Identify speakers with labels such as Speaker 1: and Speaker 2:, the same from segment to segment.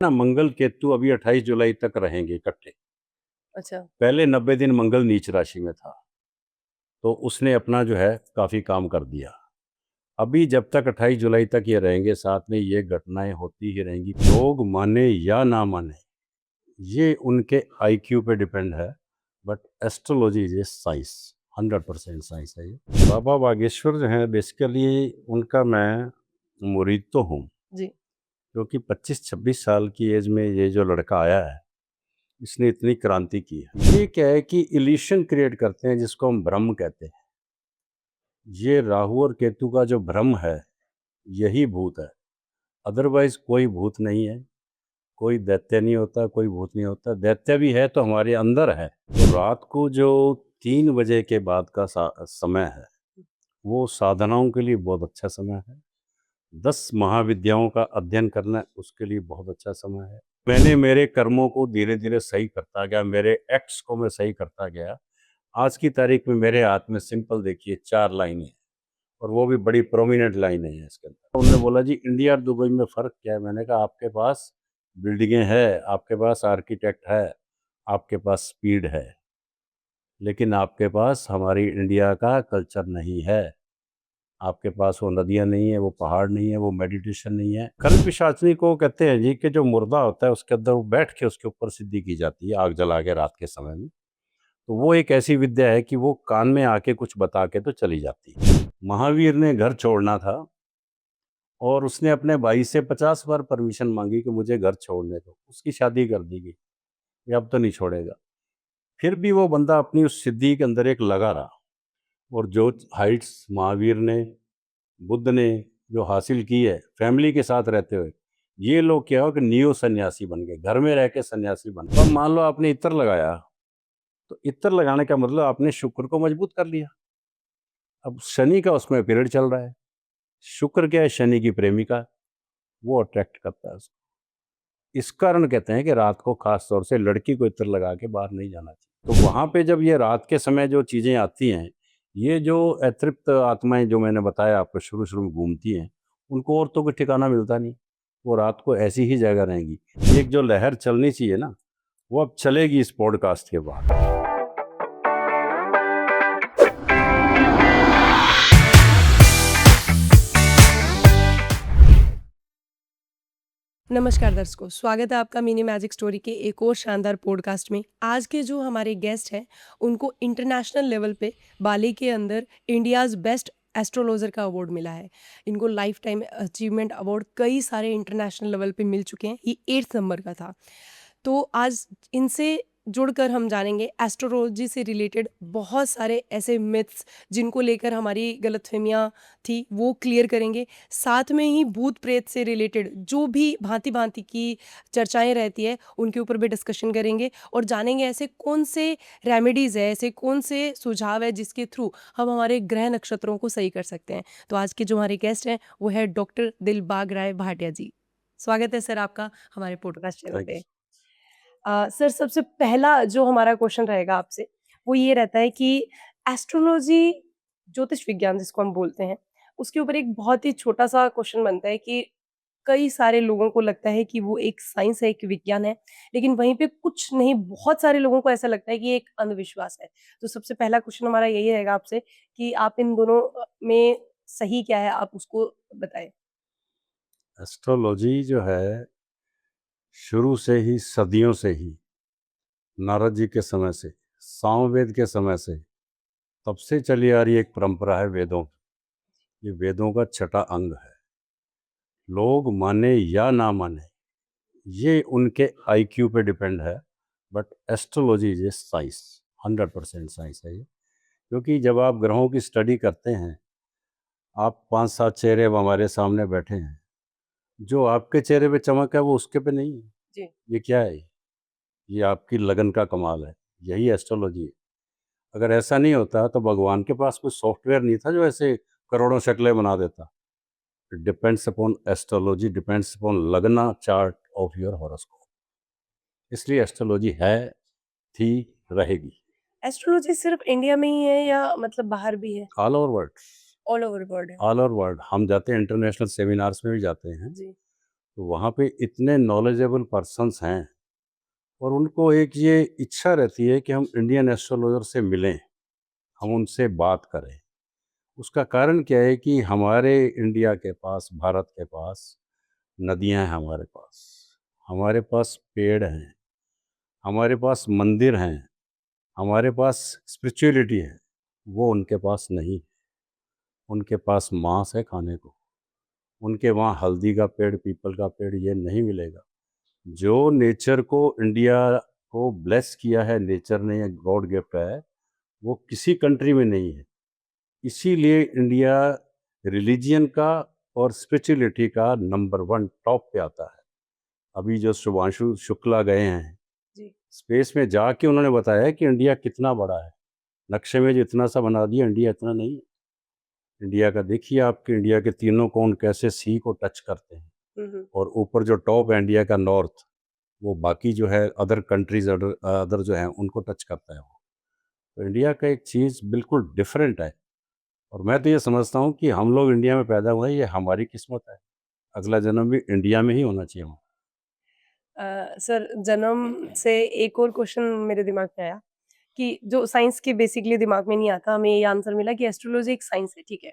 Speaker 1: ना मंगल केतु अभी 28 जुलाई तक रहेंगे इकट्ठे।
Speaker 2: अच्छा।
Speaker 1: पहले 90 दिन मंगल नीच राशि में था, तो उसने अपना जो है काफ़ी काम कर दिया। अभी जब तक 28 जुलाई तक ये रहेंगे साथ में, ये घटनाएँ होती ही रहेंगी। लोग माने या ना माने, ये उनके आईक्यू पे डिपेंड है, but astrology is a science, 100% science है ये। बाबा बागेश्वर जो हैं बेसिकली उनका मैं मुरीद तो हूँ,
Speaker 2: जी।
Speaker 1: क्योंकि 25-26 साल की एज में ये जो लड़का आया है, इसने इतनी क्रांति की है। ये क्या है कि इल्यूशन क्रिएट करते हैं जिसको हम भ्रम कहते हैं। ये राहु और केतु का जो भ्रम है, यही भूत है। अदरवाइज कोई भूत नहीं है, कोई दैत्य नहीं होता, कोई भूत नहीं होता। दैत्य भी है तो हमारे अंदर है। तो रात को जो 3 बजे के बाद का समय है, वो साधनाओं के लिए बहुत अच्छा समय है। 10 महाविद्याओं का अध्ययन करना उसके लिए बहुत अच्छा समय है। मैंने मेरे कर्मों को धीरे-धीरे सही करता गया, मेरे एक्ट्स को मैं सही करता गया। आज की तारीख में मेरे हाथ में सिंपल देखिए 4 लाइनें हैं, और वो भी बड़ी प्रोमिनेंट लाइनें हैं इसके अंदर। उन्होंने बोला जी इंडिया और दुबई में फ़र्क क्या है? मैंने कहा आपके पास बिल्डिंगें हैं, आपके पास आर्किटेक्ट है, आपके पास स्पीड है, लेकिन आपके पास हमारी इंडिया का कल्चर नहीं है। आपके पास वो नदियाँ नहीं है, वो पहाड़ नहीं है, वो मेडिटेशन नहीं है। कल्पशास्त्री को कहते हैं जी कि जो मुर्दा होता है उसके अंदर वो बैठ के उसके ऊपर सिद्धि की जाती है, आग जला के रात के समय में। तो वो एक ऐसी विद्या है कि वो कान में आके कुछ बता के तो चली जाती है। महावीर ने घर छोड़ना था, और उसने अपने भाई से 50 बार परमिशन मांगी कि मुझे घर छोड़ने दो। उसकी शादी कर दी गई, ये अब तो नहीं छोड़ेगा। फिर भी वो बंदा अपनी उस सिद्धि के अंदर एक लगा रहा, और जो हाइट्स महावीर ने, बुद्ध ने जो हासिल की है फैमिली के साथ रहते हुए, ये लोग क्या हो कि नियो सन्यासी बन गए, घर में रह के सन्यासी बन गए। अब मान लो आपने इत्र लगाया, तो इत्र लगाने का मतलब आपने शुक्र को मजबूत कर लिया। अब शनि का उसमें पीरियड चल रहा है। शुक्र क्या है? शनि की प्रेमिका, वो अट्रैक्ट करता है उसको। इस कारण कहते हैं कि रात को खास तौर से लड़की को इत्र लगा के बाहर नहीं जाना चाहिए। तो वहाँ पे जब ये रात के समय जो चीज़ें आती हैं, ये जो अतृप्त आत्माएं जो मैंने बताया आपको शुरू-शुरू में घूमती हैं, उनको और तो कोई ठिकाना मिलता नहीं। वो रात को ऐसी ही जगह रहेंगी। एक जो लहर चलनी चाहिए ना, वो अब चलेगी इस पॉडकास्ट के बाद।
Speaker 2: नमस्कार दर्शकों, स्वागत है आपका मिनी मैजिक स्टोरी के एक और शानदार पॉडकास्ट में। आज के जो हमारे गेस्ट हैं, उनको इंटरनेशनल लेवल पे बाली के अंदर इंडियाज़ बेस्ट एस्ट्रोलॉजर का अवार्ड मिला है। इनको लाइफ टाइम अचीवमेंट अवार्ड कई सारे इंटरनेशनल लेवल पे मिल चुके हैं। ये 8th नंबर का था। तो आज इनसे जुड़कर हम जानेंगे एस्ट्रोलॉजी से रिलेटेड बहुत सारे ऐसे मिथ्स जिनको लेकर हमारी गलतफहमियां थी, वो क्लियर करेंगे। साथ में ही भूत प्रेत से रिलेटेड जो भी भांति भांति की चर्चाएं रहती है, उनके ऊपर भी डिस्कशन करेंगे और जानेंगे ऐसे कौन से रेमेडीज़ है, ऐसे कौन से सुझाव है जिसके थ्रू हम हमारे ग्रह नक्षत्रों को सही कर सकते हैं। तो आज के जो हमारे गेस्ट हैं वो है डॉक्टर दिलबाग राय भाटिया जी। स्वागत है सर आपका हमारे पॉडकास्ट चैनल
Speaker 1: थैंक
Speaker 2: पे।
Speaker 1: यू।
Speaker 2: सर, सबसे पहला जो हमारा क्वेश्चन रहेगा आपसे, वो ये रहता है कि एस्ट्रोलॉजी, ज्योतिष विज्ञान जिसको हम बोलते हैं, उसके ऊपर एक बहुत ही छोटा-सा क्वेश्चन बनता है कि कई सारे लोगों को लगता है कि वो एक साइंस है, एक विज्ञान है, लेकिन वहीं पे कुछ नहीं, बहुत सारे लोगों को ऐसा लगता है कि ये एक अंधविश्वास है। तो सबसे पहला क्वेश्चन हमारा यही रहेगा आपसे कि आप इन दोनों में सही क्या है, आप उसको बताएँ?
Speaker 1: एस्ट्रोलॉजी जो है, शुरू से ही, सदियों से ही, नारद जी के समय से, सामवेद के समय से, तब से चली आ रही एक परंपरा है वेदों की। ये वेदों का छठा अंग है। लोग माने या ना माने, ये उनके आईक्यू पे डिपेंड है, but astrology is a science, 100% science है ये। क्योंकि जब आप ग्रहों की स्टडी करते हैं, आप 5-7 चेहरे अब हमारे सामने बैठे हैं, जो आपके चेहरे पे चमक है वो उसके पे नहीं है।
Speaker 2: जी।
Speaker 1: ये क्या है? ये आपकी लगन का कमाल है, यही एस्ट्रोलॉजी है। अगर ऐसा नहीं होता तो भगवान के पास कोई सॉफ्टवेयर नहीं था जो ऐसे करोड़ों शक्लें बना देता। It depends upon astrology, depends upon लगना चार्ट ऑफ योर हॉरोस्कोप। इसलिए एस्ट्रोलॉजी है, थी, रहेगी।
Speaker 2: एस्ट्रोलॉजी सिर्फ इंडिया में ही है या मतलब बाहर भी है?
Speaker 1: All over world.
Speaker 2: All over world है।
Speaker 1: ऑल ओवर वर्ल्ड हम जाते हैं, इंटरनेशनल सेमिनार्स में भी जाते हैं,
Speaker 2: जी।
Speaker 1: तो वहाँ पे इतने नॉलेजेबल पर्सन्स हैं और उनको एक ये इच्छा रहती है कि हम इंडियन एस्ट्रोलॉजर से मिलें, हम उनसे बात करें। उसका कारण क्या है कि हमारे इंडिया के पास, भारत के पास नदियाँ हैं, हमारे पास पेड़ हैं, हमारे पास मंदिर हैं, हमारे पास स्पिरिचुअलिटी है, वो उनके पास नहीं। उनके पास मांस है खाने को, उनके वहाँ हल्दी का पेड़, पीपल का पेड़ ये नहीं मिलेगा। जो नेचर को, इंडिया को ब्लेस किया है नेचर ने, या गॉड गिफ्ट है, वो किसी कंट्री में नहीं है। इसीलिए इंडिया रिलीजियन का और स्पिरिचुअलिटी का नंबर 1 टॉप पे आता है। अभी जो शुभांशु शुक्ला गए हैं
Speaker 2: जी।
Speaker 1: स्पेस में, जाके उन्होंने बताया कि इंडिया कितना बड़ा है। नक्शे में जो इतना सा बना दिया, इंडिया इतना नहीं है। इंडिया का देखिए, आपके इंडिया के तीनों कोण कैसे सी को टच करते हैं, और ऊपर जो टॉप है इंडिया का नॉर्थ, वो बाकी जो है अदर कंट्रीज, अदर जो हैं उनको टच करता है वो। तो इंडिया का एक चीज़ बिल्कुल डिफरेंट है। और मैं तो ये समझता हूँ कि हम लोग इंडिया में पैदा हुए हैं, ये हमारी किस्मत है। अगला जन्म भी इंडिया में ही होना चाहिए हमारा।
Speaker 2: सर, जन्म से एक और क्वेश्चन मेरे दिमाग में आया कि जो साइंस के बेसिकली दिमाग में नहीं आता, हमें ये आंसर मिला कि एस्ट्रोलॉजी एक साइंस है, ठीक है।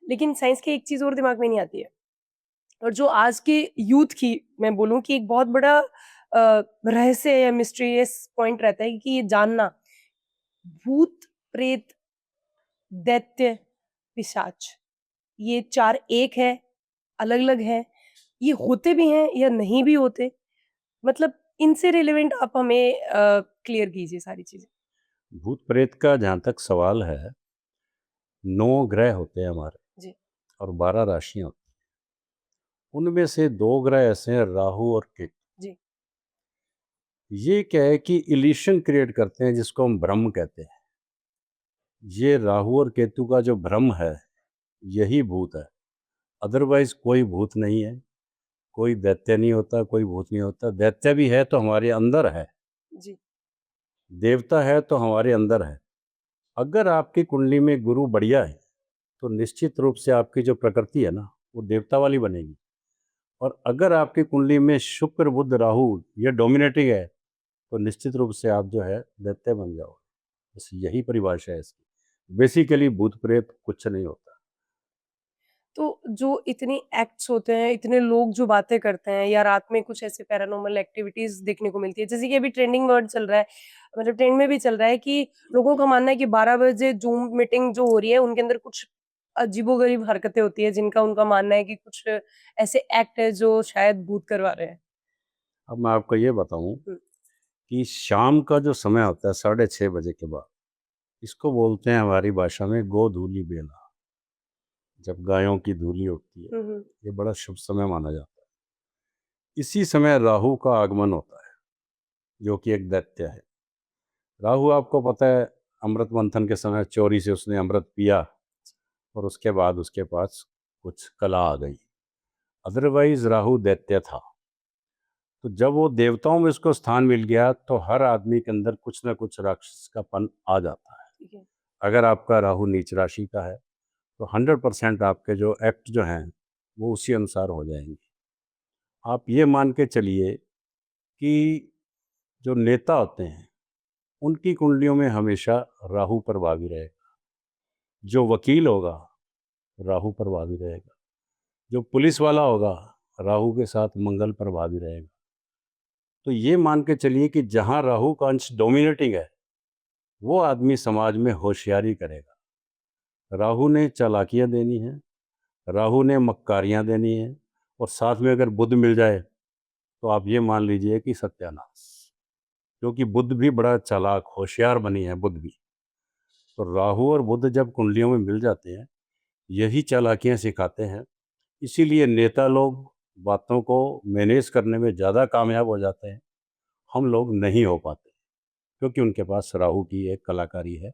Speaker 2: लेकिन साइंस की एक चीज़ और दिमाग में नहीं आती है, और जो आज के यूथ की मैं बोलूँ कि एक बहुत बड़ा रहस्य या मिस्टीरियस पॉइंट रहता है कि ये जानना, भूत, प्रेत, दैत्य, पिशाच, ये 4 एक है, अलग-अलग हैं, ये होते भी हैं या नहीं भी होते? मतलब इनसे रिलेवेंट आप हमें क्लियर कीजिए सारी चीज़ें।
Speaker 1: भूत प्रेत का जहाँ तक सवाल है, 9 ग्रह होते हैं हमारे
Speaker 2: जी,
Speaker 1: और 12 राशियाँ होती हैं। उनमें से 2 ग्रह ऐसे हैं, राहु और केतु।
Speaker 2: जी,
Speaker 1: ये क्या है कि इल्यूशन क्रिएट करते हैं, जिसको हम भ्रम कहते हैं। ये राहु और केतु का जो भ्रम है, यही भूत है। अदरवाइज कोई भूत नहीं है, कोई दैत्य नहीं होता, कोई भूत नहीं होता। दैत्य भी है तो हमारे अंदर है,
Speaker 2: जी,
Speaker 1: देवता है तो हमारे अंदर है। अगर आपकी कुंडली में गुरु बढ़िया है, तो निश्चित रूप से आपकी जो प्रकृति है ना, वो देवता वाली बनेगी। और अगर आपकी कुंडली में शुक्र, बुध, राहु ये डोमिनेटिंग है, तो निश्चित रूप से आप जो है दैत्य बन जाओगे। बस यही परिभाषा है इसकी। बेसिकली भूत प्रेत कुछ नहीं होता।
Speaker 2: तो जो इतने एक्ट्स होते हैं, इतने लोग जो बातें करते हैं या रात में कुछ ऐसे पैरानॉर्मल एक्टिविटीज़ देखने को मिलती है, जैसे कि अभी ट्रेंडिंग वर्ड चल रहा है, मतलब ट्रेंड में भी चल रहा है कि लोगों का मानना है कि 12 बजे ज़ूम मीटिंग जो हो रही है, उनके अंदर कुछ अजीबो-गरीब हरकतें होती हैं, जिनका उनका मानना है कि कुछ ऐसे एक्ट है जो शायद भूत करवा रहे हैं।
Speaker 1: अब मैं आपको ये बताऊं
Speaker 2: हुँ,
Speaker 1: कि शाम का जो समय होता है 6:30 बजे के बाद, इसको बोलते हैं हमारी भाषा में गोधूली बेला। जब गायों की धूली उठती है,
Speaker 2: हुँ, हुँ।
Speaker 1: ये बड़ा शुभ समय माना जाता है। इसी समय राहु का आगमन होता है, जो कि एक दैत्य है। राहु, आपको पता है, अमृत मंथन के समय चोरी से उसने अमृत पिया और उसके बाद उसके पास कुछ कला आ गई। अदरवाइज राहु दैत्य था। तो जब वो देवताओं में उसको स्थान मिल गया, तो हर आदमी के अंदर कुछ ना कुछ राक्षस का पन आ जाता है।
Speaker 2: ठीक है।
Speaker 1: अगर आपका राहु नीच राशि का है, तो 100% आपके जो एक्ट जो हैं वो उसी अनुसार हो जाएंगे। आप ये मान के चलिए कि जो नेता होते हैं, उनकी कुंडलियों में हमेशा राहु प्रभावी रहेगा। जो वकील होगा, राहु प्रभावी रहेगा। जो पुलिस वाला होगा, राहु के साथ मंगल प्रभावी रहेगा। तो ये मान के चलिए कि जहाँ राहु का अंश डोमिनेटिंग है, वो आदमी समाज में होशियारी करेगा। राहु ने चालाकियाँ देनी है, राहु ने मक्कारियाँ देनी है, और साथ में अगर बुध मिल जाए, तो आप ये मान लीजिए कि सत्यानाश। क्योंकि बुध भी बड़ा चालाक होशियार बनी है बुध भी। तो राहु और बुध जब कुंडलियों में मिल जाते हैं, यही चालाकियाँ सिखाते हैं। इसीलिए नेता लोग बातों को मैनेज करने में ज़्यादा कामयाब हो जाते हैं, हम लोग नहीं हो पाते, क्योंकि उनके पास राहु की एक कलाकारी है।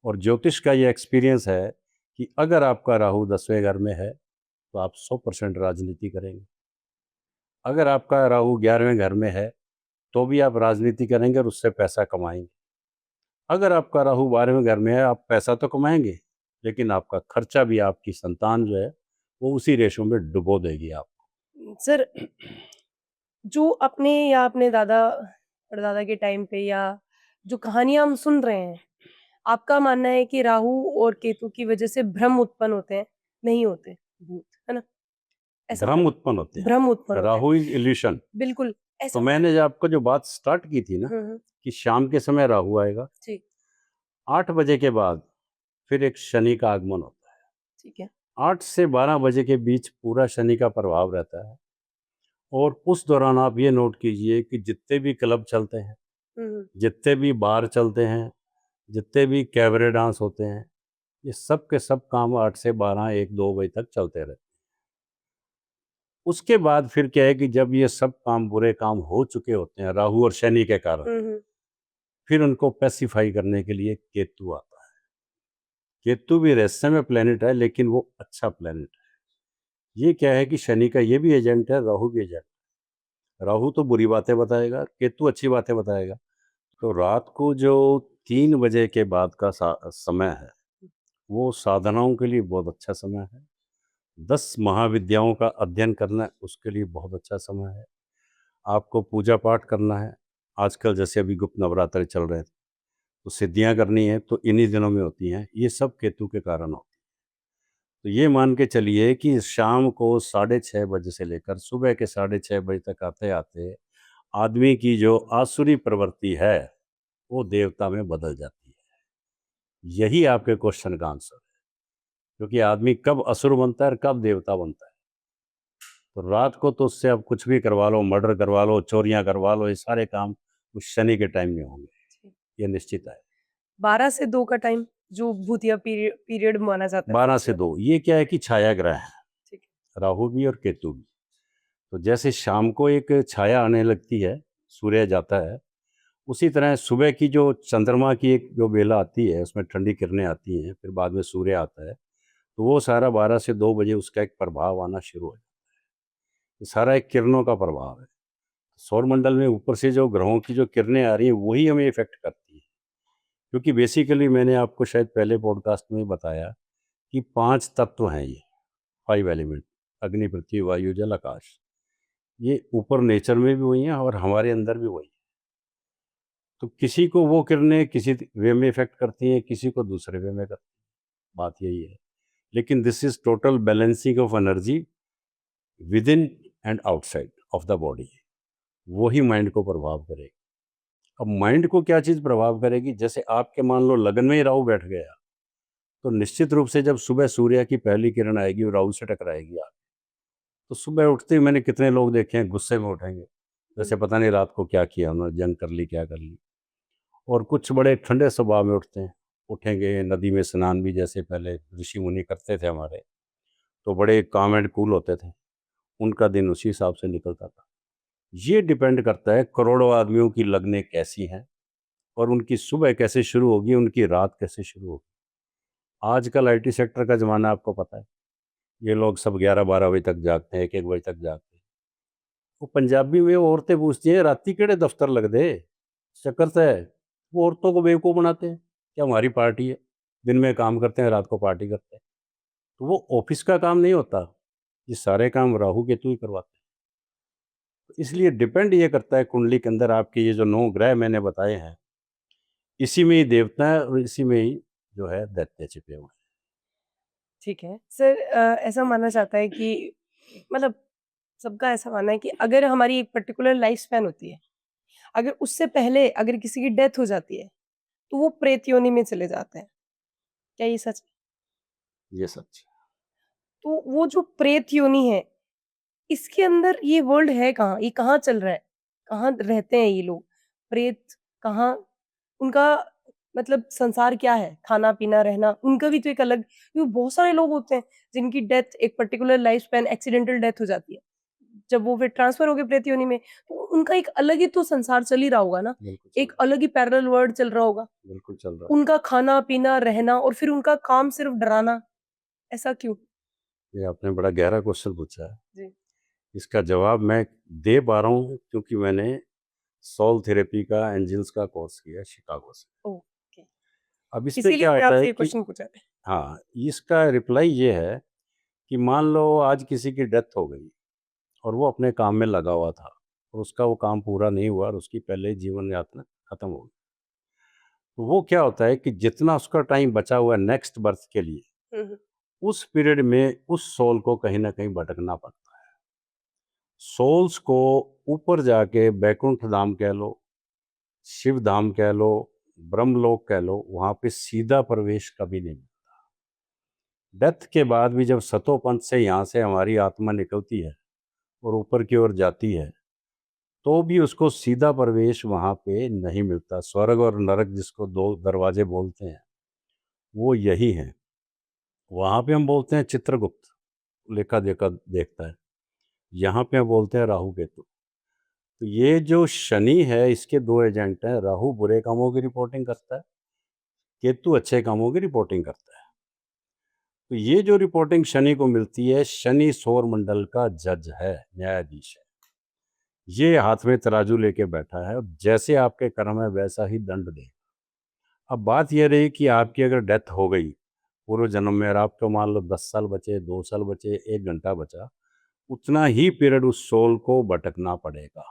Speaker 1: और ज्योतिष का ये एक्सपीरियंस है कि अगर आपका राहु 10वें घर में है, तो आप 100% राजनीति करेंगे। अगर आपका राहु 11वें घर में है, तो भी आप राजनीति करेंगे और उससे पैसा कमाएंगे। अगर आपका राहु 12वें घर में है, आप पैसा तो कमाएंगे, लेकिन आपका खर्चा भी, आपकी संतान जो है वो उसी रेशों में डुबो देगी आप।
Speaker 2: सर, जो अपने या अपने दादा परदादा के टाइम पे या जो कहानियाँ हम सुन रहे हैं, आपका मानना है कि राहु और केतु की वजह से भ्रम उत्पन्न होते हैं? नहीं होते भूत, है ना? ऐसा
Speaker 1: भ्रम
Speaker 2: मानना
Speaker 1: उत्पन्न होते हैं।
Speaker 2: भ्रम उत्पन्न होता है।
Speaker 1: Rahu is illusion.
Speaker 2: बिल्कुल,
Speaker 1: तो
Speaker 2: ऐसा
Speaker 1: मैंने जो आपको जो बात स्टार्ट की थी ना,
Speaker 2: हुँ।
Speaker 1: कि शाम के समय राहु आएगा,
Speaker 2: जी,
Speaker 1: 8 बजे के बाद फिर एक शनि का आगमन होता है।
Speaker 2: ठीक है।
Speaker 1: 8 से 12 बजे के बीच पूरा शनि का प्रभाव रहता है, और उस दौरान आप ये नोट कीजिए कि जितने भी क्लब चलते हैं,
Speaker 2: हुँ।
Speaker 1: जितने भी बार चलते हैं, जितने भी कैबरे डांस होते हैं, ये सब के सब काम 8 से 12, 1-2 बजे तक चलते रहते हैं। उसके बाद फिर क्या है कि जब ये सब काम, बुरे काम हो चुके होते हैं राहु और शनि के कारण,
Speaker 2: हुँ।
Speaker 1: फिर उनको पैसिफाई करने के लिए केतु आता है। केतु भी रहस्यमय प्लेनेट है, लेकिन वो अच्छा प्लेनेट है। ये क्या है कि शनि का ये भी एजेंट है, राहु भी एजेंट है। राहु तो बुरी बातें बताएगा, केतु अच्छी बातें बताएगा। तो रात को जो 3 बजे के बाद का समय है, वो साधनाओं के लिए बहुत अच्छा समय है। 10 महाविद्याओं का अध्ययन करना उसके लिए बहुत अच्छा समय है। आपको पूजा पाठ करना है, आजकल जैसे अभी गुप्त नवरात्र चल रहे थे, तो सिद्धियां करनी है तो इन्हीं दिनों में होती हैं। ये सब केतु के कारण होती है। तो ये मान के चलिए कि शाम को 6:30 बजे से लेकर सुबह के 6:30 बजे तक आते आते आदमी की जो आसुरी प्रवृत्ति है, वो देवता में बदल जाती है। यही आपके क्वेश्चन का आंसर है, क्योंकि आदमी कब असुर बनता है और कब देवता बनता है। तो रात को तो उससे आप कुछ भी करवा लो, मर्डर करवा लो, चोरियां करवा लो, ये सारे काम उस शनि के टाइम में होंगे,
Speaker 2: जी।
Speaker 1: ये निश्चित है।
Speaker 2: 12 से 2 का टाइम जो भूतिया पीरियड माना जाता है
Speaker 1: 12
Speaker 2: सबसे
Speaker 1: से
Speaker 2: ज़्यादा।
Speaker 1: 2 ये क्या है कि छाया ग्रह है,
Speaker 2: ठीक है।
Speaker 1: राहु भी और केतु भी। तो जैसे शाम को एक छाया आने लगती है, सूर्य जाता है, उसी तरह सुबह की जो चंद्रमा की एक जो बेला आती है, उसमें ठंडी किरणें आती हैं, फिर बाद में सूर्य आता है, तो वो सारा 12 से 2 बजे उसका एक प्रभाव आना शुरू हो जाता है। ये सारा एक किरणों का प्रभाव है। सौर मंडल में ऊपर से जो ग्रहों की जो किरणें आ रही हैं, वही हमें इफेक्ट करती है। क्योंकि बेसिकली मैंने आपको शायद पहले पॉडकास्ट में बताया कि 5 तत्व हैं ये, 5 एलिमेंट, अग्नि, पृथ्वी, वायु, जल, आकाश। ये ऊपर नेचर में भी वही हैं और हमारे अंदर भी वही है। तो किसी को वो किरणें किसी वे में इफेक्ट करती हैं, किसी को दूसरे वे में करती हैं। बात यही है। लेकिन this is total balancing of energy with in and outside of the body. वही माइंड को प्रभाव करेगी। अब माइंड को क्या चीज़ प्रभाव करेगी? जैसे आपके मान लो लगन में ही राहु बैठ गया, तो निश्चित रूप से जब सुबह सूर्य की पहली किरण आएगी और राहु से टकराएगी आप, तो सुबह उठते ही मैंने कितने लोग देखे हैं गुस्से में उठेंगे,
Speaker 2: हुँ।
Speaker 1: जैसे पता नहीं रात को क्या किया उन्होंने, जंग कर ली, क्या कर ली। और कुछ बड़े ठंडे स्वभाव में उठते हैं, उठेंगे, नदी में स्नान भी जैसे पहले ऋषि मुनि करते थे हमारे, तो बड़े काम एंड कूल होते थे, उनका दिन उसी हिसाब से निकलता था। ये डिपेंड करता है करोड़ों आदमियों की लगनें कैसी हैं, और उनकी सुबह कैसे शुरू होगी, उनकी रात कैसे शुरू होगी। आजकल आईटी सेक्टर का ज़माना आपको पता है, ये लोग सब 11-12 बजे तक जागते हैं, 1-1 बजे तक जागते हैं। वो पंजाबी में वो औरतें पूछती हैं, राती केड़े दफ्तर लग दे, चक्कर से है। वो औरतों को बेवकूफ़ बनाते हैं कि हमारी पार्टी है, दिन में काम करते हैं, रात को पार्टी करते हैं। तो वो ऑफिस का काम नहीं होता, ये सारे काम राहु केतु ही करवाते हैं। तो इसलिए डिपेंड ये करता है कुंडली के अंदर आपके ये जो 9 ग्रह मैंने बताए हैं, इसी में ही देवता है और इसी में ही जो है दैत्य छिपे हुए हैं।
Speaker 2: ठीक है। सर, ऐसा माना जाता है कि मतलब सबका ऐसा मानना है कि अगर हमारी एक पर्टिकुलर लाइफ स्पैन होती है, अगर उससे पहले अगर किसी की डेथ हो जाती है, तो वो प्रेत योनि में चले जाते हैं। क्या ये सच है?
Speaker 1: ये सच है।
Speaker 2: तो वो जो प्रेत योनि है, इसके अंदर ये वर्ल्ड है कहाँ? ये कहाँ चल रहा है? कहाँ रहते हैं ये लोग? प्रेत कहाँ उनका मतलब संसार क्या है? खाना-पीना, रहना, उनका भी तो एक अलग क्योंकि बहुत सारे लोग होते हैं, जिनकी डेथ एक particular life span accidental death हो जाती है। जब वो फिर ट्रांसफर हो गए प्रेत योनि में, तो उनका एक अलग ही तो संसार चल ही रहा होगा ना?
Speaker 1: बिल्कुल चल
Speaker 2: एक
Speaker 1: रहा
Speaker 2: अलग ही पैरेलल वर्ल्ड चल रहा होगा।
Speaker 1: है, बिल्कुल चल रहा
Speaker 2: उनका खाना-पीना, रहना और फिर उनका काम सिर्फ डराना, ऐसा क्यों?
Speaker 1: है। ये आपने बड़ा गहरा क्वेश्चन पूछा है।
Speaker 2: जी।
Speaker 1: इसका जवाब मैं दे पा रहा हूँ क्योंकि मैंने सोल थेरेपी का, एंजल्स का कोर्स किया है शिकागो से।
Speaker 2: ओके।
Speaker 1: अब इस पे
Speaker 2: इसीलिए
Speaker 1: क्या
Speaker 2: मैं
Speaker 1: होता है
Speaker 2: आपसे ये
Speaker 1: कि
Speaker 2: क्वेश्चन पूछा है।
Speaker 1: हाँ, इसका रिप्लाई ये है कि मान लो आज किसी की डेथ हो गई, और वो अपने काम में लगा हुआ था और उसका वो काम पूरा नहीं हुआ और उसकी पहले ही जीवन यात्रा खत्म हो गई। तो वो क्या होता है कि जितना उसका टाइम बचा हुआ है नेक्स्ट बर्थ के लिए,
Speaker 2: हम्म,
Speaker 1: उस पीरियड में उस सोल को कहीं ना कहीं भटकना पड़ता है। सोल्स को ऊपर जाके बैकुंठ धाम कह लो, शिव धाम कह लो, ब्रह्मलोक कह लो, वहां पे सीधा प्रवेश कभी नहीं मिलता। डेथ के बाद भी जब सतोपंथ से यहाँ से हमारी आत्मा निकलती है और ऊपर की ओर जाती है, तो भी उसको सीधा प्रवेश वहां पे नहीं मिलता। स्वर्ग और नरक जिसको दो दरवाजे बोलते हैं, वो यही है। वहां पे हम बोलते हैं चित्रगुप्त लेखा देखा देखता है, यहाँ पे हम बोलते हैं राहु केतु। तो ये जो शनि है, इसके दो एजेंट हैं। राहु बुरे कामों की रिपोर्टिंग करता है, केतु अच्छे कामों की रिपोर्टिंग करता है। तो ये जो रिपोर्टिंग शनि को मिलती है, शनि सौर मंडल का जज है, न्यायाधीश है। ये हाथ में तराजू लेके बैठा है और जैसे आपके कर्म है वैसा ही दंड दे। अब बात यह रही कि आपकी अगर डेथ हो गई पूर्व जन्म में और आपको मान लो 10 साल बचे, 2 साल बचे, 1 घंटा बचा, उतना ही पीरियड उस सोल को भटकना पड़ेगा।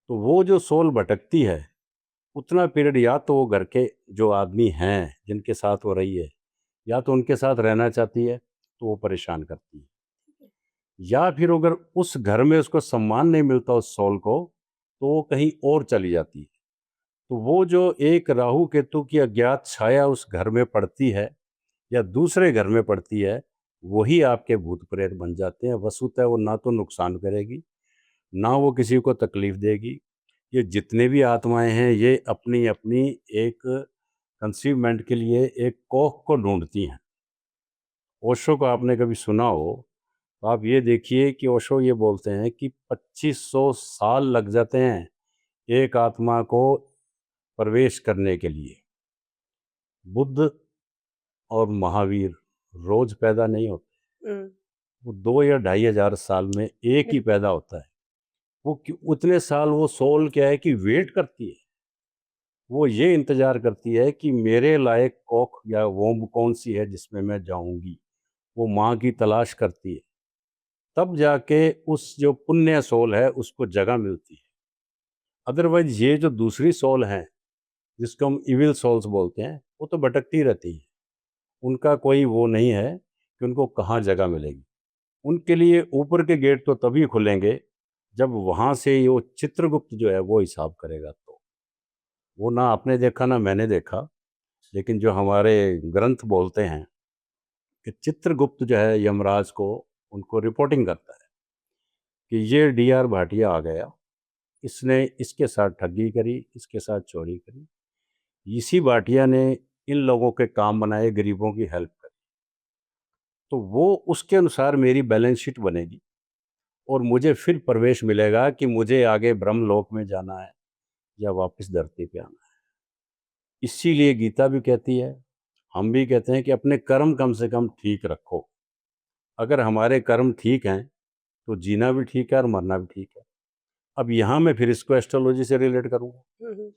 Speaker 1: तो वो जो सोल भटकती है, उतना पीरियड या तो वो घर के जो आदमी हैं जिनके साथ वो रही है, या तो उनके साथ रहना चाहती है तो वो परेशान करती है, या फिर अगर उस घर में उसको सम्मान नहीं मिलता उस सोल को, तो वो कहीं और चली जाती है। तो वो जो एक राहु केतु की अज्ञात छाया उस घर में पड़ती है या दूसरे घर में पड़ती है, वही आपके भूत प्रेत बन जाते हैं। वस्तुतः वो ना तो नुकसान करेगी, ना वो किसी को तकलीफ देगी। ये जितने भी आत्माएं हैं, ये अपनी अपनी एक कंसीवमेंट के लिए एक कोख को ढूंढती हैं। ओशो को आपने कभी सुना हो तो आप ये देखिए कि ओशो ये बोलते हैं कि 2500 साल लग जाते हैं एक आत्मा को प्रवेश करने के लिए। बुद्ध और महावीर रोज पैदा नहीं होते,
Speaker 2: हम्म,
Speaker 1: वो 2 या 2,500 साल में एक ही पैदा होता है। उतने साल वो सोल क्या है कि वेट करती है, वो ये इंतजार करती है कि मेरे लायक कोख या वोम्ब कौन सी है जिसमें मैं जाऊंगी। वो माँ की तलाश करती है, तब जाके उस जो पुण्य सोल है उसको जगह मिलती है। अदरवाइज ये जो दूसरी सोल हैं जिसको हम इविल सोल्स बोलते हैं, वो तो भटकती रहती है। उनका कोई वो नहीं है कि उनको कहाँ जगह मिलेगी। उनके लिए ऊपर के गेट तो तभी खुलेंगे जब वहाँ से वो चित्रगुप्त जो है वो हिसाब करेगा। तो वो ना आपने देखा ना मैंने देखा, लेकिन जो हमारे ग्रंथ बोलते हैं कि चित्रगुप्त जो है यमराज को उनको रिपोर्टिंग करता है कि ये डीआर भाटिया आ गया, इसने इसके साथ ठगी करी, इसके साथ चोरी करी, इसी भाटिया ने इन लोगों के काम बनाए, गरीबों की हेल्प करी। तो वो उसके अनुसार मेरी बैलेंस शीट बनेगी और मुझे फिर प्रवेश मिलेगा कि मुझे आगे ब्रह्मलोक में जाना है या वापस धरती पे आना है। इसीलिए गीता भी कहती है, हम भी कहते हैं कि अपने कर्म कम से कम ठीक रखो। अगर हमारे कर्म ठीक हैं तो जीना भी ठीक है और मरना भी ठीक है। अब यहाँ मैं फिर इसको एस्ट्रोलॉजी से रिलेट करूँगा।
Speaker 2: हम्म,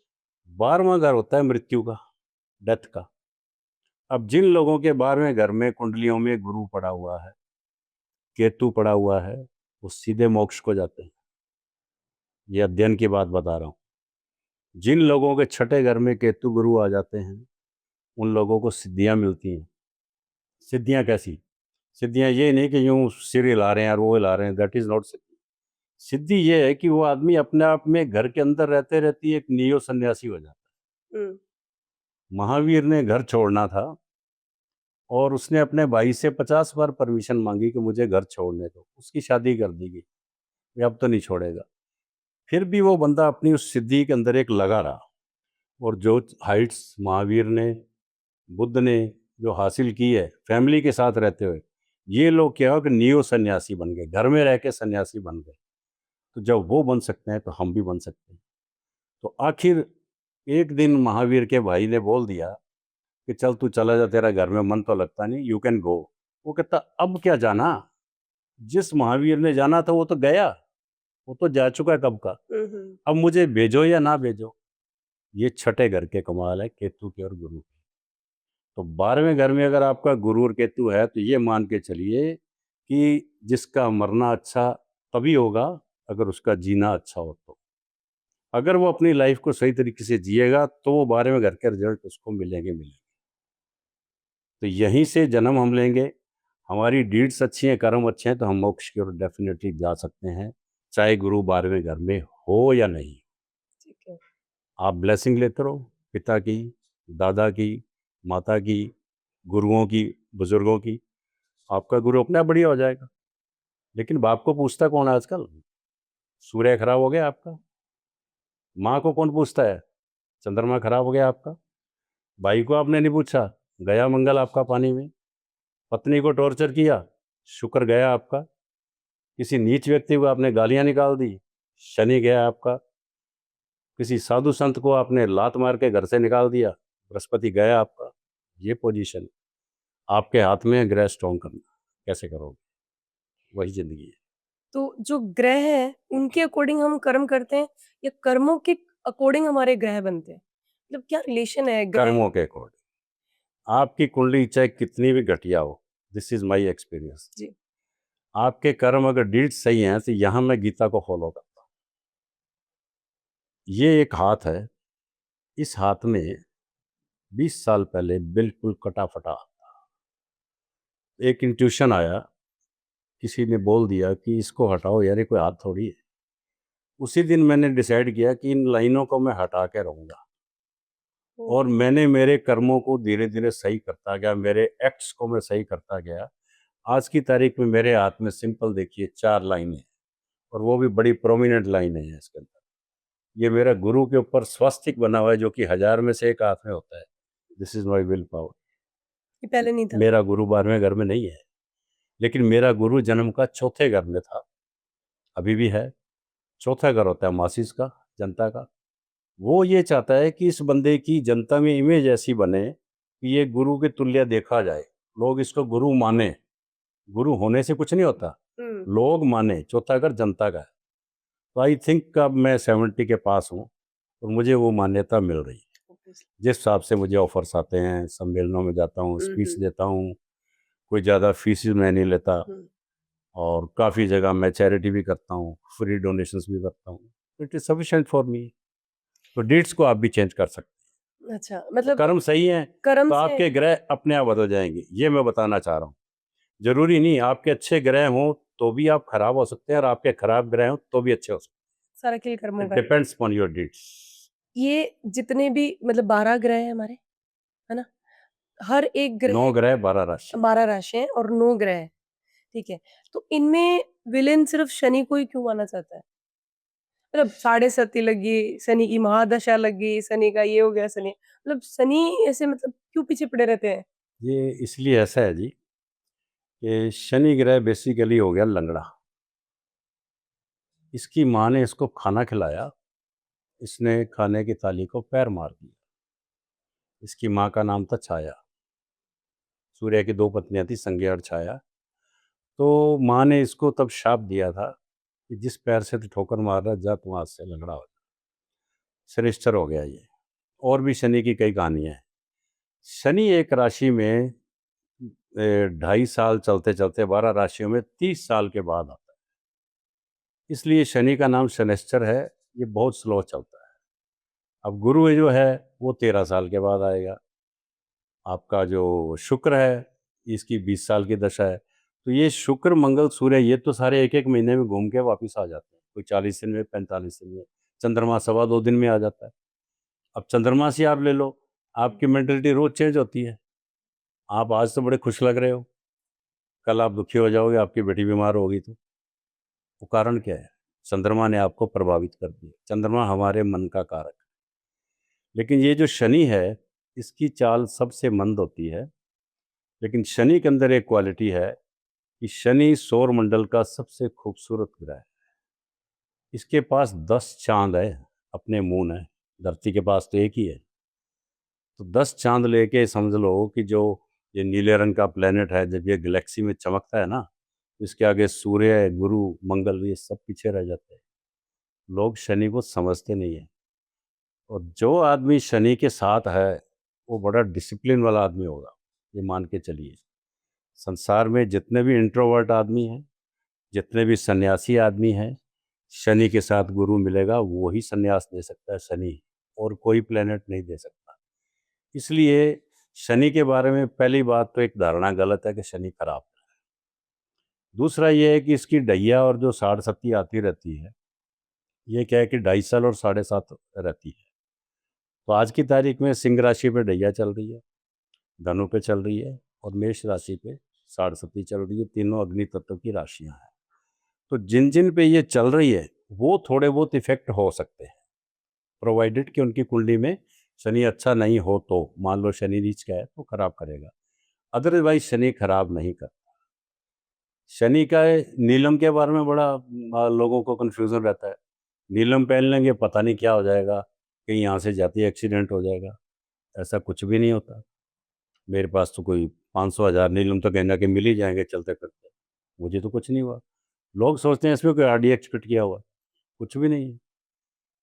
Speaker 1: 12वां घर होता है मृत्यु का, डेथ का। अब जिन लोगों के 12वें घर में कुंडलियों में गुरु पड़ा हुआ है, केतु पड़ा हुआ है, वो सीधे मोक्ष को जाते हैं। ये अध्ययन की बात बता रहा हूँ। जिन लोगों के छठे घर में केतु गुरु आ जाते हैं, उन लोगों को सिद्धियाँ मिलती हैं। सिद्धियाँ कैसी? सिद्धियाँ ये नहीं कि यूँ सिर हिला रहे हैं और वो हिला रहे हैं, दैट इज़ नॉट सिद्धि। सिद्धि ये है कि वो आदमी अपने आप में घर के अंदर रहते रहते ही एक नियो सन्यासी हो जाता
Speaker 2: हम्म,
Speaker 1: है। महावीर ने घर छोड़ना था और उसने अपने भाई से 50 बार परमिशन मांगी कि मुझे घर छोड़ने दो। उसकी शादी कर दी गई, ये अब तो नहीं छोड़ेगा। फिर भी वो बंदा अपनी उस सिद्धि के अंदर एक लगा रहा। और जो हाइट्स महावीर ने, बुद्ध ने जो हासिल की है फैमिली के साथ रहते हुए, ये लोग क्या हो कि नियो सन्यासी बन गए, घर में रह के सन्यासी बन गए। तो जब वो बन सकते हैं तो हम भी बन सकते हैं। तो आखिर एक दिन महावीर के भाई ने बोल दिया कि चल तू चला जा, तेरा घर में मन तो लगता नहीं, यू कैन गो। वो कहता अब क्या जाना, जिस महावीर ने जाना था वो तो गया, वो तो जा चुका है कब का।
Speaker 2: हम्म,
Speaker 1: अब मुझे भेजो या ना भेजो। ये छठे घर के कमाल है, केतु के और गुरु के। तो 12वें घर में अगर आपका गुरु और केतु है तो ये मान के चलिए कि जिसका मरना अच्छा तभी होगा अगर उसका जीना अच्छा हो तो। अगर वो अपनी लाइफ को सही तरीके से जिएगा तो वो 12वें घर के रिजल्ट उसको मिलेंगे। तो यहीं से जन्म हम लेंगे, हमारी डीड्स अच्छी हैं, कर्म अच्छे हैं, तो हम मोक्ष की ओर डेफिनेटली जा सकते हैं, चाहे गुरु 12वें घर में हो या नहीं।
Speaker 2: ठीक है।
Speaker 1: आप ब्लेसिंग लेते रहो, पिता की, दादा की, माता की, गुरुओं की, बुजुर्गों की, आपका गुरु अपने आप बढ़िया हो जाएगा। लेकिन बाप को पूछता कौन है आजकल? सूर्य खराब हो गया आपका। माँ को कौन पूछता है? चंद्रमा खराब हो गया आपका। भाई को आपने नहीं पूछा, गया मंगल आपका पानी में। पत्नी को टॉर्चर किया, शुक्र गया आपका। किसी नीच व्यक्ति को आपने गालियां निकाल दी, शनि गया आपका। किसी साधु संत को आपने लात मार के घर से निकाल दिया, बृहस्पति गया आपका। ये पोजीशन आपके हाथ में है, ग्रह स्ट्रॉन्ग करना। कैसे करोगे? वही जिंदगी है।
Speaker 2: तो जो ग्रह हैं, उनके अकॉर्डिंग हम कर्म करते हैं या कर्मों के अकॉर्डिंग हमारे ग्रह बनते हैं? मतलब क्या रिलेशन है ग्रह?
Speaker 1: कर्मों के अकॉर्डिंग आपकी कुंडली चाहे कितनी भी घटिया हो, दिस इज माई एक्सपीरियंस,
Speaker 2: जी।
Speaker 1: आपके कर्म अगर डीड सही हैं तो यहाँ मैं गीता को फॉलो करता हूँ। ये एक हाथ है, इस हाथ में 20 साल पहले बिल्कुल कटा फटा एक इंट्यूशन आया, किसी ने बोल दिया कि इसको हटाओ यार, ये कोई हाथ थोड़ी है। उसी दिन मैंने डिसाइड किया कि इन लाइनों को मैं हटा के रहूँगा। और मैंने मेरे कर्मों को धीरे धीरे सही करता गया, मेरे एक्ट्स को मैं सही करता गया। आज की तारीख में मेरे हाथ में सिंपल देखिए 4 लाइनें, और वो भी बड़ी प्रोमिनेंट लाइनें हैं इसके अंदर। ये मेरा गुरु के ऊपर स्वस्तिक बना हुआ है, जो कि 1000 में से एक हाथ में होता है। This is my will power.
Speaker 2: ये पहले नहीं था।
Speaker 1: मेरा गुरु 12वें घर में नहीं है, लेकिन मेरा गुरु जन्म का चौथे घर में था, अभी भी है। चौथा घर होता है मासिस का, जनता का। वो ये चाहता है कि इस बंदे की जनता में इमेज ऐसी बने कि ये गुरु के तुल्य देखा जाए, लोग इसको गुरु माने। गुरु होने से कुछ नहीं होता, लोग माने। चौथा घर जनता का है। तो आई थिंक अब मैं 70 के पास हूँ और मुझे वो मान्यता मिल रही है। जिस हिसाब से मुझे ऑफर्स आते हैं, सम्मेलनों में जाता हूँ, स्पीच देता हूँ, कोई ज़्यादा फीस मैं नहीं लेता, और काफ़ी जगह मैं चैरिटी भी करता हूँ, फ्री डोनेशंस भी करता हूँ। It is sufficient for me. तो डेट्स को आप भी चेंज कर सकते
Speaker 2: अच्छा,
Speaker 1: हैं।
Speaker 2: मतलब
Speaker 1: कर्म सही हैं
Speaker 2: कर्म
Speaker 1: तो
Speaker 2: से
Speaker 1: आपके ग्रह अपने आप बदल जाएंगे, ये मैं बताना चाह रहा हूँ। जरूरी नहीं आपके अच्छे ग्रह हों तो भी आप खराब हो सकते हैं, और आपके खराब ग्रह हों तो भी अच्छे हो सकते
Speaker 2: सारा खेल कर्मों
Speaker 1: हैं।
Speaker 2: का।
Speaker 1: Depends upon your deeds.
Speaker 2: ये जितने भी मतलब 12 ग्रह हैं हमारे, है ना? हर एक ग्रह
Speaker 1: 9 ग्रह 12 राशि।
Speaker 2: 12 राशि हैं और 9 ग्रह हैं, ठीक है। तो इनमें विलेन सिर्फ शनि को ही क्यों माना जाता है? मतलब साढ़े सती लगी, शनि की महादशा लगी, शनि का ये हो गया, शनि मतलब शनि ऐसे मतलब क्यों पीछे पड़े रहते हैं?
Speaker 1: ये इसलिए ऐसा है जी कि शनि ग्रह बेसिकली हो गया लंगड़ा। इसकी माँ ने इसको खाना खिलाया, इसने खाने की थाली को पैर मार दिया। इसकी माँ का नाम था छाया। सूर्य की 2 पत्नियां थी, संज्ञा और छाया। तो माँ ने इसको तब शाप दिया था कि जिस पैर से तू ठोकर मार रहा जा, तू आज से लंगड़ा हो जा। शनिश्चर हो गया ये। और भी शनि की कई कहानियां हैं। शनि एक राशि में 2.5 साल चलते चलते 12 राशियों में 30 साल के बाद आता है। इसलिए शनि का नाम शनिश्चर है। ये बहुत स्लो चलता है। अब गुरु जो है वो 13 साल के बाद आएगा। आपका जो शुक्र है, इसकी 20 साल की दशा है। तो ये शुक्र मंगल सूर्य ये तो सारे एक एक महीने में घूम के वापस आ जाते हैं। कोई 40 दिन में, 45 दिन में। चंद्रमा 2.25 दिन में आ जाता है। अब चंद्रमा से आप ले लो, आपकी मेंटलिटी रोज चेंज होती है। आप आज तो बड़े खुश लग रहे हो, कल आप दुखी हो जाओगे, आपकी बेटी बीमार होगी। तो वो कारण क्या है? चंद्रमा ने आपको प्रभावित कर दिया। चंद्रमा हमारे मन का कारक है। लेकिन ये जो शनि है, इसकी चाल सबसे मंद होती है। लेकिन शनि के अंदर एक क्वालिटी है कि शनि सौर मंडल का सबसे खूबसूरत ग्रह है। इसके पास 10 चांद है, अपने मून है। धरती के पास तो एक ही है। तो 10 चांद लेके समझ लो कि जो ये नीले रंग का प्लेनेट है, जब ये गैलेक्सी में चमकता है ना, तो इसके आगे सूर्य, गुरु, मंगल, ये सब पीछे रह जाते हैं। लोग शनि को समझते नहीं है। और जो आदमी शनि के साथ है वो बड़ा डिसिप्लिन वाला आदमी होगा, ये मान के चलिए। संसार में जितने भी इंट्रोवर्ट आदमी हैं, जितने भी सन्यासी आदमी हैं, शनि के साथ गुरु मिलेगा वो ही सन्यास दे सकता है, शनि, और कोई प्लेनेट नहीं दे सकता। इसलिए शनि के बारे में पहली बात तो एक धारणा गलत है कि शनि खराब है। दूसरा ये है कि इसकी डैया और जो साढ़ सती आती रहती है, ये क्या है कि 2.5 साल और 7.5 रहती है। तो आज की तारीख में सिंह राशि पे डैया चल रही है, धनु पे चल रही है, और मेष राशि पे साढ़ सती चल रही है। तीनों अग्नि तत्व की राशियां हैं। तो जिन जिन पे ये चल रही है वो थोड़े बहुत इफेक्ट हो सकते हैं, प्रोवाइडेड कि उनकी कुंडली में शनि अच्छा नहीं हो। तो मान लो शनि नीच का है तो खराब करेगा, अदरवाइज शनि खराब नहीं करता। शनि का नीलम के बारे में बड़ा लोगों को कन्फ्यूज़न रहता है। नीलम पहन लेंगे पता नहीं क्या हो जाएगा, कहीं यहाँ से जाते ही एक्सीडेंट हो जाएगा। ऐसा कुछ भी नहीं होता। मेरे पास तो कोई 500,000 नीलम तो कहीं ना कहीं मिल ही जाएंगे चलते फिरते। मुझे तो कुछ नहीं हुआ। लोग सोचते हैं इसमें कोई RDX फिट किया हुआ, कुछ भी नहीं है।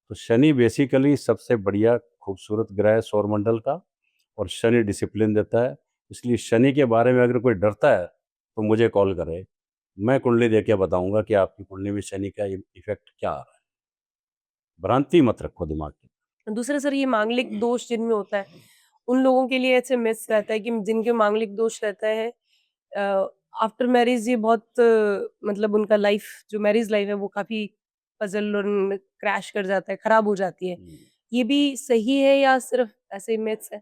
Speaker 1: तो शनि बेसिकली सबसे बढ़िया खूबसूरत ग्रह है सौरमंडल का, और शनि डिसिप्लिन देता है। इसलिए शनि के बारे में अगर कोई डरता है तो मुझे कॉल करे, मैं कुंडली देख के बताऊंगा कि आपकी कुंडली में शनि का इफेक्ट क्या आ रहा है। भ्रांति मत रखो दिमाग की।
Speaker 2: दूसरा सर ये मांगलिक दोष जिनमें होता है, उन लोगों के लिए ऐसे मिथ्स रहता है कि जिनके मांगलिक दोष रहता है आफ्टर मैरिज ये बहुत मतलब उनका लाइफ जो मैरिज लाइफ है वो काफी पजल और क्रैश कर जाता है, खराब हो जाती है। ये भी सही है या सिर्फ ऐसे मिथ्स है?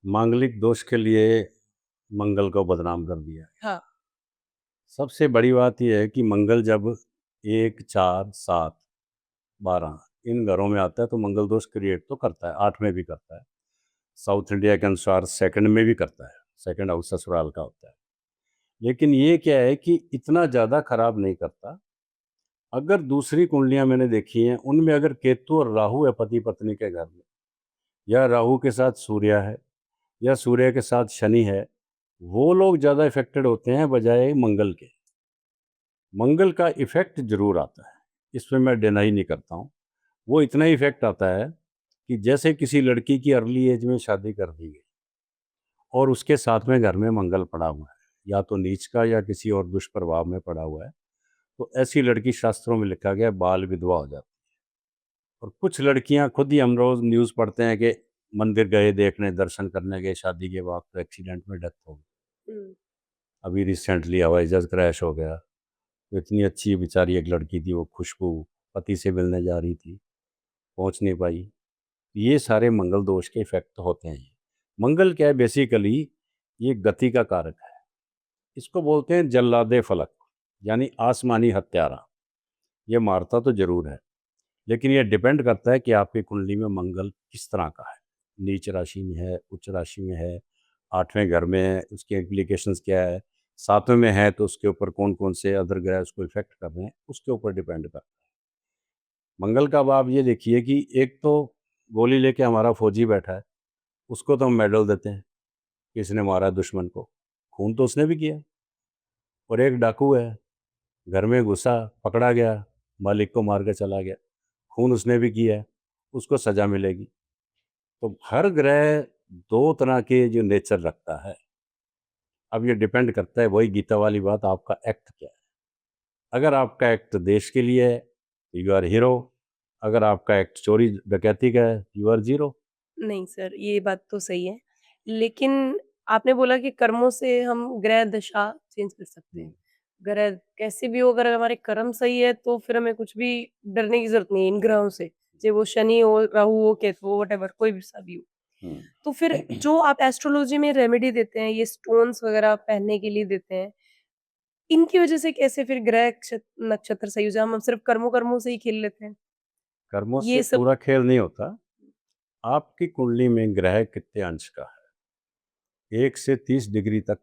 Speaker 1: मांगलिक दोष के लिए मंगल को बदनाम कर दिया है।
Speaker 2: हाँ।
Speaker 1: सबसे बड़ी बात यह है कि मंगल जब 1, 4, 7, 12 इन घरों में आता है तो मंगल दोष क्रिएट तो करता है, 8 में भी करता है। साउथ इंडिया के अनुसार सेकंड में भी करता है, सेकंड हाउस ससुराल का होता है। लेकिन ये क्या है कि इतना ज़्यादा खराब नहीं करता। अगर दूसरी कुंडलियां मैंने देखी हैं, उनमें अगर केतु और राहु है पति पत्नी के घर में, या राहु के साथ सूर्य है, या सूर्य के साथ शनि है, वो लोग ज़्यादा इफेक्टेड होते हैं बजाय मंगल के। मंगल का इफेक्ट जरूर आता है, इसमें मैं डिनाई नहीं करता हूँ। वो इतना इफेक्ट आता है कि जैसे किसी लड़की की अर्ली एज में शादी कर दी गई और उसके साथ में घर में मंगल पड़ा हुआ है, या तो नीच का या किसी और दुष्प्रभाव में पड़ा हुआ है, तो ऐसी लड़की शास्त्रों में लिखा गया बाल विधवा हो जाती है। और कुछ लड़कियां खुद ही, हम रोज न्यूज़ पढ़ते हैं कि मंदिर गए देखने, दर्शन करने गए शादी के वक्त तो एक्सीडेंट में डेथ हो गई। अभी रिसेंटली हवाई जहाज क्रैश हो गया। तो इतनी अच्छी बेचारी एक लड़की थी, वो खुशबू, पति से मिलने जा रही थी, पहुंच नहीं पाई। ये सारे मंगल दोष के इफेक्ट होते हैं। मंगल क्या है बेसिकली, ये गति का कारक है। इसको बोलते हैं जल्लादे फलक, यानी आसमानी हत्यारा। ये मारता तो जरूर है, लेकिन ये डिपेंड करता है कि आपकी कुंडली में मंगल किस तरह का है। नीच राशि में है, उच्च राशि में है, 8वें घर में है, उसके इम्प्लीकेशंस क्या है, 7वें में है तो उसके ऊपर कौन कौन से अदर ग्रह उसको इफेक्ट कर रहे हैं, उसके ऊपर डिपेंड करता है। मंगल का अब आप ये देखिए कि एक तो गोली लेके हमारा फौजी बैठा है, उसको तो हम मेडल देते हैं कि इसने मारा दुश्मन को, खून तो उसने भी किया। और एक डाकू है, घर में घुसा, पकड़ा गया, मालिक को मार के चला गया, खून उसने भी किया है, उसको सजा मिलेगी। तो हर ग्रह दो तरह के जो नेचर रखता है। अब ये डिपेंड करता है, वही गीता वाली बात, आपका एक्ट क्या है। अगर आपका एक्ट देश के लिए है तो यू आर हीरो, अगर आपका एक्ट चोरी डकैती का है यू आर जीरो।
Speaker 2: नहीं सर, ये बात तो सही है। लेकिन आपने बोला कि कर्मों से हम ग्रह दशा चेंज कर सकते हैं। ग्रह कैसे भी हो, अगर हमारे कर्म सही है तो फिर हमें कुछ भी डरने की ज़रूरत नहीं है इन ग्रहों से। चाहे वो शनि हो, राहु हो, केतु हो, व्हाटएवर कोई भी सा भी हो।
Speaker 1: हम्म।
Speaker 2: तो फिर जो आप एस्ट्रोलॉजी में रेमेडी देते हैं, ये स्टोन्स वगैरह पहनने के लिए देते हैं, इनकी वजह से कैसे फिर ग्रह नक्षत्र सही हो जाए? हम सिर्फ कर्मों-कर्मों से ही खेल लेते हैं।
Speaker 1: कर्मों से
Speaker 2: ये सब
Speaker 1: पूरा खेल नहीं होता। आपकी कुंडली में ग्रह कितने अंश का है, 1 से 30 डिग्री तक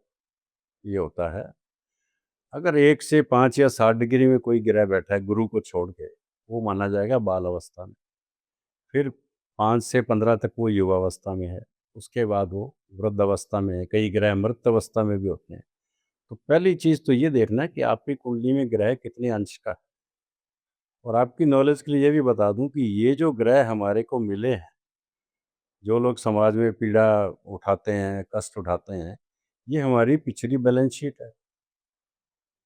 Speaker 1: ये होता है। अगर 1 से 5 या 60 डिग्री में कोई ग्रह बैठा है गुरु को छोड़ के, वो माना जाएगा बाल अवस्था में। फिर 5 से 15 तक वो युवावस्था में है, उसके बाद वो वृद्ध अवस्था में है। कई ग्रह मृत अवस्था में भी होते हैं। तो पहली चीज़ तो ये देखना है कि आपकी कुंडली में ग्रह कितने अंश का है। और आपकी नॉलेज के लिए ये भी बता दूं कि ये जो ग्रह हमारे को मिले हैं, जो लोग समाज में पीड़ा उठाते हैं, कष्ट उठाते हैं, ये हमारी पिछली बैलेंस शीट है।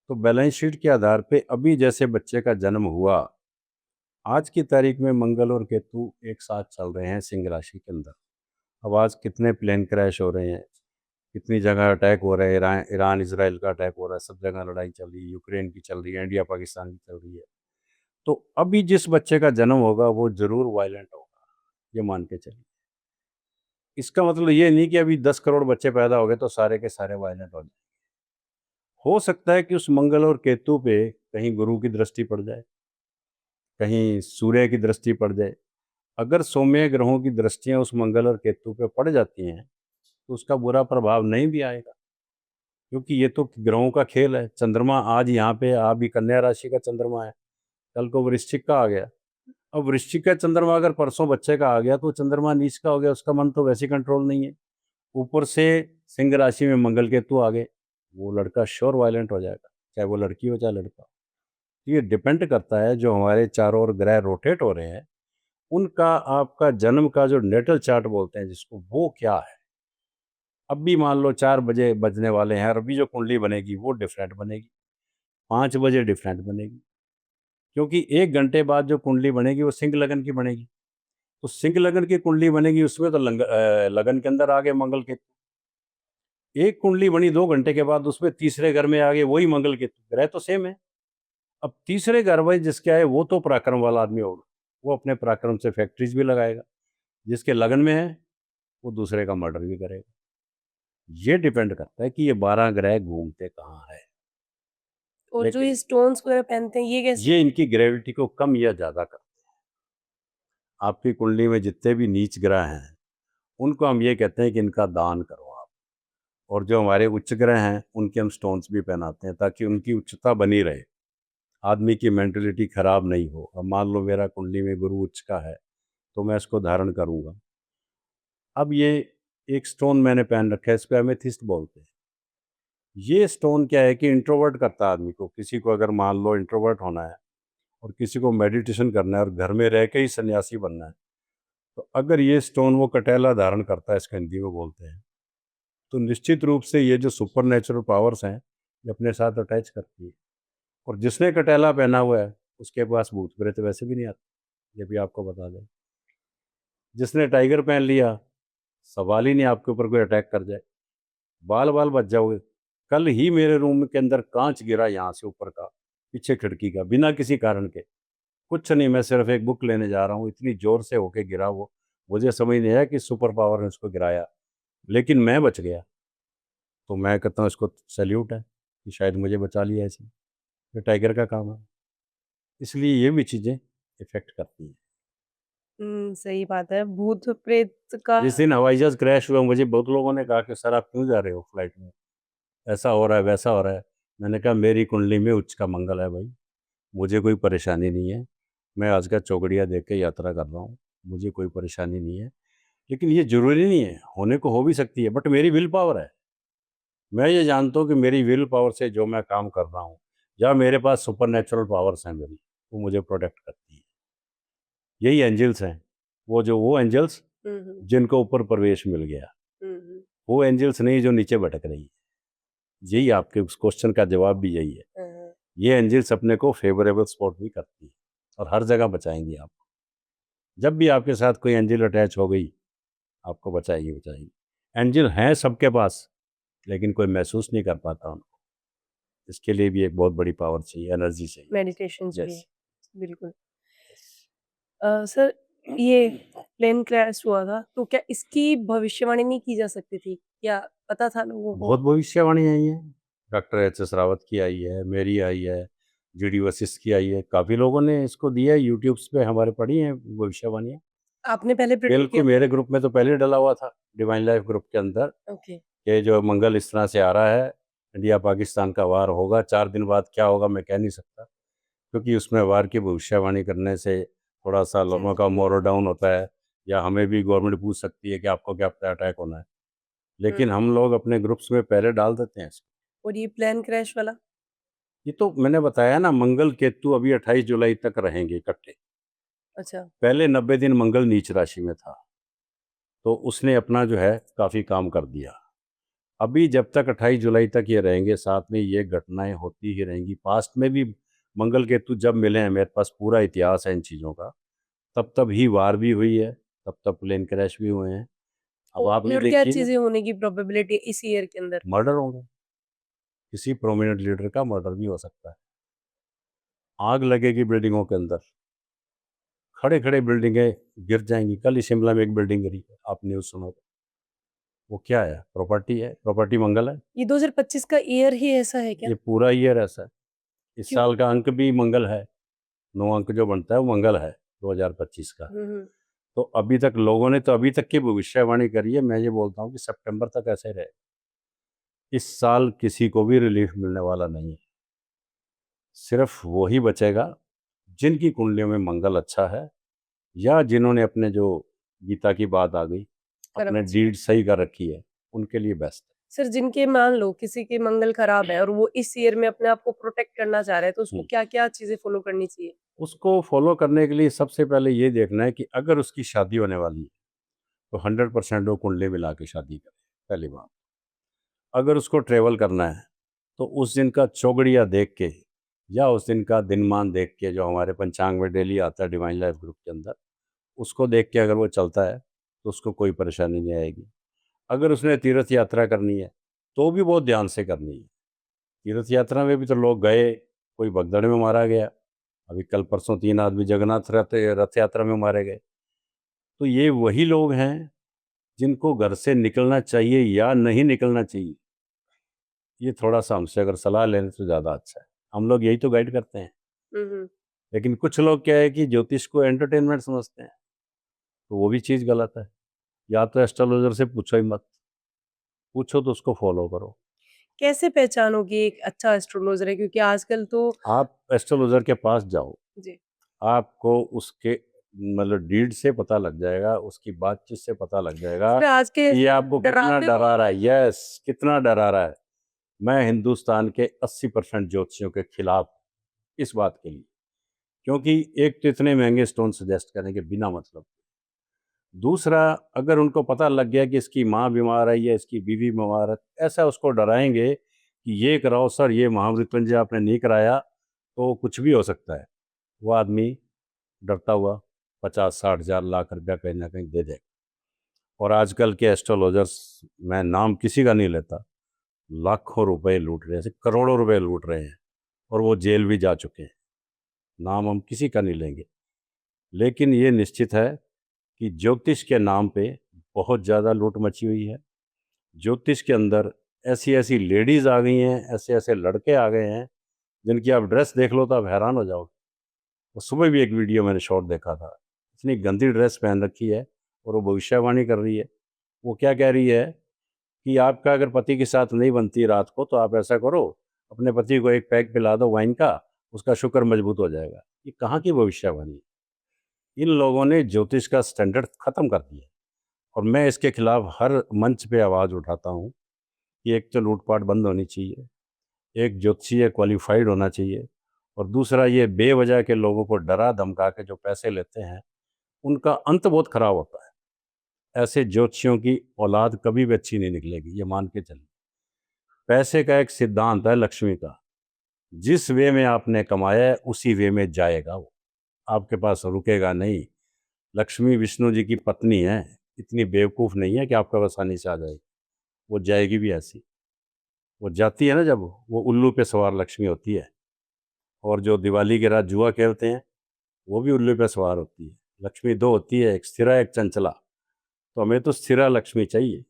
Speaker 1: तो बैलेंस शीट के आधार पे अभी जैसे बच्चे का जन्म हुआ, आज की तारीख में मंगल और केतु एक साथ चल रहे हैं सिंह राशि के अंदर। अब आज कितने प्लेन क्रैश हो रहे हैं, कितनी जगह अटैक हो रहे हैं, ईरान इसराइल का अटैक हो रहा है, सब जगह लड़ाई चल रही है, यूक्रेन की चल रही है, इंडिया पाकिस्तान की चल रही है। तो अभी जिस बच्चे का जन्म होगा वो जरूर वायलेंट होगा, ये मान के चलिए। इसका मतलब ये नहीं कि अभी 10 करोड़ बच्चे पैदा हो गए तो सारे के सारे वायलेंट हो जाए। हो सकता है कि उस मंगल और केतु पे कहीं गुरु की दृष्टि पड़ जाए, कहीं सूर्य की दृष्टि पड़ जाए। अगर सौम्य ग्रहों की दृष्टियां उस मंगल और केतु पे पड़ जाती हैं तो उसका बुरा प्रभाव नहीं भी आएगा, क्योंकि ये तो ग्रहों का खेल है। चंद्रमा आज यहाँ पे अभी कन्या राशि का चंद्रमा है, कल को वृश्चिक का आ गया। अब वृश्चिक का चंद्रमा अगर परसों बच्चे का आ गया तो चंद्रमा नीच का हो गया, उसका मन तो वैसे कंट्रोल नहीं है। ऊपर से सिंह राशि में मंगल केतु आ गए, वो लड़का श्योर वायलेंट हो जाएगा, चाहे वो लड़की हो चाहे लड़का हो। ये डिपेंड करता है जो हमारे चारों ओर ग्रह रोटेट हो रहे हैं उनका, आपका जन्म का जो नेटल चार्ट बोलते हैं जिसको, वो क्या है। अब भी मान लो 4 बजे बजने वाले हैं और अभी जो कुंडली बनेगी वो डिफरेंट बनेगी, 5 बजे डिफरेंट बनेगी, क्योंकि 1 घंटे बाद जो कुंडली बनेगी वो सिंह लगन की बनेगी। तो सिंह लगन की कुंडली बनेगी, उसमें तो लगन के अंदर आ गए मंगल केतु। एक कुंडली बनी 2 घंटे के बाद, उसमें तीसरे घर में आ गए वही मंगल केतु, ग्रह तो सेम है। अब तीसरे घर में जिसके आए वो तो पराक्रम वाला आदमी होगा, वो अपने पराक्रम से फैक्ट्रीज भी लगाएगा। जिसके लगन में है वो दूसरे का मर्डर भी करेगा। ये डिपेंड करता है कि ये 12 ग्रह घूमते कहाँ है।
Speaker 2: और जो
Speaker 1: लेकिन
Speaker 2: ये स्टोन्स वगैरह पहनते हैं, ये कैसे?
Speaker 1: ये इनकी ग्रेविटी को कम या ज़्यादा करते हैं। आपकी कुंडली में जितने भी नीच ग्रह हैं उनको हम ये कहते हैं कि इनका दान करो आप। और जो हमारे उच्च ग्रह हैं उनके हम स्टोन्स भी पहनाते हैं ताकि उनकी उच्चता बनी रहे, आदमी की मेंटलिटी खराब नहीं हो। अब मान लो मेरा कुंडली में गुरु उच्च का है तो मैं इसको धारण करूंगा। अब ये एक स्टोन मैंने पहन रखा है, इस पर एमेथिस्ट बोलते हैं। ये स्टोन क्या है कि इंट्रोवर्ट करता है आदमी को। किसी को अगर मान लो इंट्रोवर्ट होना है और किसी को मेडिटेशन करना है और घर में रह के ही सन्यासी बनना है, तो अगर ये स्टोन वो कटेला धारण करता है, इसका हिंदी में बोलते हैं, तो निश्चित रूप से ये जो सुपर नेचुरल पावर्स हैं ये अपने साथ अटैच करती है। और जिसने कटेला पहना हुआ है उसके पास भूत प्रेत वैसे भी नहीं आते, ये भी आपको बता दें। जिसने टाइगर पहन लिया, सवाल ही नहीं आपके ऊपर कोई अटैक कर जाए, बाल बाल बच जाओगे। कल ही मेरे रूम के अंदर कांच गिरा यहाँ से ऊपर का, पीछे खिड़की का, बिना किसी कारण के। कुछ नहीं, मैं सिर्फ एक बुक लेने जा रहा हूँ, इतनी जोर से होके गिरा वो। मुझे समझ नहीं आया कि सुपर पावर ने उसको गिराया, लेकिन मैं बच गया। तो मैं कहता हूँ इसको सैल्यूट है कि शायद मुझे बचा लिया ऐसे। ये टाइगर का काम है। इसलिए ये भी चीज़ें इफेक्ट करती हैं।
Speaker 2: सही बात है। भूत प्रेत का
Speaker 1: जिस दिन हवाई जहाज क्रैश हुआ मुझे बहुत लोगों ने कहा कि सर आप क्यों जा रहे हो फ्लाइट में, ऐसा हो रहा है वैसा हो रहा है। मैंने कहा मेरी कुंडली में उच्च का मंगल है भाई, मुझे कोई परेशानी नहीं है। मैं आज का चौगड़िया देख के यात्रा कर रहा हूँ, मुझे कोई परेशानी नहीं है। लेकिन ये ज़रूरी नहीं है, होने को हो भी सकती है, बट मेरी विल पावर है। मैं ये जानता हूँ कि मेरी विल पावर से जो मैं काम कर रहा हूँ, या मेरे पास सुपर नेचुरल पावर्स हैं मेरी, वो मुझे प्रोटेक्ट करती है। यही एंजल्स हैं, वो एंजल्स
Speaker 2: हुँ, हुँ।
Speaker 1: जिनको ऊपर प्रवेश मिल गया।
Speaker 2: हुँ, हुँ।
Speaker 1: वो एंजल्स नहीं जो नीचे भटक रही है। यही आपके उस क्वेश्चन का जवाब भी यही है।
Speaker 2: हाँ, हाँ।
Speaker 1: ये एंजल्स अपने को फेवरेबल सपोर्ट भी करती है और हर जगह बचाएंगी आपको। जब भी आपके साथ कोई एंजल अटैच हो गई, आपको बचाएगी बचाएगी। एंजल हैं सबके पास, लेकिन कोई महसूस नहीं कर पाता उनको। इसके लिए भी एक बहुत बड़ी पावर चाहिए, एनर्जी चाहिए।
Speaker 2: मेडिटेशंस भी,
Speaker 1: यस।
Speaker 2: बिल्कुल। सर, ये प्लेन क्रैश हुआ था, तो क्या इसकी भविष्यवाणी नहीं की जा सकती थी? क्या पता था लोगों को?
Speaker 1: बहुत भविष्यवाणी आई है। डॉक्टर एच एस रावत की आई है, मेरी आई है, जी डी वशिष्ठ की आई है। काफ़ी लोगों ने इसको दिया है, यूट्यूब्स पे हमारे पड़ी हैं भविष्यवाणियाँ।
Speaker 2: आपने पहले प्रेडिक्ट
Speaker 1: बिल्कुल,
Speaker 2: किया?
Speaker 1: मेरे ग्रुप में तो पहले डला हुआ था, डिवाइन लाइफ ग्रुप के अंदर,
Speaker 2: ओके।
Speaker 1: कि जो मंगल इस तरह से आ रहा है, इंडिया पाकिस्तान का वार होगा। 4 दिन बाद क्या होगा मैं कह नहीं सकता, क्योंकि उसमें वार की भविष्यवाणी करने से थोड़ा-सा लोगों का मोरल डाउन होता है, या हमें भी गवर्नमेंट पूछ सकती है कि आपको क्या पता है अटैक होना है।
Speaker 2: हुँ।
Speaker 1: लेकिन हम लोग अपने ग्रुप्स में पहले डाल देते हैं इसको।
Speaker 2: और ये प्लेन क्रैश वाला?
Speaker 1: ये तो मैंने बताया ना, मंगल केतु अभी 28 जुलाई तक रहेंगे इकट्ठे।
Speaker 2: अच्छा।
Speaker 1: पहले 90 दिन मंगल नीच राशि में था, तो उसने अपना जो है काफ़ी काम कर दिया। अभी जब तक 28 जुलाई तक ये रहेंगे साथ में, ये घटनाएं होती ही रहेंगी। पास्ट में भी मंगल केतु जब मिले हैं, मेरे पास पूरा इतिहास है इन चीज़ों का, तब तब ही वार भी हुई है, तब तब प्लेन क्रैश भी हुए हैं। अब आप ये
Speaker 2: और क्या
Speaker 1: देखिए,
Speaker 2: चीजें होने की प्रोबेबिलिटी इस ईयर के अंदर?
Speaker 1: मर्डर होंगे, किसी प्रोमिनेंट लीडर का मर्डर भी हो सकता है, आग लगेगी बिल्डिंगों के अंदर, खड़े खड़े बिल्डिंगें गिर जाएंगी। कल ही शिमला में एक बिल्डिंग गिरी है, आप न्यूज़ सुनो। वो क्या है? प्रॉपर्टी है, प्रॉपर्टी मंगल है।
Speaker 2: ये 2025 का ईयर ही ऐसा है क्या?
Speaker 1: ये पूरा ईयर ऐसा है। इस
Speaker 2: क्यों?
Speaker 1: साल का अंक भी मंगल है, 9 अंक जो बनता है वो मंगल है 2025 का।
Speaker 2: हम्म।
Speaker 1: तो अभी तक लोगों ने तो अभी तक की भविष्यवाणी करी है। मैं ये बोलता हूँ कि सितंबर तक ऐसे रहे। इस साल किसी को भी रिलीफ मिलने वाला नहीं है। सिर्फ वही बचेगा जिनकी कुंडलियों में मंगल अच्छा है, या जिन्होंने अपने, जो गीता की बात आ गई,
Speaker 2: कर्म
Speaker 1: अपने
Speaker 2: अच्छे।
Speaker 1: डीड सही कर रखी है, उनके लिए बेस्ट है।
Speaker 2: सर, जिनके मान लो किसी के मंगल खराब है और वो इस ईयर में अपने आप को प्रोटेक्ट करना चाह रहे हैं, तो उसको क्या क्या चीजें फॉलो करनी चाहिए?
Speaker 1: उसको फॉलो करने के लिए सबसे पहले ये देखना है कि अगर उसकी शादी होने वाली है तो 100% वो कुंडली मिला के शादी करे, पहली बात। अगर उसको ट्रेवल करना है तो उस दिन का चौगड़िया देख के, या उस दिन का दिनमान देख के, जो हमारे पंचांग में डेली आता है डिवाइन लाइफ ग्रुप के अंदर, उसको देख के अगर वो चलता है तो उसको कोई परेशानी नहीं आएगी। अगर उसने तीर्थ यात्रा करनी है तो भी बहुत ध्यान से करनी है। तीर्थ यात्रा में भी तो लोग गए, कोई भगदड़ में मारा गया। अभी कल परसों 3 आदमी जगन्नाथ रथ रथ यात्रा में मारे गए। तो ये वही लोग हैं जिनको घर से निकलना चाहिए या नहीं निकलना चाहिए, ये थोड़ा सा हमसे अगर सलाह लेने तो ज़्यादा अच्छा है। हम लोग यही तो गाइड करते हैं।
Speaker 2: हम्म।
Speaker 1: लेकिन कुछ लोग क्या है कि ज्योतिष को एंटरटेनमेंट समझते हैं, तो वो भी चीज़ गलत है। या तो एस्ट्रोलॉजर से पूछो ही मत, पूछो तो उसको फॉलो करो।
Speaker 2: कैसे पहचानोगे एक अच्छा एस्ट्रोलॉजर है, क्योंकि आजकल तो।
Speaker 1: आप एस्ट्रोलॉजर के पास जाओ,
Speaker 2: जी।
Speaker 1: आपको उसके मतलब डीड से पता लग जाएगा, उसकी बातचीत से पता लग जाएगा
Speaker 2: सर, आज के
Speaker 1: कि ये आपको कितना
Speaker 2: डराते
Speaker 1: डरा
Speaker 2: बहुत
Speaker 1: रहा
Speaker 2: हैं।
Speaker 1: है। यस, कितना डरा रहा है। मैं हिंदुस्तान के 80% ज्योतिषियों के खिलाफ इस बात के लिए, क्योंकि एक तो इतने महंगे स्टोन सजेस्ट करेंगे बिना मतलब। दूसरा, अगर उनको पता लग गया कि इसकी माँ बीमार है या इसकी बीवी बीमार है, ऐसा उसको डराएंगे कि ये कराओ सर, ये महामृत्युंजय आपने नहीं कराया तो कुछ भी हो सकता है। वो आदमी डरता हुआ 50-60 हज़ार लाख रुपया कहीं ना कहीं दे देगा। और आजकल के एस्ट्रोलॉजर्स, मैं नाम किसी का नहीं लेता, लाखों रुपए लूट रहे हैं, ऐसे करोड़ों रुपए लूट रहे हैं, और वो जेल भी जा चुके हैं। नाम हम किसी का नहीं लेंगे। लेकिन ये निश्चित है कि ज्योतिष के नाम पे बहुत ज़्यादा लूट मची हुई है। ज्योतिष के अंदर ऐसी ऐसी लेडीज़ आ गई हैं, ऐसे ऐसे लड़के आ गए हैं, जिनकी आप ड्रेस देख लो तो आप हैरान हो जाओगे। और सुबह भी एक वीडियो मैंने शॉर्ट देखा था, इतनी गंदी ड्रेस पहन रखी है और वो भविष्यवाणी कर रही है। वो क्या कह रही है कि आपका अगर पति के साथ नहीं बनती रात को तो आप ऐसा करो, अपने पति को एक पैक पिला दो वाइन का, उसका शुक्र मजबूत हो जाएगा। ये कहाँ की भविष्यवाणी? इन लोगों ने ज्योतिष का स्टैंडर्ड खत्म कर दिया, और मैं इसके खिलाफ हर मंच पे आवाज़ उठाता हूँ कि एक तो लूटपाट बंद होनी चाहिए, एक ज्योतिषीय क्वालिफाइड होना चाहिए, और दूसरा ये बेवजह के लोगों को डरा धमका के जो पैसे लेते हैं, उनका अंत बहुत खराब होता है। ऐसे ज्योतिषियों की औलाद कभी भी अच्छी नहीं निकलेगी, ये मान के चलिए। पैसे का एक सिद्धांत है लक्ष्मी का, जिस वे में आपने कमाया है उसी वे में जाएगा वो, आपके पास रुकेगा नहीं। लक्ष्मी विष्णु जी की पत्नी है, इतनी बेवकूफ़ नहीं है कि आपका बस आसानी से आ जाएगी। वो जाएगी भी ऐसी। वो जाती है ना जब, वो उल्लू पे सवार लक्ष्मी होती है। और जो दिवाली की रात जुआ खेलते हैं, वो भी उल्लू पे सवार होती है। लक्ष्मी दो होती है, एक स्थिरा एक चंचला। तो हमें तो स्थिरा लक्ष्मी चाहिए।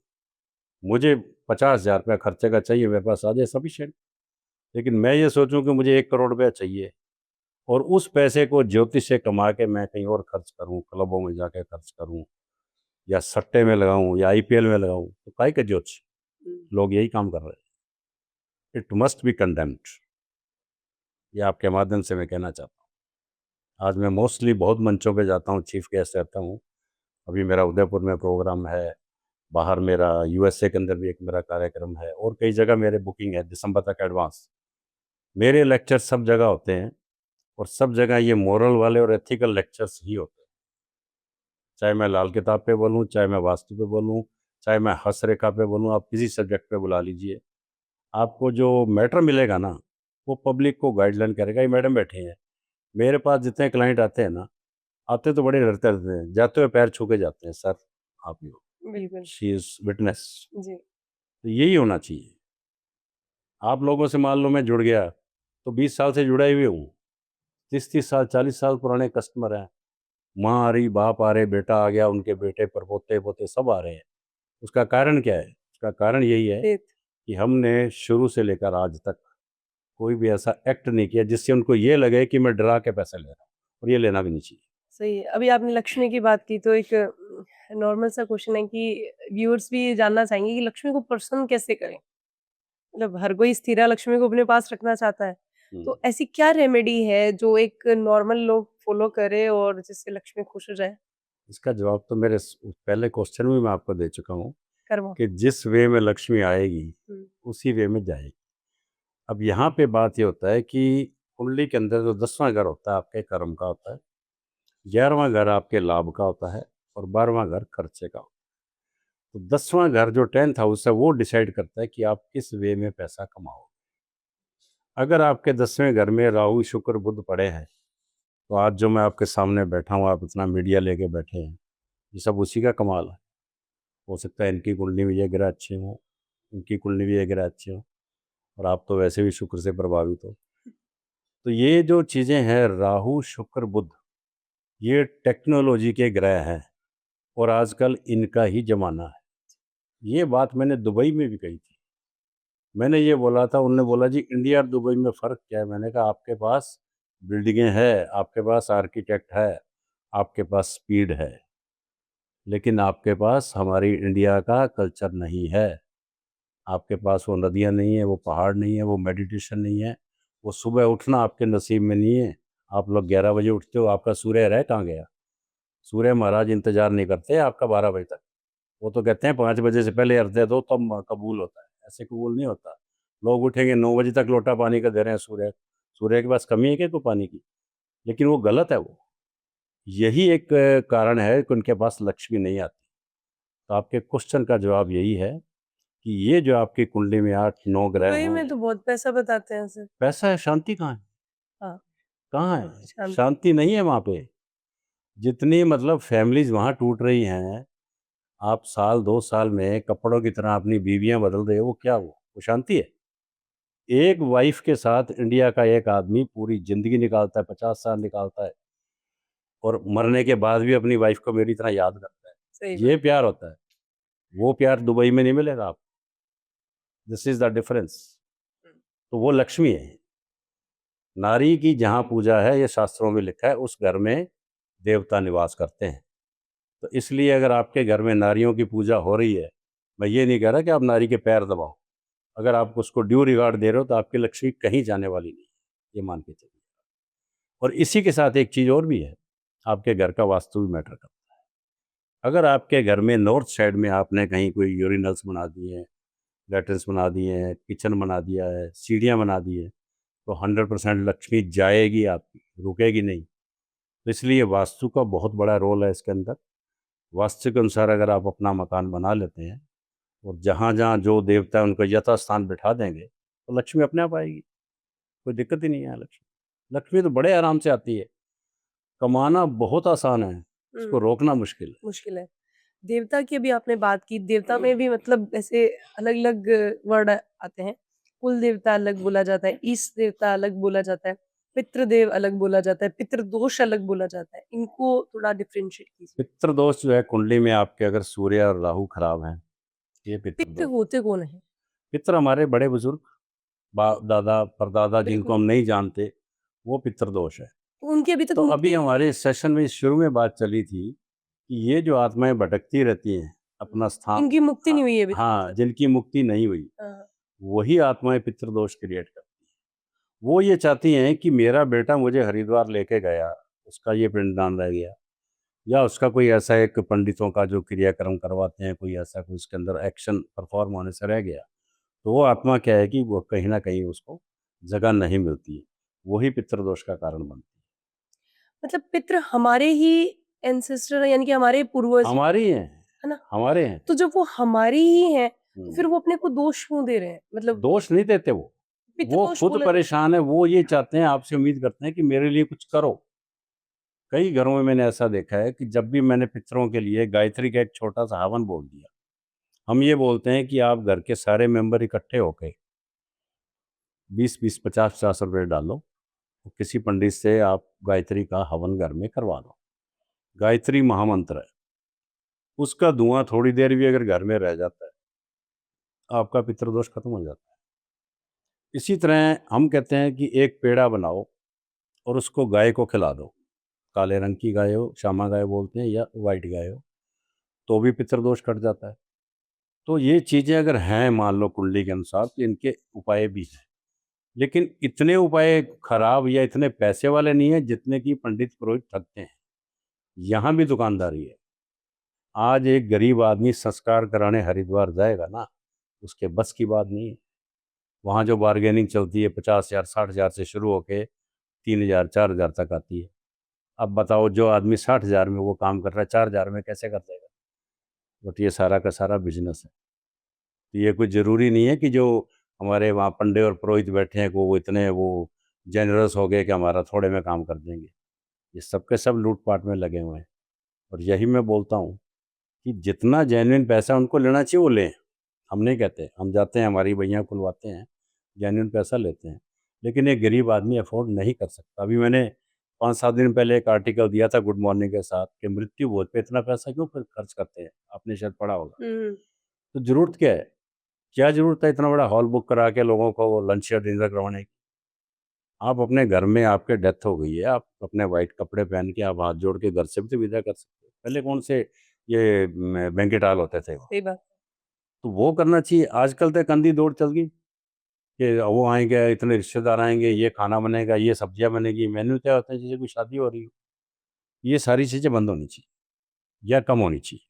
Speaker 1: मुझे 50,000 रुपया खर्चे का चाहिए, मेरे पास आ जाए सफिशिएंट। लेकिन मैं ये सोचूं कि मुझे 1 करोड़ रुपया चाहिए, और उस पैसे को ज्योतिष से कमा के मैं कहीं और खर्च करूं, क्लबों में जाके खर्च करूं, या सट्टे में लगाऊं, या आईपीएल में लगाऊं, तो काहे का ज्योतिष? लोग यही काम कर रहे हैं। It must be condemned. ये आपके माध्यम से मैं कहना चाहता हूँ। आज मैं मोस्टली बहुत मंचों पे जाता हूँ, चीफ गेस्ट रहता हूँ। अभी मेरा उदयपुर में प्रोग्राम है, बाहर मेरा यूएसए के अंदर भी एक मेरा कार्यक्रम है, और कई जगह मेरे बुकिंग है दिसंबर तक एडवांस। मेरे लेक्चर सब जगह होते हैं, और सब जगह ये मोरल वाले और एथिकल लेक्चर्स ही होते हैं। चाहे मैं लाल किताब पे बोलूँ, चाहे मैं वास्तु पे बोलूँ, चाहे मैं हस्त रेखा पे बोलूँ, आप किसी सब्जेक्ट पे बुला लीजिए, आपको जो मैटर मिलेगा ना, वो पब्लिक को गाइडलाइन करेगा। ये मैडम बैठे हैं, मेरे पास जितने क्लाइंट आते हैं ना, आते तो बड़े डरते रहते हैं, जाते हुए पैर छू के जाते हैं, सर आप ही हो,
Speaker 2: बिल्कुल।
Speaker 1: She is witness.
Speaker 2: जी।
Speaker 1: तो यही होना चाहिए। आप लोगों से मान लो मैं जुड़ गया, तो 20 साल से जुड़ा हुए हूँ, 30-30 साल, 40 साल पुराने कस्टमर हैं। माँ आ रही, बाप आ रहे, बेटा आ गया, उनके बेटे, परपोते, पोते सब आ रहे हैं। उसका कारण क्या है? उसका कारण यही है
Speaker 2: फेथ।
Speaker 1: कि हमने शुरू से लेकर आज तक कोई भी ऐसा एक्ट नहीं किया जिससे उनको ये लगे कि मैं डरा के पैसे ले रहा हूँ, और ये लेना भी नहीं चाहिए।
Speaker 2: सही है। अभी आपने लक्ष्मी की बात की तो एक नॉर्मल सा क्वेश्चन है कि व्यूअर्स भी ये जानना चाहेंगे कि लक्ष्मी को प्रसन्न कैसे करें? मतलब हर कोई स्थिरा लक्ष्मी को अपने पास रखना चाहता है।
Speaker 1: हुँ।
Speaker 2: तो ऐसी क्या रेमेडी है जो एक नॉर्मल लोग फॉलो करे और जिससे लक्ष्मी खुश हो जाए?
Speaker 1: इसका जवाब तो मेरे पहले क्वेश्चन में मैं आपको दे चुका हूँ
Speaker 2: कर्मों।
Speaker 1: कि जिस वे में लक्ष्मी आएगी,
Speaker 2: हुँ।
Speaker 1: उसी वे में जाएगी। अब यहाँ पे बात ये होता है कि कुंडली के अंदर जो 10वां घर होता है आपके कर्म का होता है, 11वां घर आपके लाभ का होता है, और 12वां घर खर्चे का होता है। तो 10वां घर जो 10th हाउस है, वो डिसाइड करता है कि आप किस वे में पैसा कमाओगे। अगर आपके 10वें घर में राहु, शुक्र, बुध पड़े हैं, तो आज जो मैं आपके सामने बैठा हूँ, आप इतना मीडिया लेके बैठे हैं, ये सब उसी का कमाल है। हो सकता है इनकी कुंडली में ये ग्रह अच्छे हों, इनकी कुंडली में ये ग्रह अच्छे हों, और आप तो वैसे भी शुक्र से प्रभावित हो। तो ये जो चीज़ें हैं, राहु, शुक्र, बुध, ये टेक्नोलॉजी के ग्रह हैं, और आजकल इनका ही ज़माना है। ये बात मैंने दुबई में भी कही थी। मैंने ये बोला था, उन्होंने बोला जी इंडिया और दुबई में फ़र्क क्या है? मैंने कहा आपके पास बिल्डिंगें हैं, आपके पास आर्किटेक्ट है, आपके पास स्पीड है, लेकिन आपके पास हमारी इंडिया का कल्चर नहीं है। आपके पास वो नदियाँ नहीं है, वो पहाड़ नहीं है, वो मेडिटेशन नहीं है, वो सुबह उठना आपके नसीब में नहीं है। आप लोग 11 बजे उठते हो, आपका सूर्य रह कहाँ गया? सूर्य महाराज इंतज़ार नहीं करते आपका 12 बजे तक। वो तो कहते हैं 5 बजे से पहले अर्घ्य दो तब कबूल होता है, ऐसे कबूल नहीं होता। लोग उठेंगे 9 बजे तक लोटा पानी का दे रहे हैं सूर्य, सूर्य के पास कमी है क्या कोई पानी की? लेकिन वो गलत है वो। यही एक कारण है कि उनके पास लक्ष्मी नहीं आती। तो आपके क्वेश्चन का जवाब यही है कि ये जो आपकी कुंडली में 8-9 ग्रह
Speaker 2: दुबई में
Speaker 1: हैं,
Speaker 2: तो बहुत पैसा बताते हैं सर।
Speaker 1: पैसा है, शांति कहाँ है?
Speaker 2: हाँ,
Speaker 1: कहाँ है?
Speaker 2: शांति।
Speaker 1: शांति नहीं है वहाँ पे। जितनी मतलब फैमिलीज़ वहाँ टूट रही हैं, आप साल 2 साल में कपड़ों की तरह अपनी बीवियाँ बदल रहे हो, वो क्या वो शांति है? एक वाइफ़ के साथ इंडिया का एक आदमी पूरी ज़िंदगी निकालता है, 50 साल निकालता है, और मरने के बाद भी अपनी वाइफ़ को मेरी तरह याद करता है।
Speaker 2: सही
Speaker 1: ये
Speaker 2: बात।
Speaker 1: प्यार होता है। वो प्यार दुबई में नहीं मिलेगा आपको। This is the difference.
Speaker 2: हुँ।
Speaker 1: तो वो लक्ष्मी है। नारी की जहाँ पूजा है, ये शास्त्रों में लिखा है, उस घर में देवता निवास करते हैं। तो इसलिए अगर आपके घर में नारियों की पूजा हो रही है, मैं ये नहीं कह रहा कि आप नारी के पैर दबाओ। अगर आप उसको ड्यू रिगार्ड दे रहे हो, तो आपकी लक्ष्मी कहीं जाने वाली नहीं है, ये मान के चलिए। और इसी के साथ एक चीज़ और भी है, आपके घर का वास्तु भी मैटर करता है। अगर आपके घर में नॉर्थ साइड में आपने कहीं कोई यूरिनल्स बना दिए हैं, लैट्रिन्स बना दिए हैं, किचन बना दिया है, सीढ़ियाँ बना दी है, तो 100% लक्ष्मी जाएगी आपकी, रुकेगी नहीं। तो इसलिए वास्तु का बहुत बड़ा रोल है इसके अंदर। वास्तु के अनुसार अगर आप अपना मकान बना लेते हैं, और जहाँ-जहाँ जो देवता है उनको यथास्थान बिठा देंगे, तो लक्ष्मी अपने आप आएगी। कोई दिक्कत ही नहीं है लक्ष्मी। लक्ष्मी तो बड़े आराम से आती है। कमाना बहुत आसान है, उसको
Speaker 2: हुँ,
Speaker 1: रोकना मुश्किल है।
Speaker 2: मुश्किल है। देवता की अभी आपने बात की, देवता में भी मतलब ऐसे अलग-अलग वर्ड आते हैं। कुल देवता अलग बोला जाता है, ईष्ट देवता अलग बोला जाता है, पितृदेव अलग बोला जाता है, पितृदोष अलग बोला जाता है। इनको थोड़ा डिफरेंशिएट कीजिए।
Speaker 1: पितृदोष जो है कुंडली में आपके अगर सूर्य और राहु खराब हैं, ये
Speaker 2: पितृ
Speaker 1: पितृदोष।
Speaker 2: होते कौन हैं?
Speaker 1: पितृ हमारे बड़े बुजुर्ग, बाप दादा परदादा, जिनको
Speaker 2: बिल्कुल।
Speaker 1: हम नहीं जानते, वो पितृदोष है।
Speaker 2: उनकी अभी तक
Speaker 1: तो अभी
Speaker 2: मुक्ति
Speaker 1: हमारे सेशन में शुरू में बात चली थी कि ये जो आत्माएं भटकती रहती हैं अपना स्थान,
Speaker 2: इनकी मुक्ति
Speaker 1: हाँ,
Speaker 2: नहीं हुई है अभी तक
Speaker 1: हाँ,
Speaker 2: मतलब।
Speaker 1: जिनकी मुक्ति नहीं हुई,
Speaker 2: हाँ,
Speaker 1: वही आत्माएं पितृदोष क्रिएट करती हैं। वो ये चाहती हैं कि मेरा बेटा मुझे हरिद्वार लेके गया, उसका ये पिंडदान रह गया, या उसका कोई ऐसा एक पंडितों का जो क्रियाक्रम करवाते हैं, कोई ऐसा कोई उसके अंदर एक्शन परफॉर्म होने से रह गया, तो वो आत्मा क्या है कि वो कहीं न कहीं उसको जगह नहीं मिलती है। वही पितृदोष का कारण बनती है।
Speaker 2: मतलब पितृ हमारे ही एंसेस्टर हैं यानी कि हमारे पूर्वज।
Speaker 1: हमारी हैं,
Speaker 2: है ना?
Speaker 1: हमारे हैं।
Speaker 2: तो जब वो हमारी ही हैं, तो
Speaker 1: हम्म।
Speaker 2: फिर वो अपने को दोष क्यों दे रहे हैं? मतलब
Speaker 1: दोष नहीं देते वो
Speaker 2: पितृदोष
Speaker 1: खुद
Speaker 2: बोला।
Speaker 1: परेशान है, वो ये चाहते हैं, आपसे उम्मीद करते हैं कि मेरे लिए कुछ करो। कई घरों में मैंने ऐसा देखा है कि जब भी मैंने पितरों के लिए गायत्री का एक छोटा सा हवन बोल दिया, हम ये बोलते हैं कि आप घर के सारे मेंबर इकट्ठे होके 20-20, 50-50 रुपये डालो, किसी पंडित से आप गायत्री का हवन घर में करवा लो। गायत्री महामंत्र है, उसका धुआं थोड़ी देर भी अगर घर में रह जाता है, आपका पितृदोष खत्म हो जाता है। इसी तरह हम कहते हैं कि एक पेड़ा बनाओ और उसको गाय को खिला दो, काले रंग की गाय हो, श्यामा गाय बोलते हैं, या वाइट गाय हो, तो भी पितृदोष कट जाता है। तो ये चीज़ें अगर हैं मान लो कुंडली के अनुसार, तो इनके उपाय भी हैं, लेकिन इतने उपाय खराब या इतने पैसे वाले नहीं हैं जितने कि पंडित पुरोहित ठगते हैं। यहाँ भी दुकानदारी है। आज एक गरीब आदमी संस्कार कराने हरिद्वार जाएगा ना, उसके बस की बात नहीं है। वहाँ जो बार्गेनिंग चलती है 50,000 60,000 से शुरू होके 3,000 4,000 तक आती है। अब बताओ, जो आदमी 60,000 में वो काम कर रहा है, 4,000 में कैसे कर देगा? बट ये सारा का सारा बिजनेस है। तो ये कोई ज़रूरी नहीं है कि जो हमारे वहाँ पंडे और पुरोहित बैठे हैं वो इतने वो जेनरस हो गए कि हमारा थोड़े में काम कर देंगे। ये सब के सब लूट-पाट में लगे हुए हैं। और यही मैं बोलता हूँ कि जितना जेन्युइन पैसा उनको लेना चाहिए वो लें। हम नहीं कहते, हम जाते हैं, हमारी भैया खुलवाते हैं, जेन्युइन पैसा लेते हैं। लेकिन एक गरीब आदमी अफ़ोर्ड नहीं कर सकता। अभी मैंने 5-7 दिन पहले एक आर्टिकल दिया था गुड मॉर्निंग के साथ कि मृत्यु भोज पे इतना पैसा क्यों फिर खर्च करते हैं? आपने शायद पढ़ा होगा।
Speaker 2: हुँ,
Speaker 1: तो ज़रूरत क्या है? क्या ज़रूरत है इतना बड़ा हॉल बुक करा के लोगों को वो लंच या डिनर करवाने की? आप अपने घर में, आपके डेथ हो गई है, आप अपने व्हाइट कपड़े पहन के आप हाथ जोड़ के घर से भी तो विदा कर सकते हो। पहले कौन से ये बैंक्वेट हॉल होते थे?
Speaker 2: सही बात।
Speaker 1: तो वो करना चाहिए। आजकल तो कंधी दौड़ चल गई कि वो आएँगे, इतने रिश्तेदार आएँगे, ये खाना बनेगा, ये सब्जियाँ बनेगी, मेन्यू तय होता है जैसे कोई शादी हो रही हो। ये सारी चीज़ें बंद होनी चाहिए या कम होनी चाहिए,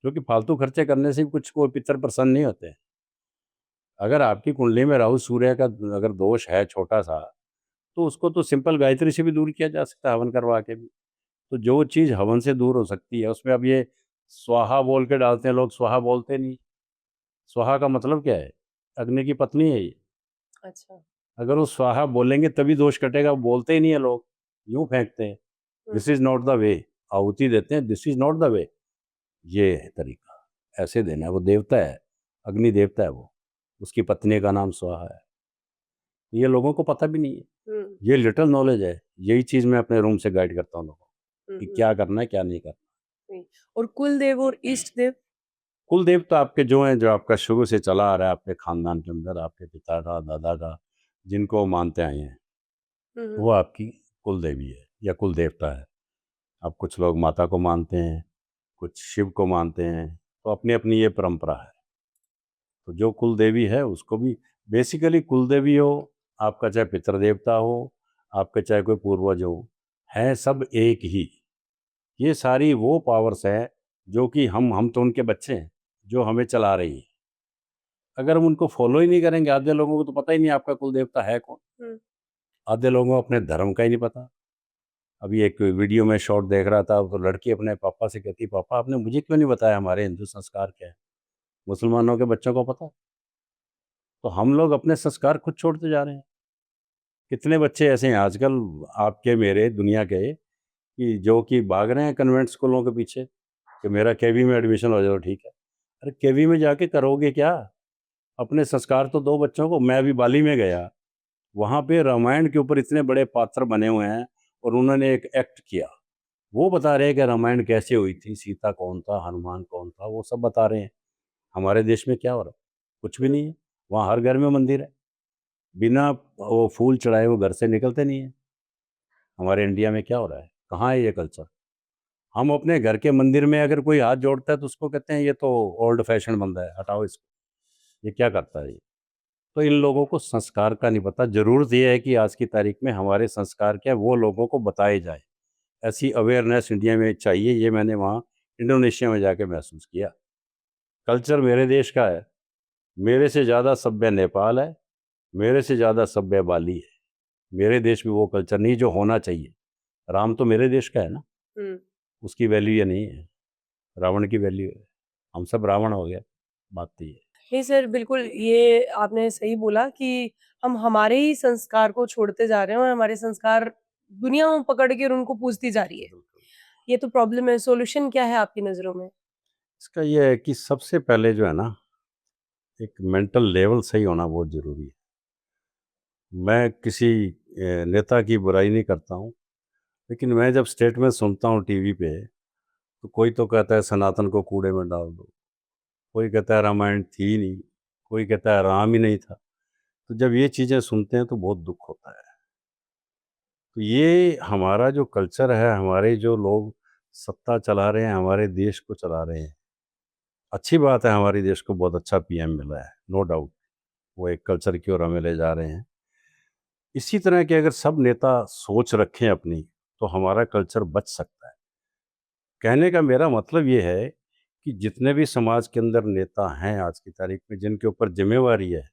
Speaker 1: क्योंकि फालतू खर्चे करने से भी कुछ कोई पितर प्रसन्न नहीं होते हैं। अगर आपकी कुंडली में राहु सूर्य का अगर दोष है छोटा-सा, तो उसको तो सिंपल गायत्री से भी दूर किया जा सकता है, हवन करवा के भी। तो जो चीज़ हवन से दूर हो सकती है, उसमें अब ये स्वाहा बोल के डालते हैं लोग, स्वाहा बोलते नहीं। स्वाहा का मतलब क्या है? अग्नि की पत्नी है ये।
Speaker 2: अच्छा।
Speaker 1: अगर वो स्वाहा बोलेंगे तभी दोष कटेगा, वो बोलते ही नहीं है लोग, यूँ फेंकते हैं।
Speaker 2: हुँ,
Speaker 1: this is not the way, आहुति देते हैं, this is not the way, ये है तरीका, ऐसे देना है। वो देवता है, अग्नि देवता है वो, उसकी पत्नी का नाम स्वाहा है। ये लोगों को पता भी नहीं है।
Speaker 2: हुँ,
Speaker 1: ये लिटिल नॉलेज है, यही चीज़ मैं अपने रूम से गाइड करता हूँ लोगों को
Speaker 2: हुँ,
Speaker 1: कि
Speaker 2: हुँ,
Speaker 1: क्या करना है, क्या नहीं करना।
Speaker 2: हुँ। और कुल देव और इष्ट देव?
Speaker 1: कुल देव तो आपके जो हैं, जो आपका शुरू से चला आ रहा है आपके खानदान के अंदर, आपके पिता का, दादा का, जिनको मानते आए हैं,
Speaker 2: हुँ, हुँ,
Speaker 1: वो आपकी कुल देवी है या कुल देवता है। अब कुछ लोग माता को मानते हैं, कुछ शिव को मानते हैं, तो अपनी-अपनी ये परंपरा है। तो जो कुल देवी है उसको भी बेसिकली कुल देवी हो, आपका चाहे पितृ देवता हो, आपके चाहे कोई पूर्वज हो, हैं सब एक ही। ये सारी वो पावर्स हैं जो कि हम तो उनके बच्चे हैं, जो हमें चला रही हैं। अगर हम उनको फॉलो ही नहीं करेंगे, आधे लोगों को तो पता ही नहीं आपका कुल देवता है कौन,
Speaker 2: हुँ,
Speaker 1: आधे लोगों को अपने धर्म का ही नहीं पता। अभी एक वीडियो में शॉर्ट देख रहा था, तो लड़की अपने पापा से कहती, पापा आपने मुझे क्यों नहीं बताया हमारे हिंदू संस्कार क्या है? मुसलमानों के बच्चों को पता है। तो हम लोग अपने संस्कार खुद छोड़ते जा रहे हैं। कितने बच्चे ऐसे हैं आजकल, आपके मेरे दुनिया के, कि जो कि भाग रहे हैं कन्वेंट स्कूलों के पीछे कि मेरा केवी में एडमिशन हो जाए तो ठीक है। अरे केवी में जाके करोगे क्या? अपने संस्कार तो दो बच्चों को। मैं अभी बाली में गया, वहाँ पे रामायण के ऊपर इतने बड़े पात्र बने हुए हैं और उन्होंने एक एक्ट किया। वो बता रहे हैं कि रामायण कैसे हुई थी, सीता कौन था, हनुमान कौन था, वो सब बता रहे हैं। हमारे देश में क्या हो रहा है? कुछ भी
Speaker 2: हुँ,
Speaker 1: नहीं है। वहाँ हर घर में मंदिर है, बिना वो फूल चढ़ाए वो घर से निकलते नहीं है। हमारे इंडिया में क्या हो रहा है? कहाँ है ये कल्चर? हम अपने घर के मंदिर में अगर कोई हाथ जोड़ता है तो उसको कहते हैं ये तो ओल्ड फैशन बंदा है, हटाओ इसको, ये क्या करता है ये? तो इन लोगों को संस्कार का नहीं पता। ज़रूरत ये है कि आज की तारीख में हमारे संस्कार क्या है वो लोगों को बताए जाए। ऐसी अवेयरनेस इंडिया में चाहिए, ये मैंने वहाँ इंडोनेशिया में जाके महसूस किया। कल्चर मेरे देश का है, मेरे से ज़्यादा सभ्य नेपाल है, मेरे से ज़्यादा सभ्य बाली है। मेरे देश में वो कल्चर नहीं जो होना चाहिए। राम तो मेरे देश का है ना,
Speaker 2: हुँ।
Speaker 1: उसकी वैल्यू ये नहीं है। रावण की वैल्यू है, हम सब रावण हो गए, बात तो ये है।
Speaker 2: नहीं सर, बिल्कुल ये आपने सही बोला कि हम हमारे ही संस्कार को छोड़ते जा रहे हैं और हमारे संस्कार दुनिया पकड़ के और उनको पूछती जा रही है।
Speaker 1: बिल्कुल।
Speaker 2: ये तो प्रॉब्लम है, सॉल्यूशन क्या है आपकी नज़रों में?
Speaker 1: इसका ये है कि सबसे पहले जो है ना, एक मेंटल लेवल सही होना बहुत ज़रूरी है। मैं किसी नेता की बुराई नहीं करता हूँ, लेकिन मैं जब स्टेटमेंट सुनता हूँ टीवी पे, तो कोई तो कहता है सनातन को कूड़े में डाल दो, कोई कहता है रामायण थी ही नहीं, कोई कहता है राम ही नहीं था। तो जब ये चीज़ें सुनते हैं तो बहुत दुख होता है। तो ये हमारा जो कल्चर है, हमारे जो लोग सत्ता चला रहे हैं, हमारे देश को चला रहे हैं, अच्छी बात है, हमारे देश को बहुत अच्छा पीएम मिला है, नो डाउट। वो एक कल्चर की ओर हमें ले जा रहे हैं। इसी तरह के अगर सब नेता सोच रखें अपनी, तो हमारा कल्चर बच सकता है। कहने का मेरा मतलब ये है कि जितने भी समाज के अंदर नेता हैं आज की तारीख में, जिनके ऊपर जिम्मेवारी है,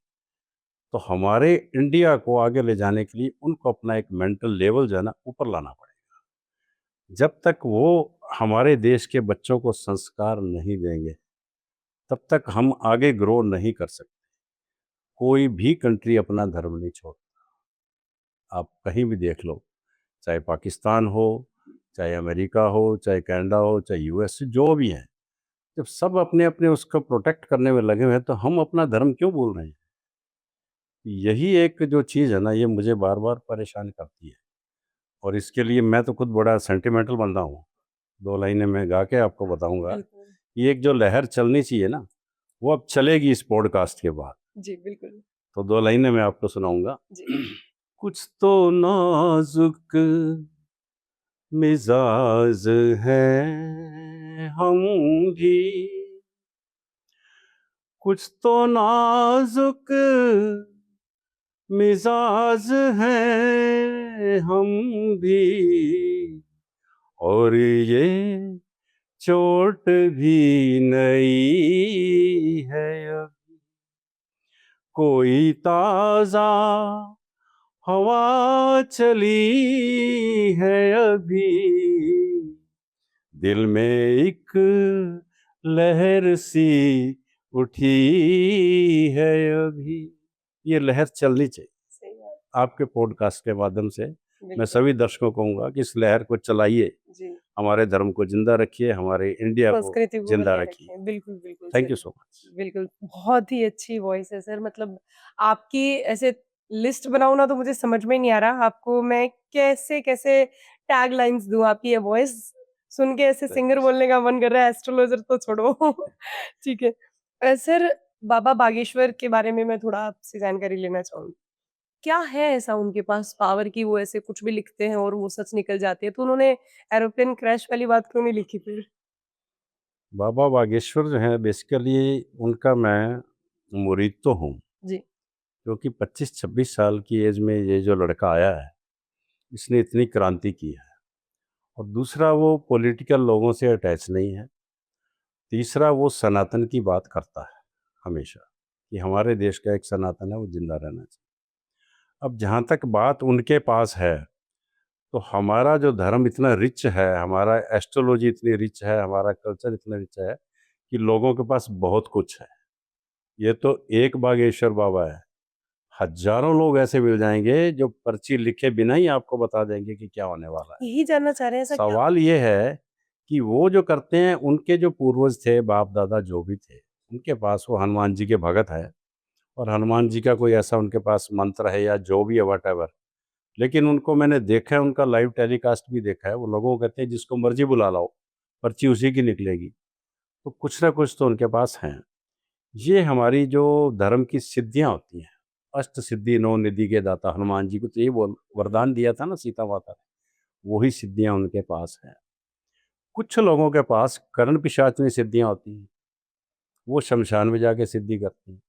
Speaker 1: तो हमारे इंडिया को आगे ले जाने के लिए उनको अपना एक मेंटल लेवल जो है ना ऊपर लाना पड़ेगा। जब तक वो हमारे देश के बच्चों को संस्कार नहीं देंगे, तब तक हम आगे ग्रो नहीं कर सकते। कोई भी कंट्री अपना धर्म नहीं छोड़ता, आप कहीं भी देख लो, चाहे पाकिस्तान हो, चाहे अमेरिका हो, चाहे कनाडा हो, चाहे यूएस, जो भी है, जब सब अपने अपने उसको प्रोटेक्ट करने में लगे हुए हैं, तो हम अपना धर्म क्यों भूल रहे हैं? यही एक जो चीज़ है ना, ये मुझे बार बार परेशान करती है। और इसके लिए मैं तो खुद बड़ा सेंटिमेंटल बंदा हूँ। दो लाइनें मैं गा के आपको बताऊंगा।
Speaker 2: बिल्कुल।
Speaker 1: ये एक जो लहर चलनी चाहिए ना, वो अब चलेगी इस पॉडकास्ट के बाद।
Speaker 2: जी, बिल्कुल।
Speaker 1: तो दो लाइनें मैं आपको सुनाऊंगा।
Speaker 2: जी।
Speaker 1: कुछ तो नाजुक मिजाज है हम भी, कुछ तो नाजुक मिजाज है हम भी, और ये चोट भी नई है अब, कोई ताजा हवा चली है अभी, दिल में एक लहर सी उठी है अभी। ये लहर चलनी चाहिए।
Speaker 2: सही बात।
Speaker 1: आपके पॉडकास्ट के माध्यम से मैं
Speaker 2: बिल्कुल।
Speaker 1: सभी दर्शकों को कहूँगा कि इस लहर को चलाइए,
Speaker 2: जी।
Speaker 1: हमारे धर्म को जिंदा रखिए, हमारे इंडिया को
Speaker 2: संस्कृति को
Speaker 1: जिंदा
Speaker 2: बनाए
Speaker 1: रखिए।
Speaker 2: रखें। बिल्कुल, बिल्कुल
Speaker 1: thank
Speaker 2: sir.
Speaker 1: You so much.
Speaker 2: बिल्कुल, बहुत ही अच्छी वॉइस है सर, मतलब आपकी ऐसे लिस्ट बनाऊँ ना तो मुझे समझ में नहीं आ रहा, आपको मैं कैसे-कैसे टैगलाइन्स दूँ, आपकी ये वॉइस सुन के ऐसे
Speaker 1: थैंक
Speaker 2: सिंगर
Speaker 1: यू।
Speaker 2: बोलने का मन कर रहा है, एस्ट्रोलॉज़र तो छोड़ो। ठीक है। सर बाबा बागेश्वर के बारे में मैं थोड़ा आपसे जानकारी लेना चाहूँगी। क्या है ऐसा उनके पास पावर कि वो ऐसे कुछ भी लिखते हैं और वो सच निकल जाती है? तो उन्होंने एरोप्लेन क्रैश वाली बात क्यों नहीं लिखी फिर?
Speaker 1: बाबा बागेश्वर जो है, बेसिकली उनका मैं मुरीद तो हूँ,
Speaker 2: जी।
Speaker 1: क्योंकि 25-26 साल की एज में ये जो लड़का आया है, इसने इतनी क्रांति की है। और दूसरा, वो पॉलिटिकल लोगों से अटैच नहीं है। तीसरा, वो सनातन की बात करता है हमेशा, कि हमारे देश का एक सनातन है, वो जिंदा रहना चाहिए। अब जहाँ तक बात उनके पास है, तो हमारा जो धर्म इतना रिच है, हमारा एस्ट्रोलॉजी इतनी रिच है, हमारा कल्चर इतना रिच है कि लोगों के पास बहुत कुछ है। ये तो एक बागेश्वर बाबा है, हज़ारों लोग ऐसे मिल जाएँगे जो पर्ची लिखे बिना ही आपको बता देंगे कि क्या होने वाला है।
Speaker 2: यही जानना चाह रहे हैं ऐसा क्या?
Speaker 1: सवाल ये है कि वो जो करते हैं, उनके जो पूर्वज थे, बाप-दादा जो भी थे, उनके पास वो हनुमान जी के भगत हैं, और हनुमान जी का कोई ऐसा उनके पास मंत्र है या जो भी है व्हाटएवर। लेकिन उनको मैंने देखा है, उनका लाइव टेलीकास्ट भी देखा है। वो लोगों को कहते हैं जिसको मर्ज़ी बुला लाओ, पर्ची उसी की निकलेगी। तो कुछ ना कुछ तो उनके पास हैं। ये हमारी जो धर्म की सिद्धियाँ होती हैं, अष्ट सिद्धि नौ निधि के दाता हनुमान जी को तो यही बोल वरदान दिया था ना सीता माता ने, वही सिद्धियाँ उनके पास हैं। कुछ लोगों के पास करण पिशाचनी सिद्धियाँ होती हैं, वो शमशान में जाके सिद्धि करती हैं।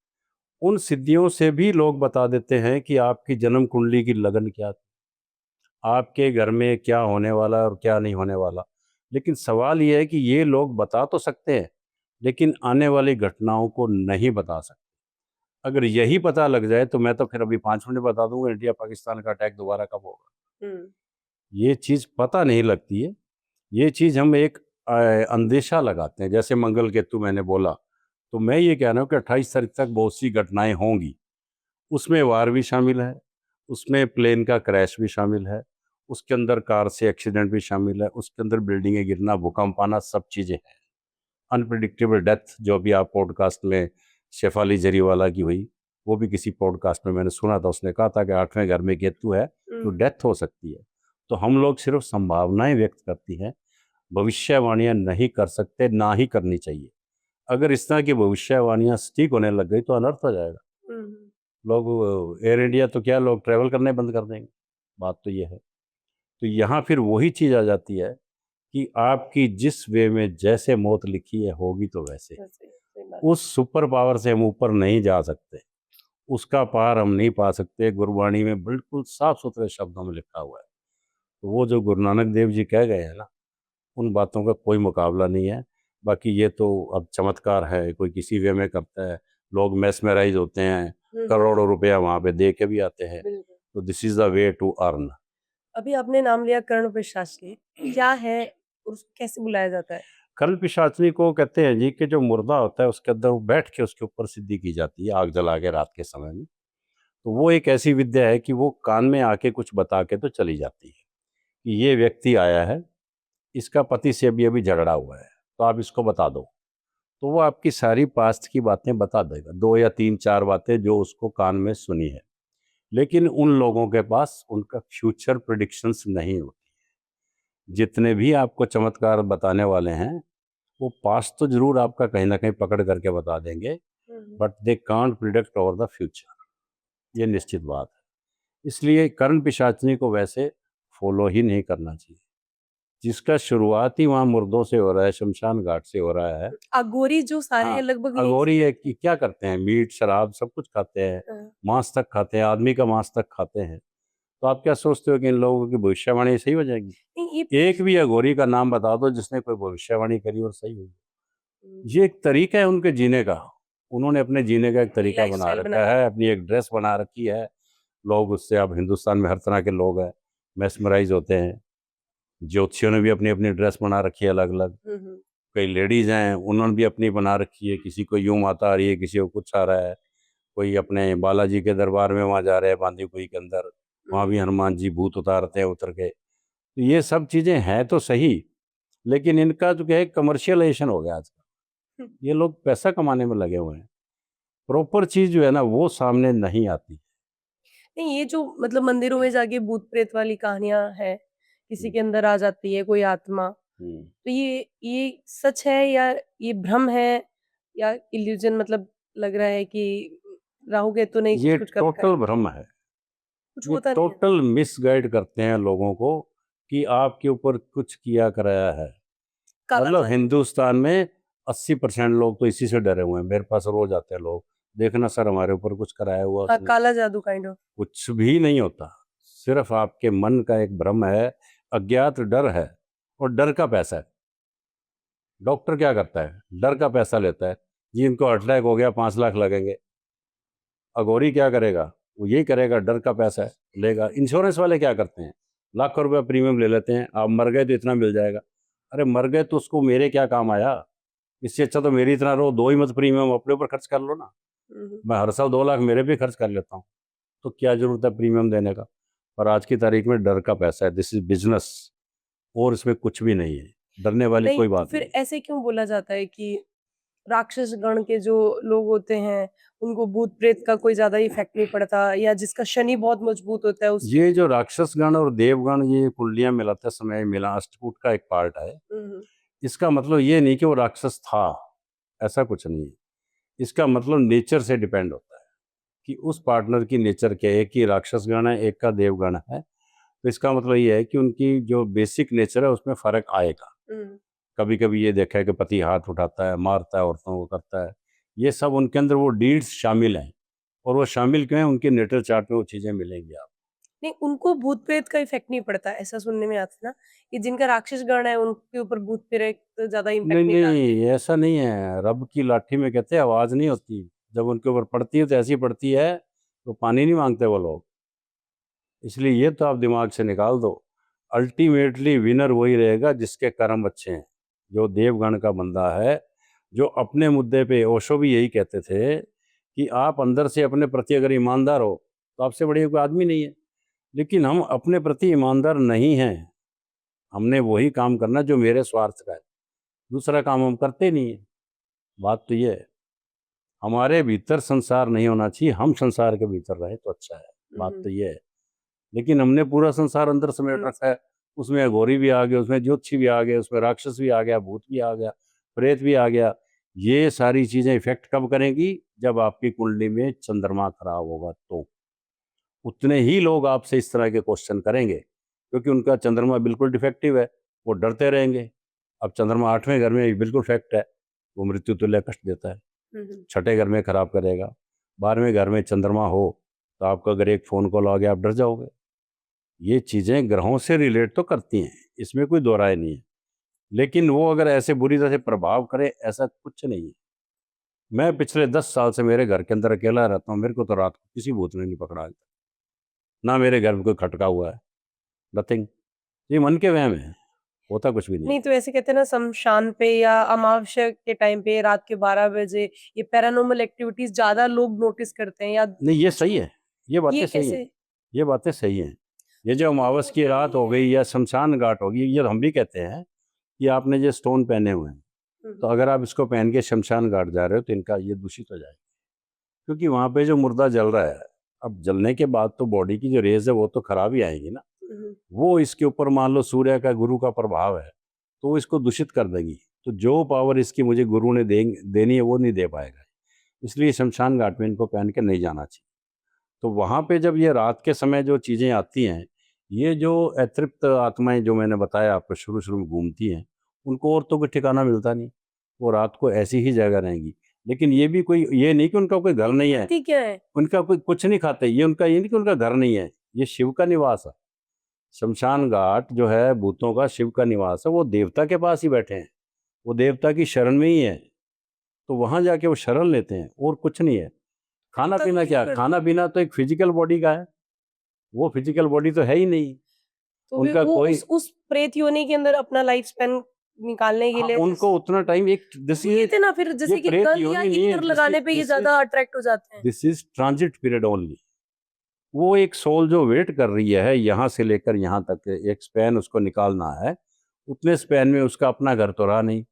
Speaker 1: उन सिद्धियों से भी लोग बता देते हैं कि आपकी जन्म कुंडली की लगन क्या थी, आपके घर में क्या होने वाला है और क्या नहीं होने वाला। लेकिन सवाल ये है कि ये लोग बता तो सकते हैं, लेकिन आने वाली घटनाओं को नहीं बता सकते। अगर यही पता लग जाए, तो मैं तो फिर अभी 5 मिनट में बता दूँगा इंडिया पाकिस्तान का अटैक दोबारा कब होगा।
Speaker 2: हुँ।
Speaker 1: ये चीज़ पता नहीं लगती है। ये चीज़ हम एक अंदेशा लगाते हैं। जैसे मंगल केतु मैंने बोला, तो मैं ये कह रहा हूँ कि 28 तारीख तक बहुत सी घटनाएं होंगी। उसमें वार भी शामिल है, उसमें प्लेन का क्रैश भी शामिल है, उसके अंदर कार से एक्सीडेंट भी शामिल है, उसके अंदर बिल्डिंगें गिरना, भूकंप आना, सब चीज़ें हैं। अनप्रिडिक्टेबल डेथ जो अभी आप पॉडकास्ट में शेफाली जरीवाला की हुई, वो भी किसी पॉडकास्ट में मैंने सुना था, उसने कहा था कि 8वें घर में केतु है तो डेथ हो सकती है। तो हम लोग सिर्फ संभावनाएं व्यक्त करती हैं, भविष्यवाणियां नहीं कर सकते, ना ही करनी चाहिए। अगर इस तरह की भविष्यवाणियां सटीक होने लग गई तो अनर्थ हो जाएगा। लोग एयर इंडिया तो क्या, लोग ट्रैवल करने बंद कर देंगे। बात तो ये है। तो यहाँ फिर वही चीज़ आ जाती है कि आपकी जिस वे में जैसे मौत लिखी है होगी तो वैसे। उस सुपर पावर से हम ऊपर नहीं जा सकते, उसका पार हम नहीं पा सकते। गुरबाणी में बिल्कुल साफ सुथरे शब्दों में लिखा हुआ है। तो वो जो गुरु नानक देव जी कह गए हैं ना, उन बातों का कोई मुकाबला नहीं है। बाकी ये तो अब चमत्कार है, कोई किसी वे में करता है, लोग मेस्मराइज होते हैं, करोड़ों रुपया वहाँ पे दे के भी आते हैं। तो this is the way to earn.
Speaker 2: अभी आपने नाम लिया कर्ण पिशाच, क्या है और उसको कैसे बुलाया जाता है?
Speaker 1: कर्ण पिशाचनी को कहते हैं जी कि जो मुर्दा होता है उसके अंदर वो बैठ के उसके ऊपर सिद्धि की जाती है, आग जला के रात के समय में। तो वो एक ऐसी विद्या है कि वो कान में आके कुछ बता के तो चली जाती है कि ये व्यक्ति आया है, इसका पति से अभी अभी झगड़ा हुआ है, तो आप इसको बता दो। तो वो आपकी सारी पास्ट की बातें बता देगा, 2 या 3-4 बातें जो उसको कान में सुनी है। लेकिन उन लोगों के पास उनका फ्यूचर प्रिडिक्शंस नहीं होती। जितने भी आपको चमत्कार बताने वाले हैं वो पास्ट तो जरूर आपका कहीं ना कहीं पकड़ करके बता देंगे, but they can't predict over the future, ये निश्चित बात है। इसलिए कर्ण पिशाचनी को वैसे फॉलो ही नहीं करना चाहिए। जिसका शुरुआत ही वहाँ मुर्दों से हो रहा है, शमशान घाट से हो रहा है।
Speaker 2: अघोरी जो सारे
Speaker 1: हाँ,
Speaker 2: हैं लगभग यही
Speaker 1: अघोरी है कि क्या करते हैं, मीट शराब सब कुछ खाते हैं, मांस तक खाते हैं, आदमी का मांस तक खाते हैं। तो आप क्या सोचते हो कि इन लोगों की भविष्यवाणी सही हो जाएगी?
Speaker 2: नहीं, ये
Speaker 1: एक भी अघोरी का नाम बता दो जिसने कोई भविष्यवाणी करी और सही हुई। ये एक तरीका है उनके जीने का, उन्होंने अपने जीने का एक तरीका बना
Speaker 2: लाइफस्टाइल
Speaker 1: रखा है, अपनी एक ड्रेस बना रखी है। लोग उससे, अब हिंदुस्तान में हर तरह के लोग हैं, मेस्मराइज होते हैं। ज्योतिषियों ने भी अपनी अपनी ड्रेस बना रखी है अलग अलग। कई लेडीज हैं, उन्होंने भी अपनी बना रखी है, किसी को यूं माता आ रही है, किसी को कुछ आ रहा है। कोई अपने बालाजी के दरबार में वहाँ जा रहे हैं, बांदीकुई के अंदर, वहाँ भी हनुमान जी भूत उतारते हैं उतर के। तो ये सब चीज़ें हैं तो सही, लेकिन इनका जो क्या है, कमर्शियलाइजेशन हो गया आजकल। ये लोग पैसा कमाने में लगे हुए हैं, प्रॉपर चीज़ जो है ना वो सामने नहीं आती।
Speaker 2: नहीं, ये जो मतलब मंदिरों में जाके भूत प्रेत वाली कहानियां हैं, किसी के अंदर आ जाती है कोई आत्मा, तो ये सच है या ये भ्रम है या इल्यूजन? मतलब लग रहा है कि राहु केतु ने
Speaker 1: ये
Speaker 2: कुछ कर रखा है,
Speaker 1: टोटल भ्रम है।
Speaker 2: कुछ
Speaker 1: ये
Speaker 2: होता नहीं है।
Speaker 1: टोटल मिसगाइड करते हैं लोगों को कि आपके ऊपर कुछ किया कराया है।
Speaker 2: काला
Speaker 1: मतलब
Speaker 2: जादू।
Speaker 1: हिंदुस्तान में 80% लोग तो इसी से डरे हुए हैं। मेरे पास रोज आते हैं लोग, देखना सर हमारे ऊपर कुछ कराया हुआ
Speaker 2: हाँ,
Speaker 1: उसने।
Speaker 2: काला जादू काइंड ऑफ।
Speaker 1: कुछ भी नहीं होता, सिर्फ आपके मन का एक भ्रम है, अज्ञात डर है, और डर का पैसा है। डॉक्टर क्या करता है, डर का पैसा लेता है। जी इनको अटैक हो गया, 5 लाख लगेंगे। अघोरी क्या करेगा, वो यही करेगा, डर का पैसा है लेगा। इंश्योरेंस वाले क्या करते हैं, लाखों रुपया प्रीमियम ले लेते हैं, आप मर गए तो इतना मिल जाएगा। अरे मर गए तो उसको मेरे क्या काम आया, इससे अच्छा तो मेरी इतना रहो, दो ही मत प्रीमियम अपने ऊपर खर्च कर लो ना। मैं हर साल 2 लाख मेरे भी खर्च कर लेता हूँ, तो क्या जरूरत है प्रीमियम देने का। और आज की तारीख में डर का पैसा है, दिस इज बिजनेस, और इसमें कुछ भी नहीं है, डरने वाली
Speaker 2: नहीं,
Speaker 1: कोई
Speaker 2: तो
Speaker 1: बात
Speaker 2: फिर
Speaker 1: नहीं।
Speaker 2: ऐसे क्यों बोला जाता है कि राक्षस गण के जो लोग होते हैं उनको भूत प्रेत का कोई ज्यादा इफेक्ट नहीं पड़ता, या जिसका शनि बहुत मजबूत होता है उस
Speaker 1: ये जो राक्षस गण और देवगण, ये कुंडलियां मिलाते समय मिला अष्टकूट का एक पार्ट है। इसका मतलब ये नहीं कि वो राक्षस था, ऐसा कुछ नहीं है। इसका मतलब नेचर से डिपेंड होता है कि उस पार्टनर की नेचर क्या है। एक ही राक्षस गण है, एक का देवगण है, तो इसका मतलब ये है कि उनकी जो बेसिक नेचर है उसमें फर्क आएगा। कभी कभी ये देखा है कि पति हाथ उठाता है, मारता है, औरतों को करता है, ये सब उनके अंदर वो डीड्स शामिल हैं। और वो शामिल क्यों है, उनके नेटल चार्ट में वो चीज़ें मिलेंगी आप।
Speaker 2: नहीं, उनको भूत प्रेत का इफेक्ट नहीं पड़ता, ऐसा सुनने में आता है ना कि जिनका राक्षस गण है उनके ऊपर भूत प्रेत ज्यादा
Speaker 1: नहीं
Speaker 2: इम्पैक्ट नहीं डालते।
Speaker 1: नहीं, ऐसा नहीं है। रब की लाठी में कहते हैं आवाज़ नहीं होती, जब उनके ऊपर पड़ती है तो ऐसी पड़ती है, तो पानी नहीं मांगते वो लोग। इसलिए ये तो आप दिमाग से निकाल दो, अल्टीमेटली विनर वही रहेगा जिसके कर्म अच्छे हैं, जो देवगण का बंदा है, जो अपने मुद्दे पे, ओशो भी यही कहते थे कि आप अंदर से अपने प्रति अगर ईमानदार हो तो आपसे बढ़िया कोई आदमी नहीं है। लेकिन हम अपने प्रति ईमानदार नहीं हैं। हमने वही काम करना जो मेरे स्वार्थ का है, दूसरा काम हम करते नहीं है। बात तो ये है, हमारे भीतर संसार नहीं होना चाहिए, हम संसार के भीतर रहे तो अच्छा है। बात तो ये है। लेकिन हमने पूरा संसार अंदर समेट रखा है, उसमें अघोरी भी आ गए, उसमें ज्योतिषी भी आ गए, उसमें राक्षस भी आ गया, भूत भी आ गया, प्रेत भी आ गया। ये सारी चीजें इफेक्ट कब करेंगी? जब आपकी कुंडली में चंद्रमा खराब होगा तो उतने ही लोग आपसे इस तरह के क्वेश्चन करेंगे, क्योंकि उनका चंद्रमा बिल्कुल डिफेक्टिव है, वो डरते रहेंगे। अब चंद्रमा 8वें घर में बिल्कुल फैक्ट है, वो मृत्यु तुल्य कष्ट देता है। छठे घर में खराब करेगा। 12वें घर में चंद्रमा हो तो आपका अगर एक फोन कॉल आ गया आप डर जाओगे। ये चीजें ग्रहों से रिलेट तो करती हैं, इसमें कोई दो राय नहीं है। लेकिन वो अगर ऐसे बुरी तरह से प्रभाव करे, ऐसा कुछ नहीं है। मैं पिछले 10 साल से मेरे घर के अंदर अकेला रहता हूँ, मेरे को तो रात को किसी भूत ने नहीं पकड़ा आज तक। ना मेरे घर में कोई खटका हुआ है, नथिंग। ये मन के वहम है, होता कुछ भी नहीं।
Speaker 2: नहीं तो ऐसे कहते हैं ना, शमशान पे या अमावस्या के टाइम पे रात के 12 बजे ये पैरानॉर्मल एक्टिविटीज ज्यादा लोग नोटिस करते हैं या
Speaker 1: नहीं, ये सही है, ये बातें
Speaker 2: ये
Speaker 1: सही हैं,
Speaker 2: कैसे?
Speaker 1: ये बातें सही हैं। ये जो अमावस की रात हो गई या शमशान घाट होगी, ये हम भी कहते हैं कि आपने जो स्टोन पहने हुए हैं, तो अगर आप इसको पहन के शमशान घाट जा रहे हो तो इनका ये दूषित हो जाएगा, क्योंकि वहाँ पे जो मुर्दा जल रहा है, अब जलने के बाद तो बॉडी की जो रेज है वो तो खराब ही आएगी ना। वो इसके ऊपर मान लो सूर्य का, गुरु का प्रभाव है, तो वो इसको दूषित कर देगी। तो जो पावर इसकी मुझे गुरु ने देनी है वो नहीं दे पाएगा। इसलिए शमशान घाट में इनको पहन के नहीं जाना चाहिए। तो वहाँ पे जब ये रात के समय जो चीज़ें आती हैं, ये जो अतृप्त आत्माएं जो मैंने बताया आपको शुरू में घूमती हैं, उनको और तो कोई ठिकाना मिलता नहीं, वो रात को ऐसी ही जगह रहेंगी। लेकिन ये भी कोई ये नहीं कि उनका कोई घर नहीं है,
Speaker 2: ठीक है।
Speaker 1: उनका कोई कुछ नहीं खाते, ये उनका ये नहीं कि उनका घर नहीं है, ये शिव का निवास है। शमशान घाट जो है भूतों का, शिव का निवास है। वो देवता के पास ही बैठे हैं, वो देवता की शरण में ही है, तो वहां जाके वो शरण लेते हैं, और कुछ नहीं है। खाना पीना क्या? खाना पीना तो एक फिजिकल बॉडी का है, वो फिजिकल बॉडी तो है ही नहीं।
Speaker 2: तो
Speaker 1: उनका
Speaker 2: वो
Speaker 1: कोई
Speaker 2: उस प्रेत योनि के अंदर अपना लाइफ स्पेन निकालने के लिए
Speaker 1: उनको उतना टाइम एक
Speaker 2: कहते ना, फिर जैसे कि
Speaker 1: प्रेत
Speaker 2: गंध या
Speaker 1: योनि नहीं है,
Speaker 2: इत्र लगाने पे ये ज्यादा अट्रैक्ट हो जाते हैं।
Speaker 1: This is transit period only. वो एक सोल जो वेट कर रही है यहाँ से लेकर यहाँ तक, एक स्पैन उसको निकालना है, उतने स्पैन में उसका अपना घर तो रहा नहीं,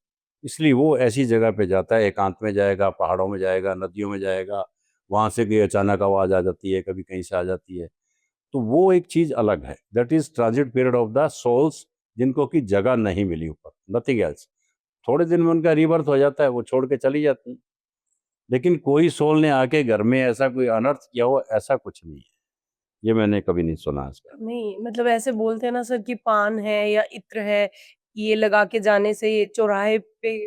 Speaker 1: इसलिए वो ऐसी जगह पे जाता है, एकांत में जाएगा, पहाड़ों में जाएगा, नदियों में जाएगा, वहाँ से कोई अचानक आवाज़ आ जाती है, कभी कहीं से आ जाती है। तो वो एक चीज़ अलग है, that is transit period of the souls, जिनको की जगह नहीं मिली ऊपर, नथिंग एल्स। थोड़े दिन में उनका रीबर्थ हो जाता है, वो छोड़ के चली जाती है। लेकिन कोई सोल ने आके घर में ऐसा कोई अनर्थ किया हो, ऐसा कुछ नहीं है, ये मैंने कभी नहीं सुना इसका।
Speaker 2: नहीं मतलब ऐसे बोलते हैं ना सर कि पान है या इत्र है, ये लगा के जाने से, ये चौराहे पे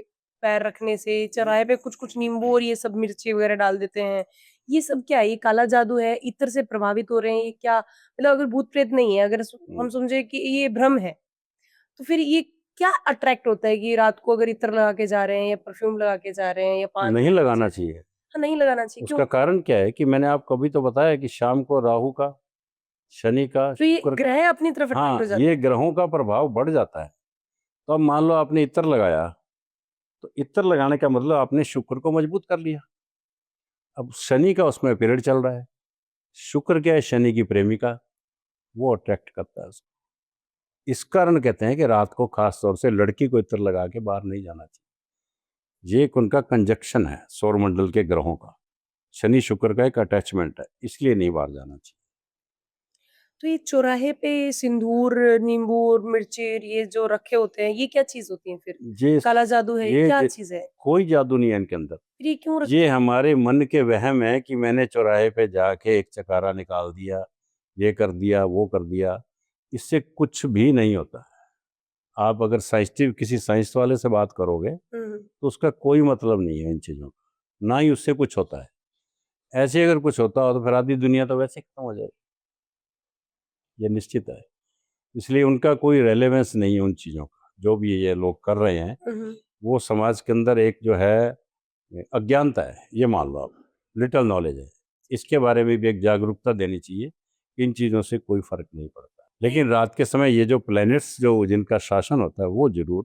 Speaker 2: पैर रखने से, चौराहे पे कुछ नींबू और ये सब मिर्ची वगैरह डाल देते हैं, ये सब क्या है? ये काला जादू है? इत्र से प्रभावित हो रहे हैं? ये क्या मतलब, अगर भूत प्रेत नहीं है, अगर हम समझे कि ये भ्रम है, तो फिर ये क्या अट्रैक्ट होता है कि रात को अगर इत्र लगा के जा रहे हैं या परफ्यूम लगा के जा रहे हैं या पान
Speaker 1: नहीं लगाना चाहिए।
Speaker 2: हाँ, नहीं लगाना चाहिए,
Speaker 1: उसका
Speaker 2: क्यों?
Speaker 1: कारण क्या है कि मैंने आपको अभी तो बताया कि शाम को राहु का, शनि का,
Speaker 2: तो ये
Speaker 1: शुक्र का,
Speaker 2: ग्रह अपनी तरफ अट्रैक्ट हो
Speaker 1: हाँ,
Speaker 2: जाते
Speaker 1: ये ग्रहों का प्रभाव बढ़ जाता है। तो अब मान लो आपने इत्र लगाया, तो इत्र लगाने का मतलब आपने शुक्र को मजबूत कर लिया। अब शनि का उसमें पीरियड चल रहा है, शुक्र क्या है? शनि की प्रेमिका, वो अट्रैक्ट करता है उसको। इस कारण कहते हैं कि रात को खास तौर से लड़की को इत्र लगा के बाहर नहीं जाना चाहिए। ये एक उनका कंजक्शन है सौरमंडल के ग्रहों का, शनि शुक्र का एक अटैचमेंट है, इसलिए नहीं बाहर जाना चाहिए।
Speaker 2: तो ये चौराहे पे सिंदूर, नींबू और मिर्ची ये जो रखे होते हैं, ये क्या चीज़ होती है फिर?
Speaker 1: ये
Speaker 2: काला जादू है?
Speaker 1: ये
Speaker 2: क्या
Speaker 1: जे-
Speaker 2: चीज़ है?
Speaker 1: कोई जादू नहीं है इनके अंदर।
Speaker 2: फिर ये क्यों
Speaker 1: ये
Speaker 2: रखते हैं?
Speaker 1: हमारे मन के वहम है कि मैंने चौराहे पे जाके एक चकारा निकाल दिया, ये कर दिया, वो कर दिया, इससे कुछ भी नहीं होता। आप अगर साइंटिफिक किसी साइंस वाले से बात करोगे तो उसका कोई मतलब नहीं है इन चीज़ों का, ना ही उससे कुछ होता है। ऐसे अगर कुछ होता हो तो फिर आधी दुनिया तो वैसे खत्म हो जाएगी, ये निश्चित है। इसलिए उनका कोई रेलेवेंस नहीं है उन चीज़ों का, जो भी ये लोग कर रहे हैं। वो समाज के अंदर एक जो है अज्ञानता है, ये मान लो आप, लिटिल नॉलेज है। इसके बारे में भी एक जागरूकता देनी चाहिए, इन चीज़ों से कोई फर्क नहीं पड़ता। लेकिन रात के समय ये जो प्लैनेट्स जो जिनका शासन होता है वो जरूर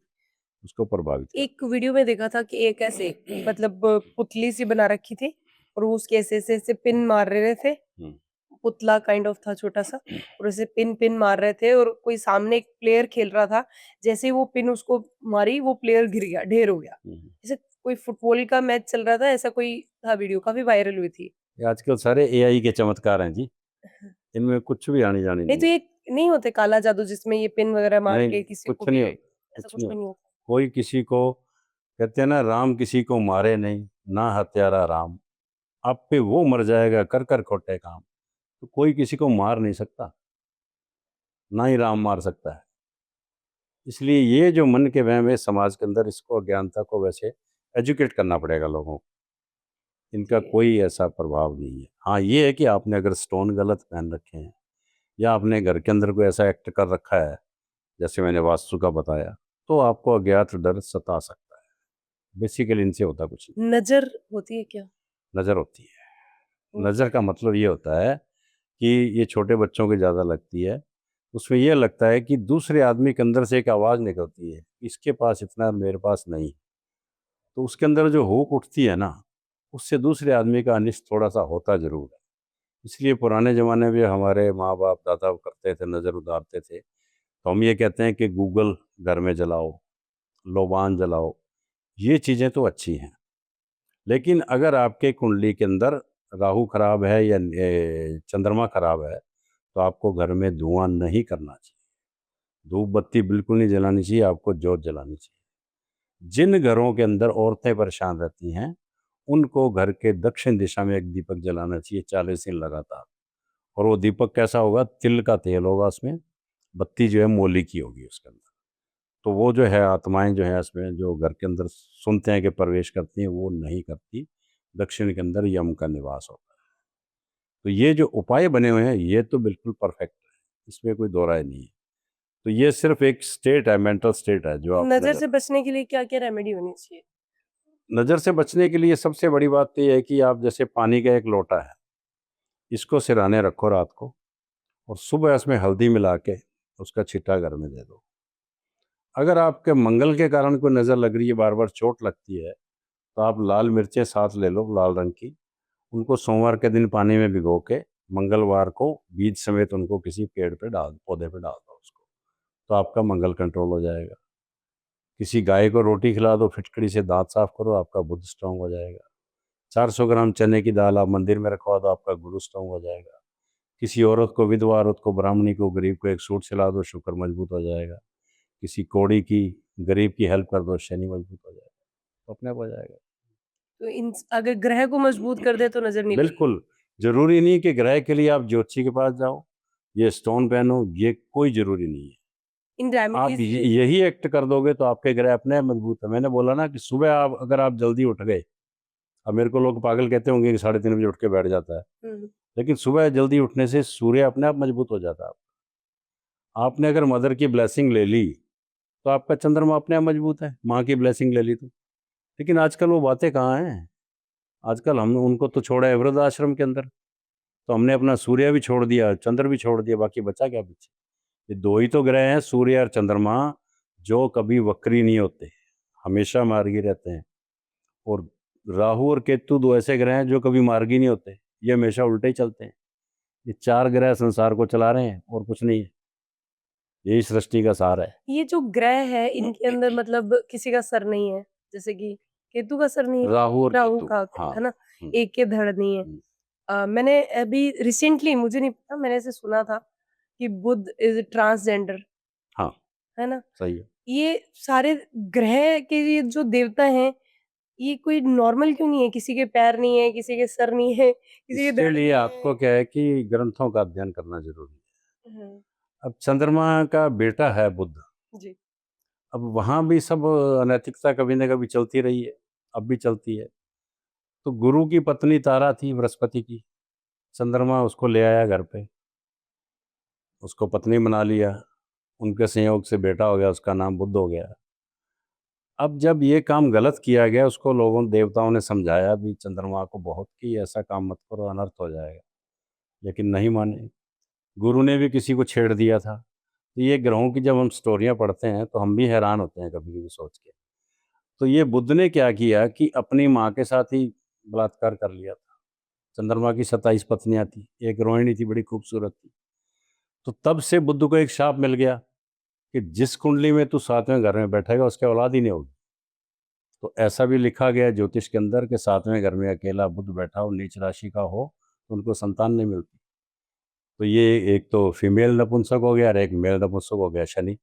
Speaker 1: उसको प्रभावित कर।
Speaker 2: एक वीडियो में देखा था कि एक ऐसे मतलब पुतली सी बना रखी थी और वो उसके ऐसे पिन मार रहे थे।
Speaker 1: हम्म,
Speaker 2: पुतला काइंड ऑफ था छोटा सा और उसे पिन पिन मार रहे थे और कोई सामने एक प्लेयर खेल रहा था। जैसे ही वो पिन उसको मारी वो प्लेयर गिर गया, ढेर हो गया।
Speaker 1: हम्म।
Speaker 2: जैसे कोई फुटबॉल का मैच चल रहा था, ऐसा कोई था, वीडियो काफी वायरल हुई थी।
Speaker 1: ये आजकल सारे एआई के चमत्कार हैं जी, इनमें कुछ भी आनी जानी
Speaker 2: नहीं
Speaker 1: नहीं
Speaker 2: तो
Speaker 1: है।
Speaker 2: ये नहीं होते काला जादू जिसमें ये पिन वगैरह मार
Speaker 1: नहीं,
Speaker 2: के किसी को
Speaker 1: कुछ नहीं
Speaker 2: भी
Speaker 1: होता,
Speaker 2: ऐसा
Speaker 1: कुछ
Speaker 2: कुछ
Speaker 1: नहीं
Speaker 2: भी
Speaker 1: होता।
Speaker 2: नहीं होता?
Speaker 1: कोई किसी को, कहते हैं ना, राम किसी को मारे नहीं, ना हत्यारा राम, आप पे वो मर जाएगा कर कर खोटे काम। तो कोई किसी को मार नहीं सकता, ना ही राम मार सकता है। इसलिए ये जो मन के वहम है समाज के अंदर, इसको, अज्ञानता को वैसे एजुकेट करना पड़ेगा लोगों को। इनका
Speaker 2: जी।
Speaker 1: कोई ऐसा प्रभाव नहीं है। हाँ, ये है कि आपने अगर स्टोन गलत पहन रखे हैं या आपने घर के अंदर कोई ऐसा एक्ट कर रखा है, जैसे मैंने वास्तु का बताया, तो आपको अज्ञात डर सता सकता है। बेसिकली इनसे होता कुछ नहीं।
Speaker 2: नजर होती है क्या?
Speaker 1: नज़र होती है।
Speaker 2: ओके।
Speaker 1: नज़र का मतलब ये होता है कि ये छोटे बच्चों की ज़्यादा लगती है। उसमें यह लगता है कि दूसरे आदमी के अंदर से एक आवाज़ निकलती है, इसके पास इतना है, मेरे पास नहीं। तो उसके अंदर जो हुक उठती है ना, उससे दूसरे आदमी का अनिष्ट थोड़ा सा होता जरूर है। इसलिए पुराने ज़माने में हमारे माँ बाप दादा करते थे, नज़र उतारते थे। तो हम ये कहते हैं कि गूगल घर में जलाओ, लोबान जलाओ, ये चीज़ें तो अच्छी हैं। लेकिन अगर आपके कुंडली के अंदर राहु खराब है या चंद्रमा खराब है, तो आपको घर में धुआं नहीं करना चाहिए। धूप बत्ती बिल्कुल नहीं जलानी चाहिए, आपको जोत जलानी चाहिए। जिन घरों के अंदर औरतें परेशान रहती हैं, उनको घर के दक्षिण दिशा में एक दीपक जलाना चाहिए 40 दिन लगातार। और वो दीपक कैसा होगा? तिल का तेल होगा उसमें, बत्ती जो है मोली की होगी उसके अंदर। तो वो जो है आत्माएं जो है इसमें, जो घर के अंदर सुनते हैं कि प्रवेश करती हैं, वो नहीं करती। दक्षिण के अंदर यम का निवास होता है। तो ये जो उपाय बने हुए हैं, ये तो बिल्कुल परफेक्ट है, इसमें कोई दो राय नहीं है। तो ये सिर्फ एक स्टेट है, मेंटल स्टेट है जो आप
Speaker 2: नजर
Speaker 1: नजर।
Speaker 2: से बचने के लिए क्या क्या रेमेडी होनी चाहिए?
Speaker 1: नज़र से बचने के लिए सबसे बड़ी बात तो ये है कि आप, जैसे पानी का एक लोटा है, इसको सिराने रखो रात को, और सुबह इसमें हल्दी मिला के उसका छिट्टा घर में दे दो। अगर आपके मंगल के कारण कोई नज़र लग रही है, बार बार चोट लगती है, तो आप लाल मिर्चें साथ ले लो, लाल रंग की। उनको सोमवार के दिन पानी में भिगो के मंगलवार को बीज समेत उनको किसी पेड़ पे डाल, पौधे पे डाल दो उसको, तो आपका मंगल कंट्रोल हो जाएगा। किसी गाय को रोटी खिला दो, फिटकड़ी से दांत साफ करो, आपका बुध स्ट्रांग हो जाएगा। 400 ग्राम चने की दाल आप मंदिर में रखवा दो, आपका गुरु स्ट्रांग हो जाएगा। किसी औरत को, विधवा औरत को, ब्राह्मणी को, गरीब को एक सूट सिला दो, शुक्र मजबूत हो जाएगा। किसी कोड़ी की, गरीब की हेल्प कर दो, शनि मजबूत हो जाएगा, तो अपने आप हो जाएगा।
Speaker 2: तो इन अगर ग्रह को मजबूत कर दे तो नजर नहीं लगेगी?
Speaker 1: बिल्कुल। जरूरी नहीं कि ग्रह के लिए आप ज्योतिषी के पास जाओ, ये स्टोन पहनो, ये कोई जरूरी नहीं है।
Speaker 2: इन
Speaker 1: आप
Speaker 2: रेमेडीज से
Speaker 1: यही एक्ट कर दोगे तो आपके ग्रह अपने आप मजबूत है। मैंने बोला ना कि सुबह आप, अगर आप जल्दी उठ गए, अब मेरे को लोग पागल कहते होंगे कि 3:30 बजे उठ के बैठ जाता है,
Speaker 2: हम्म,
Speaker 1: लेकिन सुबह जल्दी उठने से सूर्य अपने आप मजबूत हो जाता है। आपने अगर मदर की ब्लेसिंग ले ली, तो आपका चंद्रमा अपने आप मजबूत है, माँ की ब्लेसिंग ले ली तो। लेकिन आजकल वो बातें कहाँ हैं? आजकल हम उनको तो छोड़ा है वृद्ध आश्रम के अंदर। तो हमने अपना सूर्य भी छोड़ दिया, चंद्र भी छोड़ दिया, बाकी बचा क्या पीछे? ये दो ही तो ग्रह हैं, सूर्य और चंद्रमा, जो कभी वक्री नहीं होते, हमेशा मार्गी रहते हैं। और राहु और केतु दो ऐसे ग्रह हैं जो कभी मार्गी नहीं होते, ये हमेशा उल्टे ही चलते हैं। ये चार ग्रह संसार को चला रहे हैं और कुछ नहीं है। यही सृष्टि का सार है।
Speaker 2: ये जो ग्रह है इनके अंदर मतलब किसी का सर नहीं है, जैसे कि केतु का सर नहीं है,
Speaker 1: राहु और
Speaker 2: राहु
Speaker 1: केतु,
Speaker 2: का
Speaker 1: हाँ।
Speaker 2: है ना,
Speaker 1: हम्म,
Speaker 2: एक के धड़ नहीं है।
Speaker 1: हम्म,
Speaker 2: मैंने अभी रिसेंटली, मुझे नहीं पता, मैंने ऐसे सुना था कि बुध इज ट्रांसजेंडर,
Speaker 1: हाँ,
Speaker 2: है ना।
Speaker 1: सही है।
Speaker 2: ये सारे ग्रह के ये जो देवता हैं, ये कोई नॉर्मल क्यों नहीं है? किसी के पैर नहीं है, किसी के सर नहीं है, किसी के
Speaker 1: इसके
Speaker 2: धड़
Speaker 1: लिए
Speaker 2: नहीं
Speaker 1: आपको
Speaker 2: है।
Speaker 1: क्या है कि ग्रंथों का अध्ययन करना जरूरी है।
Speaker 2: हम्म,
Speaker 1: अब चंद्रमा का बेटा है बुध,
Speaker 2: जी।
Speaker 1: अब वहाँ भी सब अनैतिकता कभी ना कभी चलती रही है, अब भी चलती है। तो गुरु की पत्नी तारा थी बृहस्पति की, चंद्रमा उसको ले आया घर पे, उसको पत्नी बना लिया, उनके संयोग से बेटा हो गया, उसका नाम बुद्ध हो गया। अब जब ये काम गलत किया गया, उसको लोगों देवताओं ने समझाया भी चंद्रमा को बहुत कि ऐसा काम मत करो, अनर्थ हो जाएगा, लेकिन नहीं माने। गुरु ने भी किसी को छेड़ दिया था, तो ये ग्रहों की जब हम स्टोरियाँ पढ़ते हैं तो हम भी हैरान होते हैं कभी-कभी सोच के। तो ये बुध ने क्या किया कि अपनी माँ के साथ ही बलात्कार कर लिया था। चंद्रमा की 27 पत्नियाँ थी, एक रोहिणी थी बड़ी खूबसूरत थी। तो तब से बुध को एक शाप मिल गया कि जिस कुंडली में तू 7वें घर में बैठेगा उसके औलाद ही नहीं होगी। तो ऐसा भी लिखा गया है ज्योतिष के अंदर कि 7वें घर में अकेला बुध बैठा हो, नीच राशि का हो, तो उनको संतान नहीं मिलती। तो ये एक तो फीमेल नपुंसक हो गया और एक मेल नपुंसक हो गया शनि।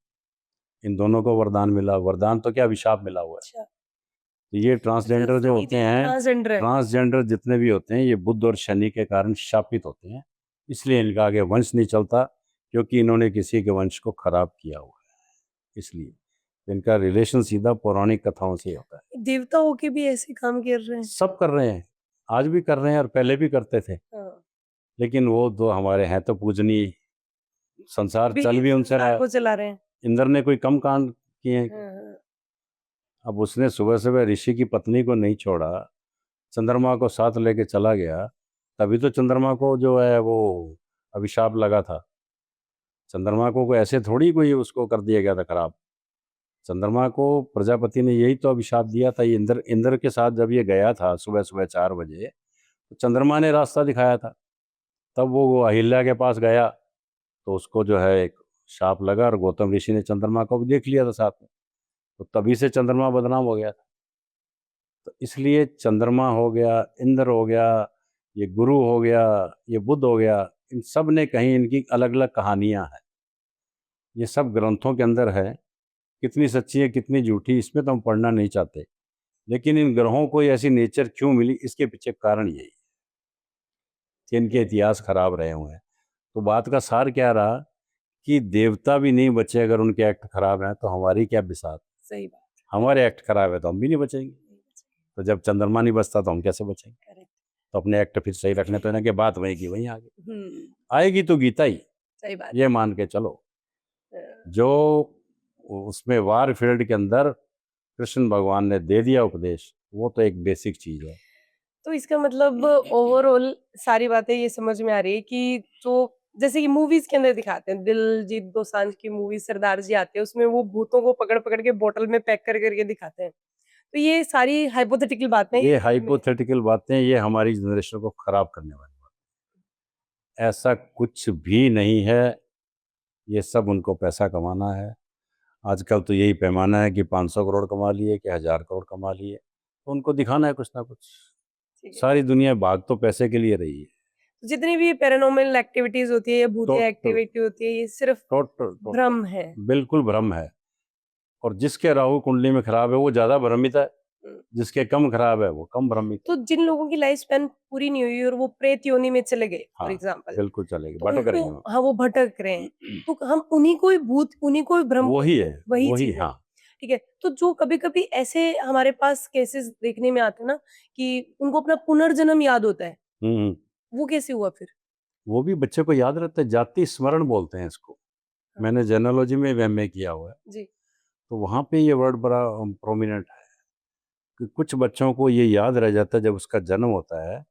Speaker 1: इन दोनों को वरदान मिला, वरदान तो क्या अभिशाप मिला हुआ है।
Speaker 2: अच्छा,
Speaker 1: तो ये
Speaker 2: तो
Speaker 1: ट्रांसजेंडर जो होते हैं,
Speaker 2: ट्रांसजेंडर है।
Speaker 1: ट्रांसजेंडर जितने भी होते हैं ये बुध और शनि के कारण शापित होते हैं। इसलिए इनका आगे वंश नहीं चलता, क्योंकि इन्होंने किसी के वंश को खराब किया हुआ है। इसलिए इनका रिलेशन सीधा पौराणिक कथाओं से होता है।
Speaker 2: देवता होके भी ऐसे काम कर रहे हैं।
Speaker 1: सब कर रहे हैं, आज भी कर रहे हैं और पहले भी करते थे।
Speaker 2: हाँ,
Speaker 1: लेकिन वो तो हमारे हैं तो पूजनीय, संसार
Speaker 2: भी
Speaker 1: चल भी उनसे रहा
Speaker 2: संसार
Speaker 1: है।
Speaker 2: को चला रहे हैं।
Speaker 1: इंद्र ने कोई कम कांड किए हैं?
Speaker 2: हाँ, हाँ।
Speaker 1: अब उसने सुबह-सुबह ऋषि की पत्नी को नहीं छोड़ा, चंद्रमा को साथ लेके चला गया, तभी तो चंद्रमा को जो है वो अभिशाप लगा था। चंद्रमा को कोई ऐसे थोड़ी कोई उसको कर दिया गया था खराब। चंद्रमा को प्रजापति ने यही तो अभिशाप दिया था। ये इंद्र इंद्र के साथ जब ये गया था सुबह-सुबह 4 बजे, तो चंद्रमा ने रास्ता दिखाया था। तब वो अहिल्या के पास गया, तो उसको जो है एक शाप लगा और गौतम ऋषि ने चंद्रमा को भी देख लिया था साथ में। तो तभी से चंद्रमा बदनाम हो गया था। तो इसलिए चंद्रमा हो गया, इंद्र हो गया, ये गुरु हो गया, ये बुध हो गया, इन सब ने कहीं इनकी अलग-अलग कहानियाँ हैं। ये सब ग्रंथों के अंदर है, कितनी सच्ची है, कितनी झूठी, इसमें तो हम पढ़ना नहीं चाहते। लेकिन इन ग्रहों को ऐसी नेचर क्यों मिली, इसके पीछे कारण यही है कि इनके इतिहास खराब रहे हुए हैं। तो बात का सार क्या रहा कि देवता भी नहीं बचे अगर उनके एक्ट खराब हैं, तो हमारी क्या बिसात।
Speaker 2: सही बात।
Speaker 1: हमारे एक्ट खराब है तो हम भी नहीं बचेंगे। तो जब चंद्रमा नहीं बचता तो हम कैसे बचेंगे।
Speaker 2: करेक्ट।
Speaker 1: तो अपने एक्ट फिर सही रखने, तो इनके बात वहीं की वहीं आगे
Speaker 2: हम्म,
Speaker 1: आएगी, तो गीता ही
Speaker 2: सही बात।
Speaker 1: ये मान के चलो।
Speaker 2: हाँ।
Speaker 1: जो उसमें वार फील्ड के अंदर कृष्ण भगवान ने दे दिया उपदेश, वो तो एक बेसिक चीज है।
Speaker 2: तो इसका मतलब ओवरऑल सारी बातें ये समझ में आ रही है कि जो जैसे कि मूवीज के अंदर दिखाते हैं, दिलजीत दोसांझ की मूवी सरदार जी आते हैं, उसमें वो भूतों को पकड़ पकड़ के बोतल में पैक कर करके दिखाते हैं। तो ये सारी हाइपोथेटिकल बातें
Speaker 1: ये
Speaker 2: ये
Speaker 1: हाइपोथेटिकल बातें, ये हमारी जनरेशन को खराब करने वाली बात। ऐसा कुछ भी नहीं है, ये सब उनको पैसा कमाना है। आजकल तो यही पैमाना है कि 500 करोड़ कमा लिए कि 1000 करोड़ कमा लिए, तो उनको दिखाना है कुछ ना कुछ।
Speaker 2: ठीक है।
Speaker 1: सारी दुनिया भाग तो पैसे के लिए रही है।
Speaker 2: जितनी भी पैरानॉर्मल एक्टिविटीज होती है या भूतिया
Speaker 1: टोटल
Speaker 2: एक्टिविटी होती है, ये सिर्फ
Speaker 1: टोटल टोटल
Speaker 2: भ्रम है।
Speaker 1: बिल्कुल भ्रम है। और जिसके राहु कुंडली में खराब है वो ज्यादा भ्रमित है,
Speaker 2: हम्म,
Speaker 1: जिसके कम खराब है वो कम भ्रमित है।
Speaker 2: तो जिन लोगों की लाइफ स्पैन पूरी नहीं हुई और वो प्रेत योनि में चले गए फॉर
Speaker 1: हाँ,
Speaker 2: एग्जांपल,
Speaker 1: बिल्कुल चलेगी,
Speaker 2: तो
Speaker 1: भटक रही
Speaker 2: उनको
Speaker 1: हैं।
Speaker 2: हाँ वो भटक रहे हैं, तो हम उन्हीं को ही भूत उन्हीं को ही भ्रम
Speaker 1: वही
Speaker 2: बोलते
Speaker 1: है,
Speaker 2: हैं, वही
Speaker 1: वही,
Speaker 2: चीज है।
Speaker 1: हाँ।
Speaker 2: ठीक है, तो जो कभी कभी ऐसे हमारे पास केसेस देखने में आते हैं ना कि उनको अपना पुनर्जन्म याद होता है,
Speaker 1: हम्म।
Speaker 2: वो कैसे हुआ फिर?
Speaker 1: वो भी बच्चे को याद रहता है, जाति स्मरण बोलते हैं इसको।
Speaker 2: हाँ,
Speaker 1: मैंने जेनोलॉजी में एमए किया हुआ है,
Speaker 2: जी।
Speaker 1: तो वहाँ पे ये वर्ड बड़ा प्रोमिनेंट है कि कुछ बच्चों को ये याद रह जाता है जब उसका जन्म होता है।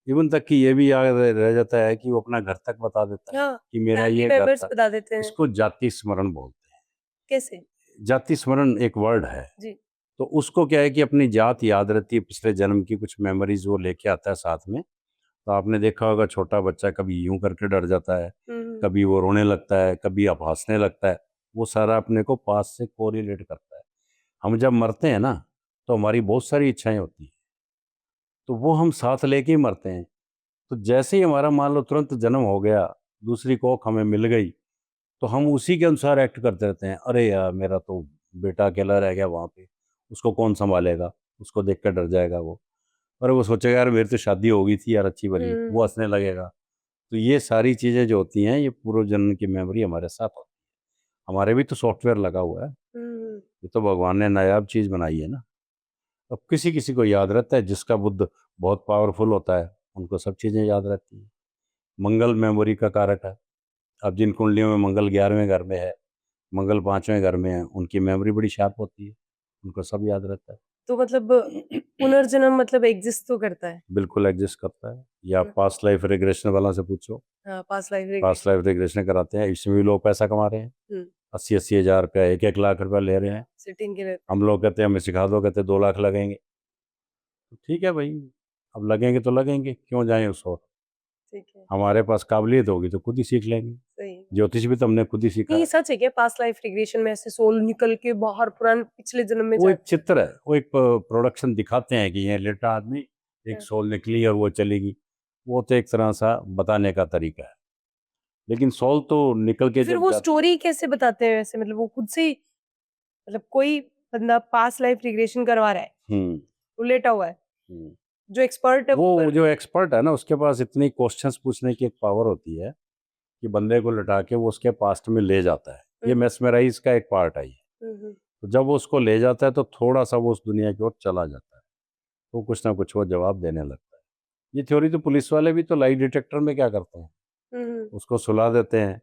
Speaker 1: इवन तक कि ये भी याद रह जाता है कि वो अपना घर तक बता देता है
Speaker 2: हाँ,
Speaker 1: कि मेरा
Speaker 2: फैमिली
Speaker 1: ये घर
Speaker 2: मेंबर्स
Speaker 1: था।
Speaker 2: बता देते हैं।
Speaker 1: इसको जाति स्मरण बोलते हैं।
Speaker 2: कैसे?
Speaker 1: जाति स्मरण एक वर्ड है।
Speaker 2: जी।
Speaker 1: तो उसको क्या है कि अपनी जात याद रहती है, पिछले जन्म की कुछ मेमोरीज वो लेके आता है साथ में। तो आपने देखा होगा छोटा बच्चा कभी यूं करके डर जाता है,
Speaker 2: हम्म,
Speaker 1: कभी वो रोने लगता है, कभी अब हंसने लगता है। वो सारा अपने को पास से कोरिलेट करता है। हम जब मरते हैं ना, तो हमारी बहुत सारी इच्छाएं होती हैं, तो वो हम साथ लेके ही मरते हैं। तो जैसे ही हमारा मान लो तुरंत जन्म हो गया, दूसरी कोख हमें मिल गई, तो हम उसी के अनुसार एक्ट करते रहते हैं। अरे यार मेरा तो बेटा अकेला रह गया वहाँ पे, उसको कौन संभालेगा, उसको देख कर डर जाएगा वो। अरे वो सोचेगा यार मेरी तो शादी हो गई थी यार अच्छी भली, वो
Speaker 2: हम्म,
Speaker 1: हंसने लगेगा। तो ये सारी चीज़ें जो होती हैं, ये पूर्व जन्म की मेमोरी हमारे साथ होती है। हमारे भी तो सॉफ्टवेयर लगा हुआ है,
Speaker 2: हम्म,
Speaker 1: ये तो भगवान ने नायाब चीज़ बनाई है ना। अब किसी किसी को याद रहता है, जिसका बुद्ध बहुत पावरफुल होता है उनको सब चीज़ें याद रहती हैं। मंगल मेमोरी का कारक है। अब जिन कुंडलियों में मंगल 11वें घर में है, मंगल 5वें घर में है, उनकी मेमोरी बड़ी शार्प होती है, उनको सब याद रहता है।
Speaker 2: तो मतलब पुनर्जन्म मतलब एग्जिस्ट तो करता है।
Speaker 1: बिल्कुल एग्जिस्ट करता है। या
Speaker 2: है ना?
Speaker 1: पास्ट लाइफ रिग्रेशन वाला से पूछो,
Speaker 2: हाँ, past life
Speaker 1: past
Speaker 2: regression.
Speaker 1: Life regression कराते हैं, इसमें भी लोग पैसा कमा रहे हैं।
Speaker 2: हम्म।
Speaker 1: 80-80 हज़ार रुपया, 1-1 लाख रुपया ले रहे हैं।
Speaker 2: सिटिंग के रहते हैं।
Speaker 1: हम लोग कहते हैं हमें सिखा दो, कहते 2 लाख लगेंगे। तो ठीक है भाई, अब लगेंगे तो लगेंगे, क्यों जाएं उस और।
Speaker 2: ठीक है।
Speaker 1: हमारे पास काबिलियत होगी तो खुद ही सीख लेंगे।
Speaker 2: सही है।
Speaker 1: ज्योतिष भी तो हमने खुद ही सीखा
Speaker 2: नहीं,
Speaker 1: है।
Speaker 2: ये सच है क्या पास्ट लाइफ रिग्रेशन में ऐसे सोल निकल के बाहर पुराने पिछले जन्म में
Speaker 1: वो एक
Speaker 2: जाते हैं?
Speaker 1: चित्र है, वो एक प्रोडक्शन दिखाते हैं कि ये लेटा आदमी, एक
Speaker 2: हाँ।
Speaker 1: सोल निकली और वो चलेगी। वो तो एक तरह सा बताने का तरीका है, लेकिन सोल तो निकल के
Speaker 2: फिर
Speaker 1: जब
Speaker 2: वो
Speaker 1: जाती।
Speaker 2: स्टोरी कैसे बताते हैं वैसे, मतलब वो खुद से ही, मतलब कोई बंदा पास्ट लाइफ रिग्रेशन करवा रहा है,
Speaker 1: हम्म
Speaker 2: वो लेटा हुआ है,
Speaker 1: हम्म।
Speaker 2: जो एक्सपर्ट है वो
Speaker 1: वो
Speaker 2: कर
Speaker 1: जो एक्सपर्ट है ना, उसके पास इतनी क्वेश्चंस पूछने की एक पावर होती है कि बंदे को लटा के वो उसके पास्ट में ले जाता है। ये
Speaker 2: हम्म,
Speaker 1: मेस्मराइज का एक पार्ट है ये।
Speaker 2: हम्म,
Speaker 1: तो जब वो उसको ले जाता है तो थोड़ा सा वो उस दुनिया की ओर चला जाता है, तो कुछ ना कुछ वो जवाब देने लगता है। ये थ्योरी तो पुलिस वाले भी तो लाई डिटेक्टर में क्या करते हैं,
Speaker 2: हम्म,
Speaker 1: उसको सुला देते हैं।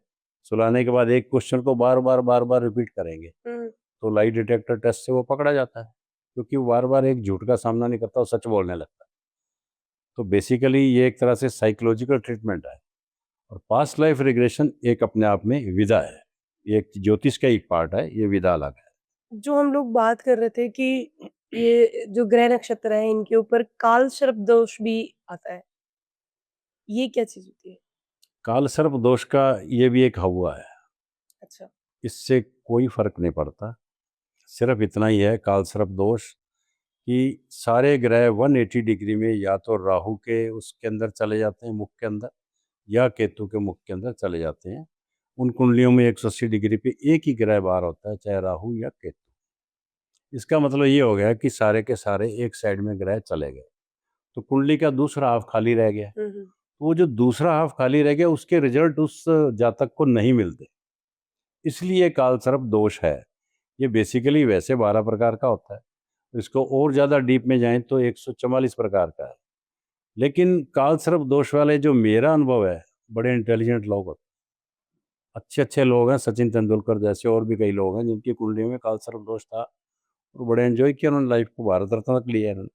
Speaker 1: सुलाने के बाद एक क्वेश्चन को बार बार रिपीट करेंगे,
Speaker 2: हम्म।
Speaker 1: तो लाई डिटेक्टर टेस्ट से वो पकड़ा जाता है, क्योंकि वो बार बार एक झूठ का सामना नहीं करता, वो सच बोलने लगता है। तो बेसिकली ये एक तरह से साइकोलॉजिकल ट्रीटमेंट है। और पास्ट लाइफ रिग्रेशन एक अपने आप में विधा है, ये एक ज्योतिष का एक पार्ट है, ये विधा अलग है।
Speaker 2: जो हम लोग बात कर रहे थे कि ये जो ग्रह नक्षत्र है इनके ऊपर काल सर्प दोष भी आता है, ये क्या चीज होती है?
Speaker 1: काल सर्प दोष का ये भी एक हवा है।
Speaker 2: अच्छा।
Speaker 1: इससे कोई फर्क नहीं पड़ता, सिर्फ इतना ही है काल सर्प दोष कि सारे ग्रह 180 डिग्री में या तो राहु के उसके अंदर चले जाते हैं, मुख के अंदर, या केतु के मुख के अंदर चले जाते हैं। उन कुंडलियों में 180 डिग्री पे एक ही ग्रह बाहर होता है, चाहे राहु या केतु। इसका मतलब ये हो गया कि सारे के सारे एक साइड में ग्रह चले गए, तो कुंडली का दूसरा हाफ खाली रह गया।
Speaker 2: हम्म।
Speaker 1: तो वो जो दूसरा हाफ खाली रह गया, उसके रिजल्ट उस जातक को नहीं मिलते, इसलिए कालसर्प दोष है। ये बेसिकली वैसे 12 प्रकार का होता है, इसको और ज़्यादा डीप में जाएं तो 144 प्रकार का है। लेकिन कालसर्प दोष वाले जो मेरा अनुभव है, बड़े इंटेलिजेंट लोग होते हैं, अच्छे अच्छे लोग हैं, सचिन तेंदुलकर जैसे और भी कई लोग हैं जिनकी कुंडली में कालसर्प दोष था और बड़े एंजॉय किया उन्होंने लाइफ को, भारत रत्न तक लिया है उन्होंने।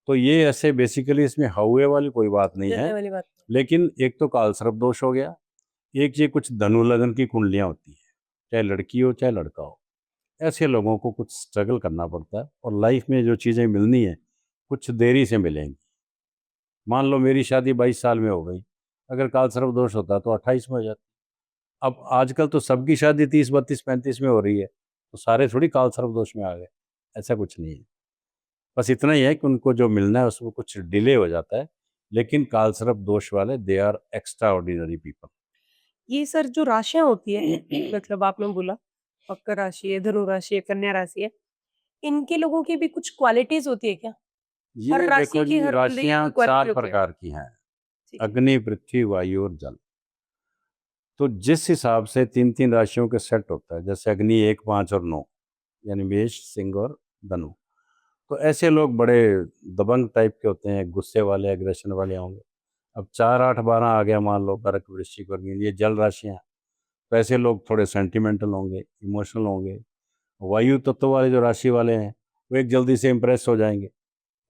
Speaker 1: तो ये ऐसे बेसिकली इसमें हौवे वाली कोई बात नहीं
Speaker 2: डरने
Speaker 1: है।
Speaker 2: वाली बात
Speaker 1: लेकिन एक तो कालसर्प दोष हो गया, एक ये कुछ धनु लगन की कुंडलियां होती हैं, चाहे लड़की हो चाहे लड़का हो, ऐसे लोगों को कुछ स्ट्रगल करना पड़ता है और लाइफ में जो चीज़ें मिलनी है कुछ देरी से मिलेंगी। मान लो मेरी शादी 22 साल में हो गई, अगर कालसर्प दोष होता तो 28 में हो जाती। अब आजकल तो सबकी शादी 30, 32, 35 में हो रही है, तो सारे थोड़ी कालसर्प दोष में आ गए, ऐसा कुछ नहीं है। बस इतना ही है कि उनको जो मिलना है उसमें कुछ डिले हो जाता है, लेकिन कालसर्प दोष वाले they are extraordinary people.
Speaker 2: है। ये सर जो राशियां होती है मतलब आपने बोला मकर राशि है, धनु राशि है, कन्या राशि है, इनके लोगों की भी कुछ क्वालिटीज होती है क्या? हर
Speaker 1: ये
Speaker 2: राशि
Speaker 1: देखो
Speaker 2: की
Speaker 1: जी,
Speaker 2: हर बंदे की
Speaker 1: राशियां
Speaker 2: कोई क्वालिटी
Speaker 1: 4
Speaker 2: होती है?
Speaker 1: प्रकार की हैं,
Speaker 2: ठीक है।
Speaker 1: अग्नि, पृथ्वी, वायु और जल। तो जिस हिसाब से 3-3 राशियों के सेट होता है, जैसे अग्नि 1, 5 और 9, यानी मेष, सिंह और धनु, तो ऐसे लोग बड़े दबंग टाइप के होते हैं, गुस्से वाले, एग्रेशन वाले होंगे। अब 4, 8, 12 आ गया मान लो, कर्क, वृश्चिक और मीन, ये जल राशियां हैं, तो ऐसे लोग थोड़े सेंटिमेंटल होंगे, इमोशनल होंगे। वायु तत्व वाले जो राशि वाले हैं, वो एक जल्दी से इम्प्रेस हो जाएंगे,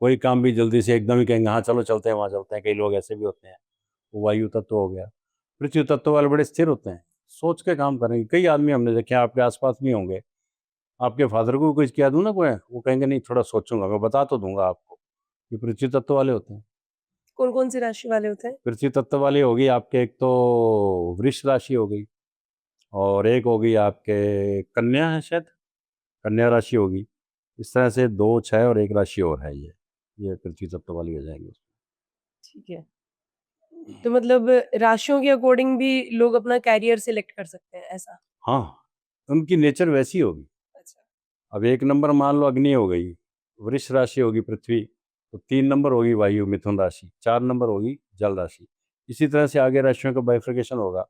Speaker 1: कोई काम भी जल्दी से एकदम ही कहेंगे हाँ चलो चलते हैं, वहाँ चलते हैं, कई लोग ऐसे भी होते हैं, वो वायु तत्व हो गया। पृथ्वी तत्व वाले बड़े स्थिर होते हैं, सोच के काम करेंगे। कई आदमी हमने देखे, आपके आसपास भी होंगे, आपके फादर को भी कुछ किया दूँ ना कोई, वो कहेंगे नहीं थोड़ा सोचूंगा, मैं बता तो दूंगा आपको। ये पृथ्वी तत्व वाले होते हैं।
Speaker 2: कौन कौन सी राशि वाले होते हैं?
Speaker 1: पृथ्वी तत्व वाली होगी आपके, एक तो वृष राशि हो गई, और एक होगी आपके कन्या है शायद, कन्या राशि होगी। इस तरह से 2, 6 और एक राशि और है, ये पृथ्वी तत्व वाली हो जाएगी।
Speaker 2: ठीक है। तो मतलब राशियों के अकॉर्डिंग भी लोग अपना कैरियर सिलेक्ट कर सकते हैं, ऐसा?
Speaker 1: हाँ, उनकी नेचर वैसी होगी।
Speaker 2: अच्छा।
Speaker 1: अब 1 नंबर मान लो अग्नि हो गई, वृष राशि होगी पृथ्वी, तो 3 नंबर होगी वायु मिथुन राशि, 4 नंबर होगी जल राशि। इसी तरह से आगे राशियों का बाइफर्केशन होगा।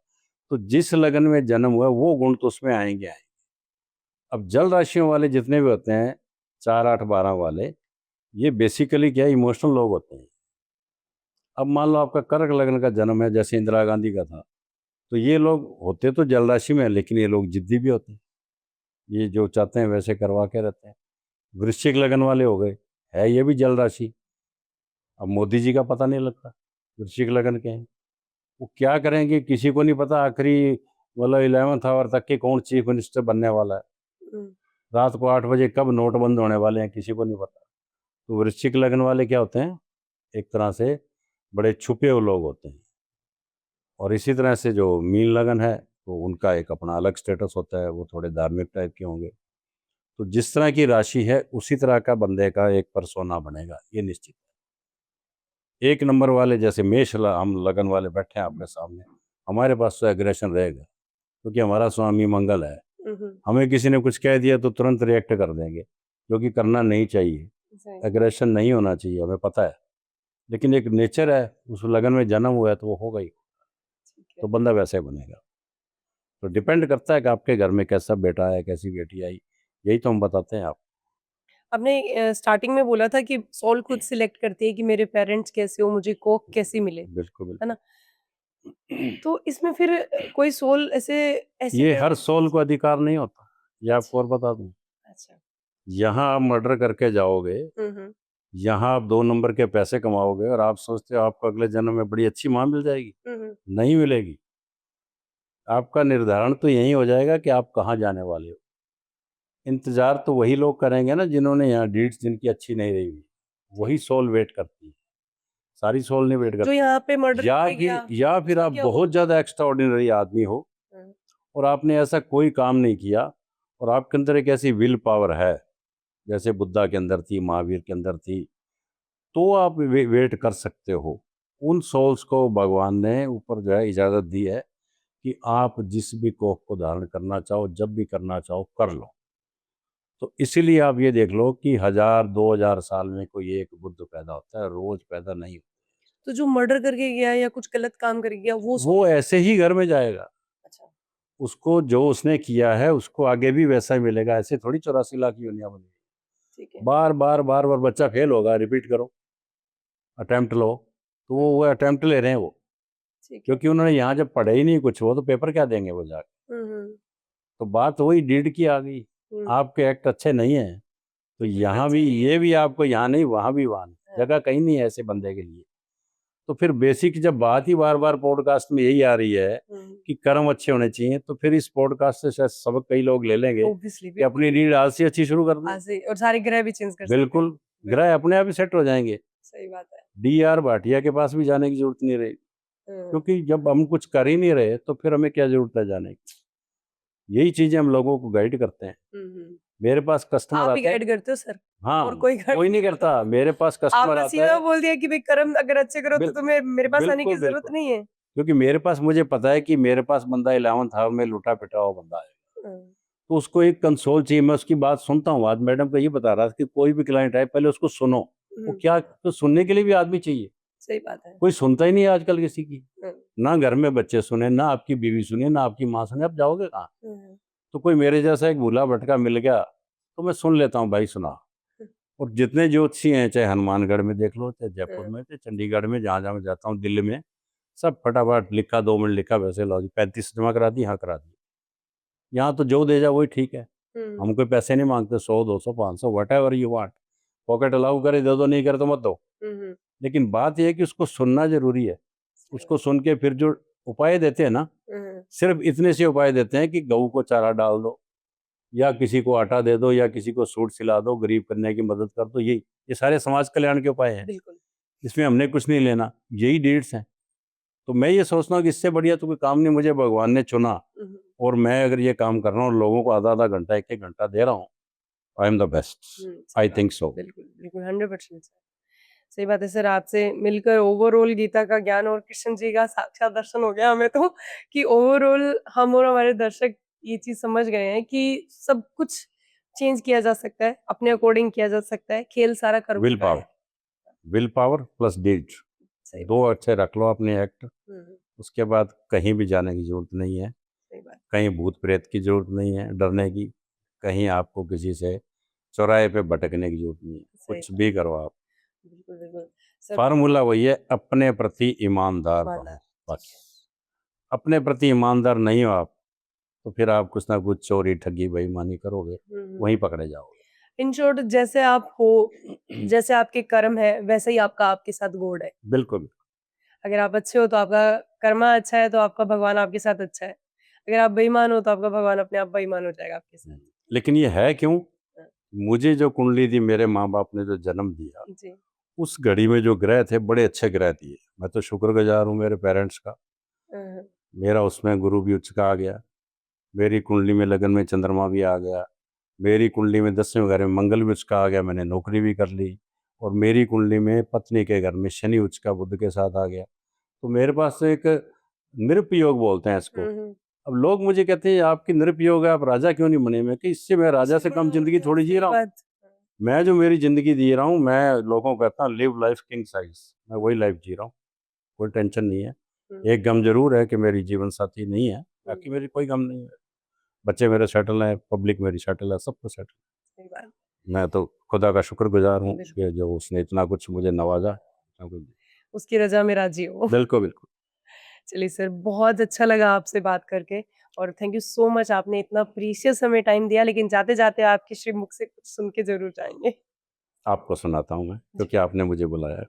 Speaker 1: तो जिस लगन में जन्म हुआ वो गुण तो उसमें आएंगे आएंगे। अब जल राशियों वाले जितने भी होते हैं, 4, 8, 12 वाले, ये बेसिकली क्या इमोशनल लोग होते हैं। अब मान लो आपका कर्क लगन का जन्म है, जैसे इंदिरा गांधी का था, तो ये लोग होते तो जल राशि में हैं, लेकिन ये लोग जिद्दी भी होते हैं, ये जो चाहते हैं वैसे करवा के रहते हैं। वृश्चिक लगन वाले हो गए, है ये भी जल राशि। अब मोदी जी का पता नहीं लगता वृश्चिक लगन के हैं, वो क्या करेंगे किसी को नहीं पता। आखिरी मतलब 11th आवर तक के कौन चीफ मिनिस्टर बनने वाला है,
Speaker 2: हम्म,
Speaker 1: रात को 8 बजे कब नोट बंद होने वाले हैं किसी को नहीं पता। तो वृश्चिक लगन वाले क्या होते हैं, एक तरह से बड़े छुपे हुए लोग होते हैं। और इसी तरह से जो मीन लगन है तो उनका एक अपना अलग स्टेटस होता है, वो थोड़े धार्मिक टाइप के होंगे। तो जिस तरह की राशि है उसी तरह का बंदे का एक परसोना बनेगा, ये निश्चित है। एक नंबर वाले जैसे हम लगन वाले बैठे हैं आपके सामने, हमारे पास तो एग्रेशन रहेगा क्योंकि हमारा स्वामी मंगल है।
Speaker 2: हम्म,
Speaker 1: हमें किसी ने कुछ कह दिया तो तुरंत रिएक्ट कर देंगे, जो कि करना नहीं चाहिए।
Speaker 2: सही,
Speaker 1: एग्रेशन नहीं होना चाहिए, हमें पता है। लेकिन एक नेचर है, उस लगन में जन्म हुआ है तो वो होगा ही,
Speaker 2: ठीक है।
Speaker 1: तो बंदा वैसे बनेगा। तो डिपेंड करता है कि आपके घर में कैसा बेटा है, कैसी बेटी आई, यही तो हम बताते हैं आप।
Speaker 2: आपने स्टार्टिंग में बोला था कि सोल खुद सिलेक्ट करती है कि मेरे पेरेंट्स कैसे हो, मुझे कोख कैसी मिले,
Speaker 1: बिल्कुल
Speaker 2: है ना?
Speaker 1: बिल्कुल।
Speaker 2: तो इसमें फिर कोई सोल ऐसे ऐसी
Speaker 1: ये
Speaker 2: क्या?
Speaker 1: हर सोल को अधिकार नहीं होता, ये आपको और बता दूं।
Speaker 2: अच्छा।
Speaker 1: यहाँ आप मर्डर करके जाओगे,
Speaker 2: हुँ।
Speaker 1: यहाँ आप 2 नंबर के पैसे कमाओगे और आप सोचते हो आपको अगले जन्म में बड़ी अच्छी माँ मिल जाएगी,
Speaker 2: हुँ, हुँ।
Speaker 1: नहीं मिलेगी। आपका निर्धारण तो यही हो जाएगा कि आप कहाँ जाने वाले हो। इंतजार तो वही लोग करेंगे ना जिन्होंने यहाँ डीड्स जिनकी अच्छी नहीं रही हुई,
Speaker 2: ठीक।
Speaker 1: वही सोल वेट करती है, सारी सोल नहीं वेट
Speaker 2: जो
Speaker 1: करती।
Speaker 2: यहाँ पे मर्डर
Speaker 1: या
Speaker 2: करके
Speaker 1: कि
Speaker 2: गया,
Speaker 1: या फिर
Speaker 2: उसका
Speaker 1: आप
Speaker 2: क्या हुआ?
Speaker 1: बहुत ज़्यादा एक्स्ट्रा ऑर्डिनरी आदमी हो
Speaker 2: हुँ,
Speaker 1: और आपने ऐसा कोई काम नहीं किया और आपके अंदर एक ऐसी विल पावर है जैसे बुद्धा के अंदर थी, महावीर के अंदर थी, तो आप वेट कर सकते हो। उन सोल्स को भगवान ने ऊपर जो है इजाज़त दी है कि आप जिस भी कोख को धारण करना चाहो, जब भी करना चाहो कर लो। तो इसीलिए आप ये देख लो कि 1000-2000 साल में कोई एक बुद्ध पैदा होता है, रोज पैदा नहीं होता।
Speaker 2: तो जो मर्डर करके गया या कुछ गलत काम करके गया वो सोल?
Speaker 1: वो ऐसे ही घर में जाएगा,
Speaker 2: अच्छा,
Speaker 1: उसको जो उसने किया है उसको आगे भी वैसा ही मिलेगा। ऐसे थोड़ी 84 लाख योनियां बनी।
Speaker 2: ठीक है,
Speaker 1: बार बार बार बार बच्चा फेल होगा, रिपीट करो, अटेम्प्ट लो, तो वो अटेम्प्ट ले रहे हैं वो,
Speaker 2: ठीक है।
Speaker 1: क्योंकि उन्होंने यहाँ जब पढ़े ही नहीं कुछ, वो तो पेपर क्या देंगे वो जाके।
Speaker 2: हुँ, हुँ,
Speaker 1: तो बात वही डीड की आ गई,
Speaker 2: हुँ।
Speaker 1: आपके एक्ट अच्छे नहीं है तो
Speaker 2: ये
Speaker 1: यहाँ
Speaker 2: अच्छा
Speaker 1: भी
Speaker 2: नहीं है।
Speaker 1: ये भी आपको यहाँ नहीं वहाँ भी वहाँ नहीं,
Speaker 2: हाँ,
Speaker 1: जगह कहीं नहीं है ऐसे बंदे के लिए। तो फिर बेसिक जब बात ही बार बार पॉडकास्ट में यही आ रही है
Speaker 2: हुँ।
Speaker 1: कि कर्म अच्छे होने चाहिए, तो फिर इस पॉडकास्ट से शायद सबक कई लोग ले लेंगे
Speaker 2: ऑब्वियसली
Speaker 1: कि अपनी
Speaker 2: बिल्कुल।
Speaker 1: रीड आज से अच्छी शुरू कर दें।
Speaker 2: आज से और सारे ग्रह भी चेंज कर सकते हैं।
Speaker 1: बिल्कुल, ग्रह अपने आप ही सेट हो जाएंगे।
Speaker 2: सही बात है।
Speaker 1: डी आर भाटिया के पास भी जाने की जरूरत नहीं रही,
Speaker 2: हुँ,
Speaker 1: क्योंकि जब हम कुछ कर ही नहीं रहे तो फिर हमें क्या जरूरत है जाने की। यही चीजें हम लोगों को गाइड करते हैं।
Speaker 2: हुँ, हुँ।
Speaker 1: मेरे पास कस्टमर
Speaker 2: आप ही
Speaker 1: आता है,
Speaker 2: गाइड करते हो सर? और
Speaker 1: हाँ,
Speaker 2: कोई गाइड
Speaker 1: कोई नहीं
Speaker 2: नहीं करता?
Speaker 1: करता, मेरे पास कस्टमर
Speaker 2: आपने
Speaker 1: आता
Speaker 2: सीधा
Speaker 1: है।
Speaker 2: बोल दिया कि भई कर्म अगर अच्छे करो तो
Speaker 1: बिल,
Speaker 2: तुम्हें मेरे पास आने की
Speaker 1: बिल्कुल
Speaker 2: ज़रूरत
Speaker 1: बिल्कुल,
Speaker 2: नहीं है।
Speaker 1: क्योंकि मेरे पास मुझे पता है कि मेरे पास बंदा 11th हाउस में लुटा पिटा हुआ बंदा है,
Speaker 2: हुँ,
Speaker 1: तो उसको एक कंसोल चाहिए। मैं उसकी बात सुनता हूँ। आज मैडम को ये बता रहा था कि कोई भी क्लाइंट आए पहले उसको सुनो। वो
Speaker 2: हुँ,
Speaker 1: क्या, तो सुनने के लिए भी आदमी चाहिए,
Speaker 2: सही बात है।
Speaker 1: कोई सुनता ही नहीं है आजकल किसी की।
Speaker 2: हुँ,
Speaker 1: ना घर में बच्चे सुने, ना आपकी बीवी सुने, ना आपकी माँ सुने, आप जाओगे कहाँ।
Speaker 2: हुँ,
Speaker 1: तो कोई मेरे जैसा एक भूला भटका मिल गया तो मैं सुन लेता हूँ, भाई सुना।
Speaker 2: हुँ,
Speaker 1: और जितने ज्योतिषी हैं, चाहे हनुमानगढ़ में देख लो, चाहे जयपुर
Speaker 2: हुँ,
Speaker 1: में, चाहे चंडीगढ़ में, जहाँ जहाँ मैं जाता हूँ, दिल्ली में, सब फटाफट लिखा, 2 मिनट लिखा, वैसे लो जी 35 जमा करा दी, हाँ करा दी। यहाँ तो जो दे जाओ वही ठीक है।
Speaker 2: हुँ,
Speaker 1: हम कोई पैसे नहीं मांगते, 100 200 500 what ever you want. Pocket allow करे दे दो, नहीं करे तो मत दो।
Speaker 2: हुँ, हुँ,
Speaker 1: लेकिन बात यह है कि उसको सुनना जरूरी है।
Speaker 2: सही
Speaker 1: उसको
Speaker 2: बात।
Speaker 1: सुन के फिर जो उपाय देते हैं ना,
Speaker 2: हुँ,
Speaker 1: सिर्फ इतने से उपाय देते हैं कि गऊ को चारा डाल दो, या किसी को आटा दे दो, या किसी को सूट सिला दो, गरीब कन्या की मदद कर दो। ये सारे समाज कल्याण के उपाय हैं,
Speaker 2: बिल्कुल।
Speaker 1: इसमें हमने कुछ नहीं लेना, यही डीड्स हैं। तो मैं ये सोचता हूँ कि इससे बढ़िया तो कोई काम नहीं। मुझे भगवान ने चुना
Speaker 2: हुँ, हुँ,
Speaker 1: और मैं अगर ये काम कर रहा हूँ और लोगों को आधा आधा घंटा, एक एक घंटा दे रहा हूँ, आई एम द बेस्ट,
Speaker 2: सही
Speaker 1: आई
Speaker 2: बात
Speaker 1: थिंक
Speaker 2: है।
Speaker 1: सो।
Speaker 2: बिल्कुल, बिल्कुल 100% सर। सही बात है सर, आपसे मिलकर ओवरऑल गीता का ज्ञान और कृष्ण जी का साक्षात दर्शन हो गया हमें तो कि ओवरऑल हम और हमारे दर्शक ये चीज़ समझ गए हैं कि सब कुछ चेंज किया जा सकता है, अपने अकॉर्डिंग किया जा सकता है, खेल सारा कर्मों
Speaker 1: विल
Speaker 2: का
Speaker 1: पावर,
Speaker 2: है।
Speaker 1: विल पावर प्लस डीड,
Speaker 2: सही
Speaker 1: दो
Speaker 2: बात।
Speaker 1: अच्छे रख लो अपने एक्ट।
Speaker 2: हुँ, हुँ,
Speaker 1: उसके बाद कहीं भी जाने की जरूरत नहीं है,
Speaker 2: सही बात।
Speaker 1: कहीं भूत प्रेत की जरूरत नहीं है डरने की, कहीं आपको किसी से चौराहे पे भटकने की जरूरत नहीं है।
Speaker 2: सही
Speaker 1: कुछ
Speaker 2: बात।
Speaker 1: भी करो आप,
Speaker 2: बिल्कुल, बिल्कुल। सर
Speaker 1: फार्मूला वही है, अपने प्रति ईमानदार
Speaker 2: ईमानदार,
Speaker 1: रहो,
Speaker 2: ठीक
Speaker 1: बस।
Speaker 2: है।
Speaker 1: अपने प्रति ईमानदार नहीं हो आप, तो फिर आप कुछ ना कुछ चोरी ठगी बेईमानी करोगे,
Speaker 2: हुँ, हुँ।
Speaker 1: वहीं पकड़े जाओगे।
Speaker 2: इन शॉर्ट जैसे आप हो, जैसे आपके कर्म है, वैसे ही आपका आपके साथ गोड है।
Speaker 1: बिल्कुल।
Speaker 2: अगर आप अच्छे हो तो आपका कर्मा अच्छा है, तो आपका भगवान आपके साथ अच्छा है। अगर आप बेईमान हो तो आपका भगवान अपने आप बेईमान हो जाएगा आपके साथ।
Speaker 1: लेकिन ये है क्यों?
Speaker 2: हाँ।
Speaker 1: मुझे जो कुंडली दी, मेरे माँ-बाप ने जो जन्म दिया,
Speaker 2: जी।
Speaker 1: उस घड़ी में जो ग्रह थे, बड़े अच्छे ग्रह दिए। मैं तो शुक्रगुज़ार हूँ मेरे पेरेंट्स का।
Speaker 2: हाँ,
Speaker 1: मेरा उसमें गुरु भी उच्च का आ गया। मेरी कुंडली में लगन में चंद्रमा भी आ गया। मेरी कुंडली में 10वें घर में मंगल भी उच्च का आ गया, मैंने नौकरी भी कर ली। और मेरी कुंडली में पत्नी के घर में शनि उच्च का बुध के साथ आ गया। तो मेरे पास तो एक नृप योग बोलते हैं इसको।
Speaker 2: हुँ।
Speaker 1: अब लोग मुझे कहते हैं आपकी नृप योग है, आप राजा क्यों नहीं बने? मैं कि इससे मैं राजा से कम ज़िंदगी थोड़ी जी
Speaker 2: सही
Speaker 1: रहा हूँ।
Speaker 2: बात।
Speaker 1: मैं जो मेरी ज़िंदगी जी रहा हूँ, मैं लोगों को कहता हूँ लिव लाइफ किंग साइज़। मैं वही लाइफ जी रहा हूँ, कोई टेंशन नहीं है।
Speaker 2: हुँ,
Speaker 1: एक गम ज़रूर है कि मेरी जीवन साथी नहीं है,
Speaker 2: हुँ,
Speaker 1: बाकी मेरी कोई गम नहीं है। बच्चे मेरे सेटल हैं, पब्लिक मेरी सेटल है, सब कुछ सेटल।
Speaker 2: सही बात।
Speaker 1: मैं तो खुदा का शुक्रगुज़ार हूँ
Speaker 2: बिल्कुल,
Speaker 1: कि जो उसने इतना कुछ मुझे नवाज़ा, इतना कुछ।
Speaker 2: उसकी रज़ा में राज़ी हो।
Speaker 1: बिल्कुल, बिल्कुल।
Speaker 2: चलिए सर, बहुत अच्छा लगा आपसे बात करके और थैंक यू सो मच, आपने इतना प्रीशियस हमें टाइम दिया, लेकिन जाते-जाते आपके श्रीमुख से कुछ सुन के ज़रूर जाएँगे।
Speaker 1: आपको सुनाता हूँ मैं,
Speaker 2: जी।
Speaker 1: क्योंकि आपने मुझे बुलाया है।